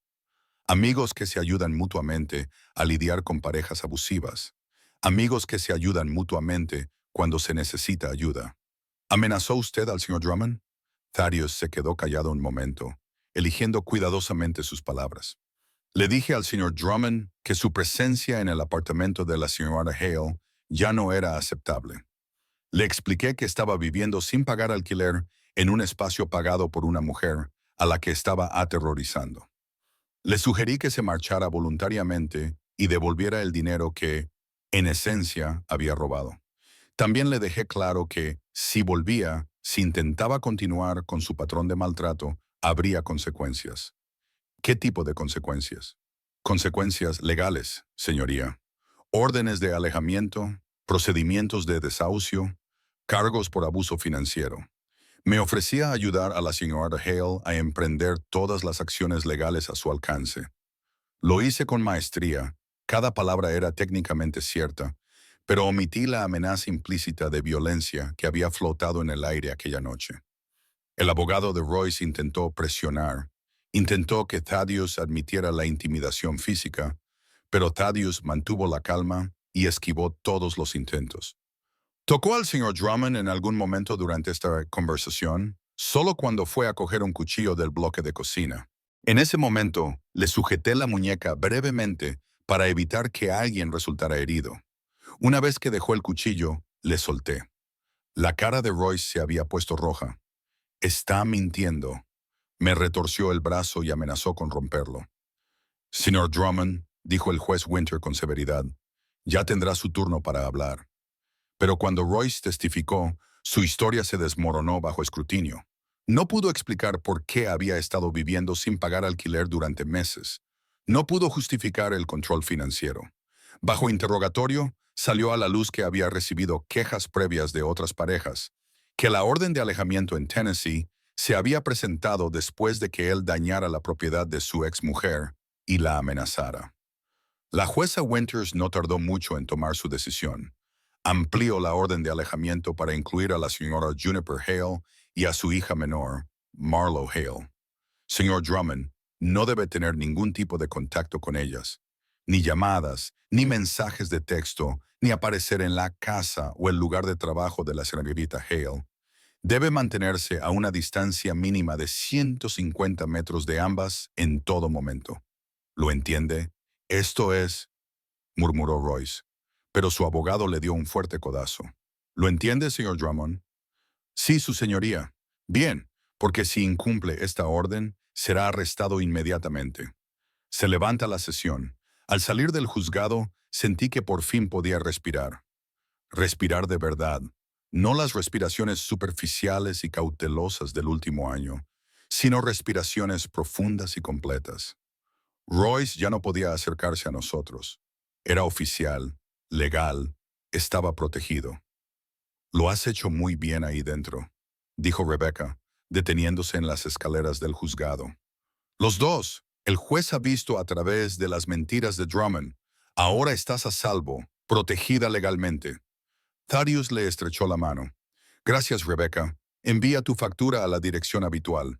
Amigos que se ayudan mutuamente a lidiar con parejas abusivas. Amigos que se ayudan mutuamente cuando se necesita ayuda. ¿Amenazó usted al señor Drummond? Thaddeus se quedó callado un momento, eligiendo cuidadosamente sus palabras. Le dije al señor Drummond que su presencia en el apartamento de la señora Hale ya no era aceptable. Le expliqué que estaba viviendo sin pagar alquiler en un espacio pagado por una mujer a la que estaba aterrorizando. Le sugerí que se marchara voluntariamente y devolviera el dinero que, en esencia, había robado. También le dejé claro que, si volvía, si intentaba continuar con su patrón de maltrato, habría consecuencias. ¿Qué tipo de consecuencias? Consecuencias legales, señoría. Órdenes de alejamiento, procedimientos de desahucio, cargos por abuso financiero. Me ofrecía ayudar a la señora Hale a emprender todas las acciones legales a su alcance. Lo hice con maestría, cada palabra era técnicamente cierta, pero omití la amenaza implícita de violencia que había flotado en el aire aquella noche. El abogado de Royce intentó presionar, intentó que Thaddeus admitiera la intimidación física, pero Thaddeus mantuvo la calma y esquivó todos los intentos. ¿Tocó al señor Drummond en algún momento durante esta conversación? Solo cuando fue a coger un cuchillo del bloque de cocina. En ese momento, le sujeté la muñeca brevemente para evitar que alguien resultara herido. Una vez que dejó el cuchillo, le solté. La cara de Royce se había puesto roja. Está mintiendo. Me retorció el brazo y amenazó con romperlo. Señor Drummond, dijo el juez Winter con severidad, ya tendrá su turno para hablar. Pero cuando Royce testificó, su historia se desmoronó bajo escrutinio. No pudo explicar por qué había estado viviendo sin pagar alquiler durante meses. No pudo justificar el control financiero. Bajo interrogatorio, salió a la luz que había recibido quejas previas de otras parejas, que la orden de alejamiento en Tennessee se había presentado después de que él dañara la propiedad de su exmujer y la amenazara. La jueza Winters no tardó mucho en tomar su decisión. Amplió la orden de alejamiento para incluir a la señora Juniper Hale y a su hija menor, Marlo Hale. Señor Drummond no debe tener ningún tipo de contacto con ellas, ni llamadas, ni mensajes de texto, ni aparecer en la casa o el lugar de trabajo de la señorita Hale. Debe mantenerse a una distancia mínima de 150 metros de ambas en todo momento. ¿Lo entiende? Esto es, murmuró Royce, pero su abogado le dio un fuerte codazo. ¿Lo entiende, señor Drummond? Sí, su señoría. Bien, porque si incumple esta orden, será arrestado inmediatamente. Se levanta la sesión. Al salir del juzgado, sentí que por fin podía respirar. Respirar de verdad, no las respiraciones superficiales y cautelosas del último año, sino respiraciones profundas y completas. Royce ya no podía acercarse a nosotros. Era oficial, legal, estaba protegido. Lo has hecho muy bien ahí dentro, dijo Rebecca, deteniéndose en las escaleras del juzgado. Los dos, el juez ha visto a través de las mentiras de Drummond. Ahora estás a salvo, protegida legalmente. Thaddeus le estrechó la mano. Gracias, Rebecca. Envía tu factura a la dirección habitual.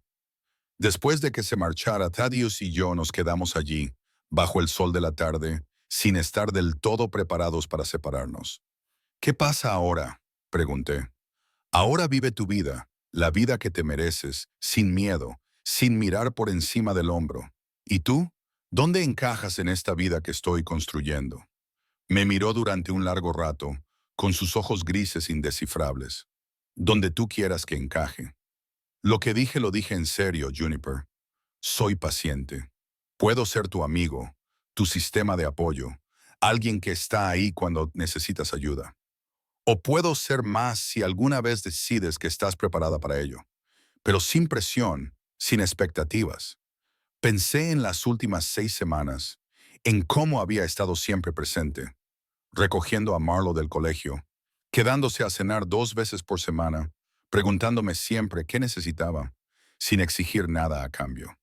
Después de que se marchara, Thaddeus y yo nos quedamos allí, bajo el sol de la tarde, sin estar del todo preparados para separarnos. ¿Qué pasa ahora?, pregunté. Ahora vive tu vida, la vida que te mereces, sin miedo, sin mirar por encima del hombro. ¿Y tú? ¿Dónde encajas en esta vida que estoy construyendo? Me miró durante un largo rato, con sus ojos grises indescifrables. Donde tú quieras que encaje. Lo que dije lo dije en serio, Juniper. Soy paciente. Puedo ser tu amigo, tu sistema de apoyo, alguien que está ahí cuando necesitas ayuda. O puedo ser más si alguna vez decides que estás preparada para ello, pero sin presión, sin expectativas. Pensé en las últimas 6 semanas, en cómo había estado siempre presente, recogiendo a Marlo del colegio, quedándose a cenar 2 veces por semana, preguntándome siempre qué necesitaba, sin exigir nada a cambio.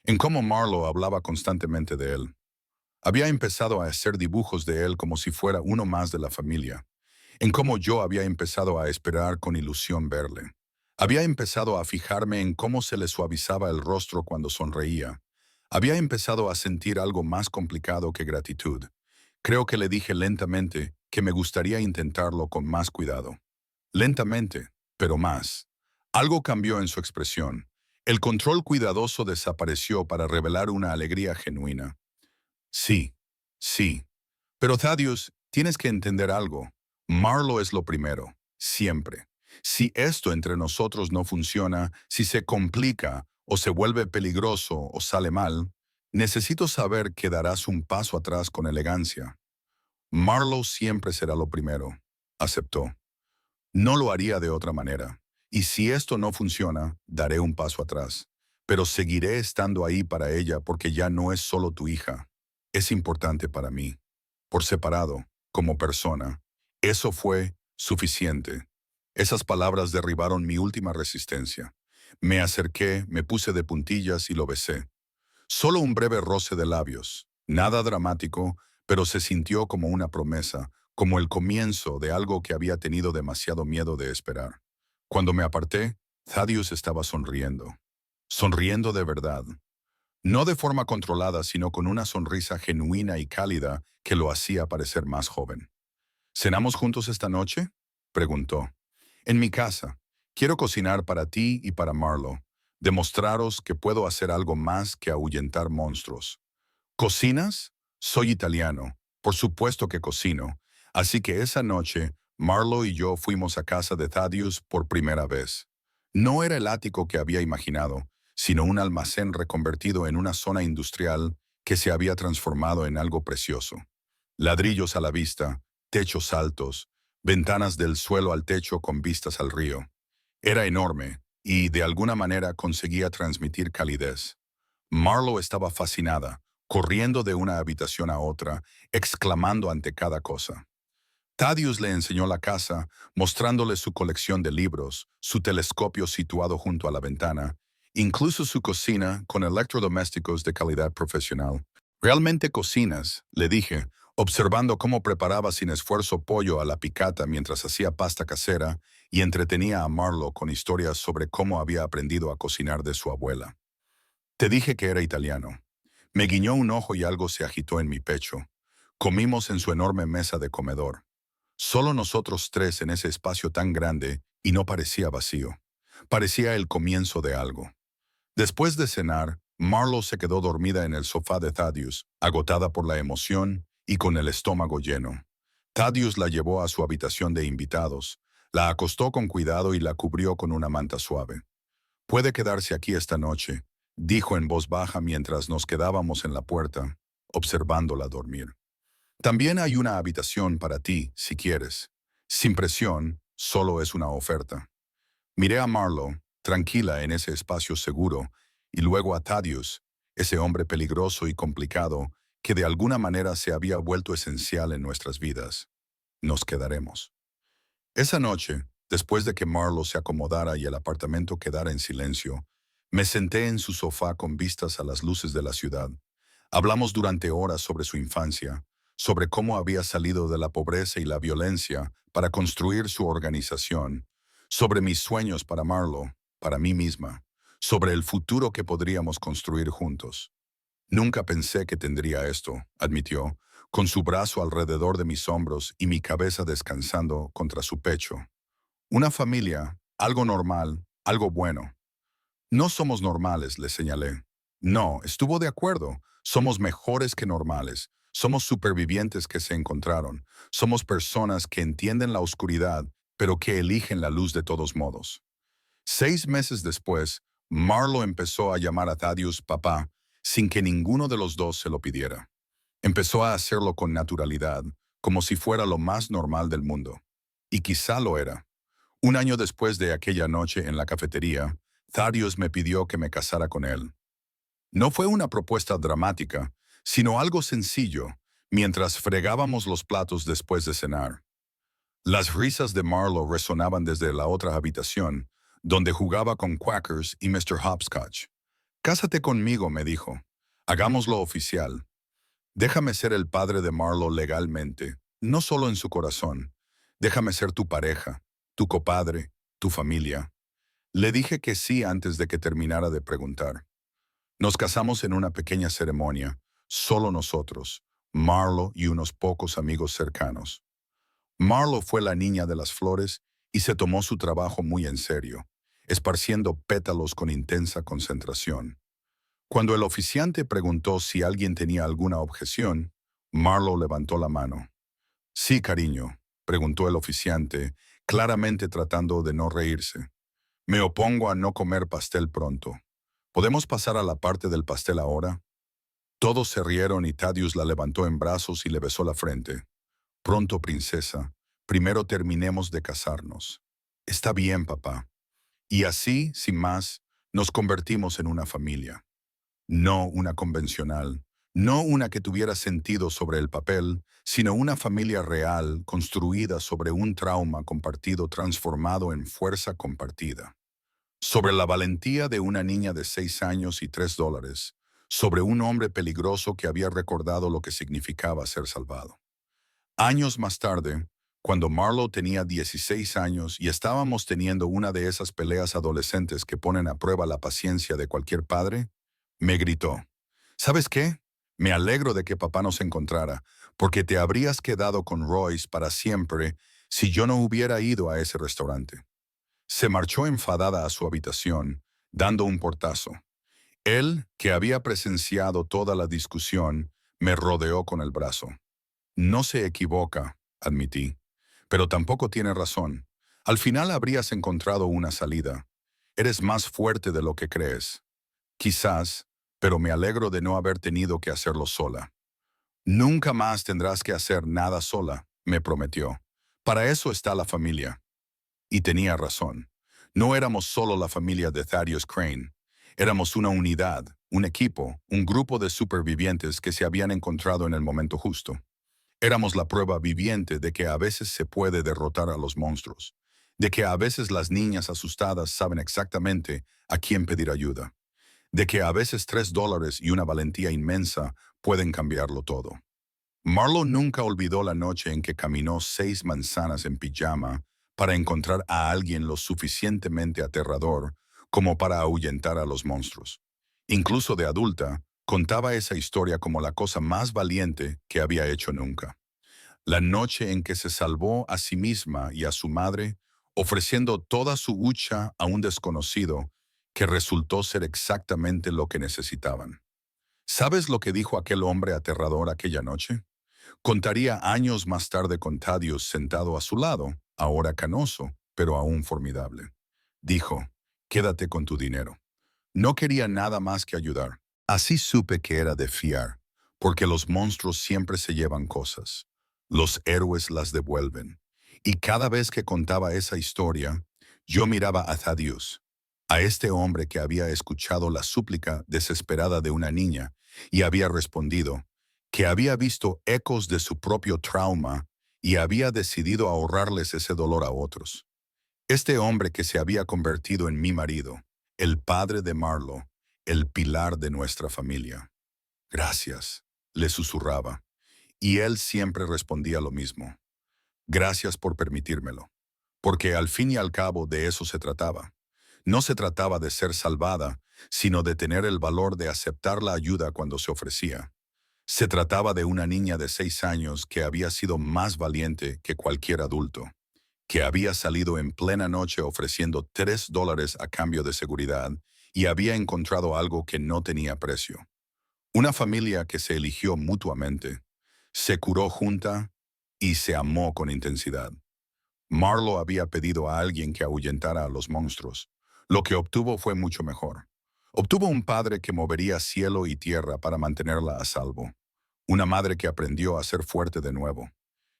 En cómo Marlo hablaba constantemente de él. Había empezado a hacer dibujos de él como si fuera uno más de la familia. En cómo yo había empezado a esperar con ilusión verle. Había empezado a fijarme en cómo se le suavizaba el rostro cuando sonreía. Había empezado a sentir algo más complicado que gratitud. Creo que le dije lentamente que me gustaría intentarlo con más cuidado. Lentamente, pero más. Algo cambió en su expresión. El control cuidadoso desapareció para revelar una alegría genuina. Sí, sí. Pero Thaddeus, tienes que entender algo. Marlo es lo primero, siempre. Si esto entre nosotros no funciona, si se complica, o se vuelve peligroso, o sale mal, necesito saber que darás un paso atrás con elegancia. Marlo siempre será lo primero, aceptó. No lo haría de otra manera. Y si esto no funciona, daré un paso atrás. Pero seguiré estando ahí para ella porque ya no es solo tu hija. Es importante para mí. Por separado, como persona. Eso fue suficiente. Esas palabras derribaron mi última resistencia. Me acerqué, me puse de puntillas y lo besé. Solo un breve roce de labios. Nada dramático, pero se sintió como una promesa, como el comienzo de algo que había tenido demasiado miedo de esperar. Cuando me aparté, Thaddeus estaba sonriendo. Sonriendo de verdad. No de forma controlada, sino con una sonrisa genuina y cálida que lo hacía parecer más joven. ¿Cenamos juntos esta noche?, preguntó. En mi casa. Quiero cocinar para ti y para Marlo. Demostraros que puedo hacer algo más que ahuyentar monstruos. ¿Cocinas? Soy italiano. Por supuesto que cocino. Así que esa noche, Marlo y yo fuimos a casa de Thaddeus por primera vez. No era el ático que había imaginado, sino un almacén reconvertido en una zona industrial que se había transformado en algo precioso. Ladrillos a la vista, techos altos, ventanas del suelo al techo con vistas al río. Era enorme y, de alguna manera, conseguía transmitir calidez. Marlo estaba fascinada, corriendo de una habitación a otra, exclamando ante cada cosa. Thaddeus le enseñó la casa, mostrándole su colección de libros, su telescopio situado junto a la ventana, incluso su cocina con electrodomésticos de calidad profesional. ¿Realmente cocinas?, le dije, observando cómo preparaba sin esfuerzo pollo a la picata mientras hacía pasta casera y entretenía a Marlo con historias sobre cómo había aprendido a cocinar de su abuela. Te dije que era italiano. Me guiñó un ojo y algo se agitó en mi pecho. Comimos en su enorme mesa de comedor. Solo nosotros tres en ese espacio tan grande y no parecía vacío. Parecía el comienzo de algo. Después de cenar, Marlo se quedó dormida en el sofá de Thaddeus, agotada por la emoción y con el estómago lleno. Thaddeus la llevó a su habitación de invitados, la acostó con cuidado y la cubrió con una manta suave. Puede quedarse aquí esta noche, dijo en voz baja mientras nos quedábamos en la puerta, observándola dormir. También hay una habitación para ti, si quieres. Sin presión, solo es una oferta. Miré a Marlo, tranquila en ese espacio seguro, y luego a Thaddeus, ese hombre peligroso y complicado que de alguna manera se había vuelto esencial en nuestras vidas. Nos quedaremos. Esa noche, después de que Marlo se acomodara y el apartamento quedara en silencio, me senté en su sofá con vistas a las luces de la ciudad. Hablamos durante horas sobre su infancia, sobre cómo había salido de la pobreza y la violencia para construir su organización, sobre mis sueños para Marlo, para mí misma, sobre el futuro que podríamos construir juntos. Nunca pensé que tendría esto, admitió, con su brazo alrededor de mis hombros y mi cabeza descansando contra su pecho. Una familia, algo normal, algo bueno. No somos normales, le señalé. No, estuvo de acuerdo. Somos mejores que normales. Somos supervivientes que se encontraron. Somos personas que entienden la oscuridad, pero que eligen la luz de todos modos. 6 meses después, Marlo empezó a llamar a Thaddeus papá, sin que ninguno de los dos se lo pidiera. Empezó a hacerlo con naturalidad, como si fuera lo más normal del mundo. Y quizá lo era. Un año después de aquella noche en la cafetería, Thaddeus me pidió que me casara con él. No fue una propuesta dramática, sino algo sencillo, mientras fregábamos los platos después de cenar. Las risas de Marlo resonaban desde la otra habitación, donde jugaba con Quackers y Mr. Hopscotch. «Cásate conmigo», me dijo. «Hagámoslo oficial. Déjame ser el padre de Marlo legalmente, no solo en su corazón. Déjame ser tu pareja, tu copadre, tu familia». Le dije que sí antes de que terminara de preguntar. Nos casamos en una pequeña ceremonia, solo nosotros, Marlo y unos pocos amigos cercanos. Marlo fue la niña de las flores y se tomó su trabajo muy en serio, esparciendo pétalos con intensa concentración. Cuando el oficiante preguntó si alguien tenía alguna objeción, Marlo levantó la mano. «Sí, cariño», preguntó el oficiante, claramente tratando de no reírse. «Me opongo a no comer pastel pronto. ¿Podemos pasar a la parte del pastel ahora?» Todos se rieron y Thaddeus la levantó en brazos y le besó la frente. «Pronto, princesa. Primero terminemos de casarnos». «Está bien, papá». Y así, sin más, nos convertimos en una familia. No una convencional, no una que tuviera sentido sobre el papel, sino una familia real, construida sobre un trauma compartido transformado en fuerza compartida. Sobre la valentía de una niña de 6 años y $3, sobre un hombre peligroso que había recordado lo que significaba ser salvado. Años más tarde, cuando Marlo tenía 16 años y estábamos teniendo una de esas peleas adolescentes que ponen a prueba la paciencia de cualquier padre, me gritó: «¿Sabes qué? Me alegro de que papá nos encontrara, porque te habrías quedado con Royce para siempre si yo no hubiera ido a ese restaurante». Se marchó enfadada a su habitación, dando un portazo. Él, que había presenciado toda la discusión, me rodeó con el brazo. «No se equivoca», admití, «pero tampoco tiene razón. Al final habrías encontrado una salida. Eres más fuerte de lo que crees». «Quizás, pero me alegro de no haber tenido que hacerlo sola». «Nunca más tendrás que hacer nada sola», me prometió. «Para eso está la familia». Y tenía razón. No éramos solo la familia de Thaddeus Crane. Éramos una unidad, un equipo, un grupo de supervivientes que se habían encontrado en el momento justo. Éramos la prueba viviente de que a veces se puede derrotar a los monstruos, de que a veces las niñas asustadas saben exactamente a quién pedir ayuda, de que a veces $3 y una valentía inmensa pueden cambiarlo todo. Marlo nunca olvidó la noche en que caminó 6 manzanas en pijama para encontrar a alguien lo suficientemente aterrador como para ahuyentar a los monstruos. Incluso de adulta, contaba esa historia como la cosa más valiente que había hecho nunca. La noche en que se salvó a sí misma y a su madre, ofreciendo toda su hucha a un desconocido que resultó ser exactamente lo que necesitaban. ¿Sabes lo que dijo aquel hombre aterrador aquella noche? Contaría años más tarde con Thaddeus sentado a su lado, ahora canoso, pero aún formidable. Dijo: «Quédate con tu dinero». No quería nada más que ayudar. Así supe que era de fiar, porque los monstruos siempre se llevan cosas. Los héroes las devuelven. Y cada vez que contaba esa historia, yo miraba a Thaddeus, a este hombre que había escuchado la súplica desesperada de una niña y había respondido, que había visto ecos de su propio trauma y había decidido ahorrarles ese dolor a otros. Este hombre que se había convertido en mi marido, el padre de Marlo, el pilar de nuestra familia. «Gracias», le susurraba, y él siempre respondía lo mismo. «Gracias por permitírmelo». Porque al fin y al cabo de eso se trataba. No se trataba de ser salvada, sino de tener el valor de aceptar la ayuda cuando se ofrecía. Se trataba de una niña de 6 años que había sido más valiente que cualquier adulto, que había salido en plena noche ofreciendo $3 a cambio de seguridad y había encontrado algo que no tenía precio. Una familia que se eligió mutuamente, se curó junta y se amó con intensidad. Marlo había pedido a alguien que ahuyentara a los monstruos. Lo que obtuvo fue mucho mejor. Obtuvo un padre que movería cielo y tierra para mantenerla a salvo. Una madre que aprendió a ser fuerte de nuevo.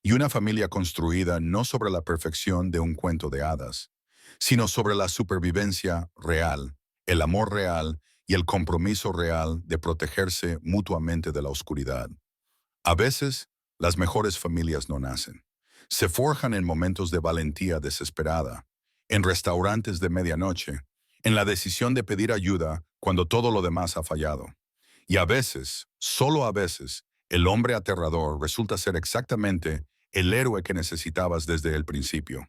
Y una familia construida no sobre la perfección de un cuento de hadas, sino sobre la supervivencia real, el amor real y el compromiso real de protegerse mutuamente de la oscuridad. A veces, las mejores familias no nacen. Se forjan en momentos de valentía desesperada, en restaurantes de medianoche, en la decisión de pedir ayuda cuando todo lo demás ha fallado. Y a veces, solo a veces, el hombre aterrador resulta ser exactamente el héroe que necesitabas desde el principio.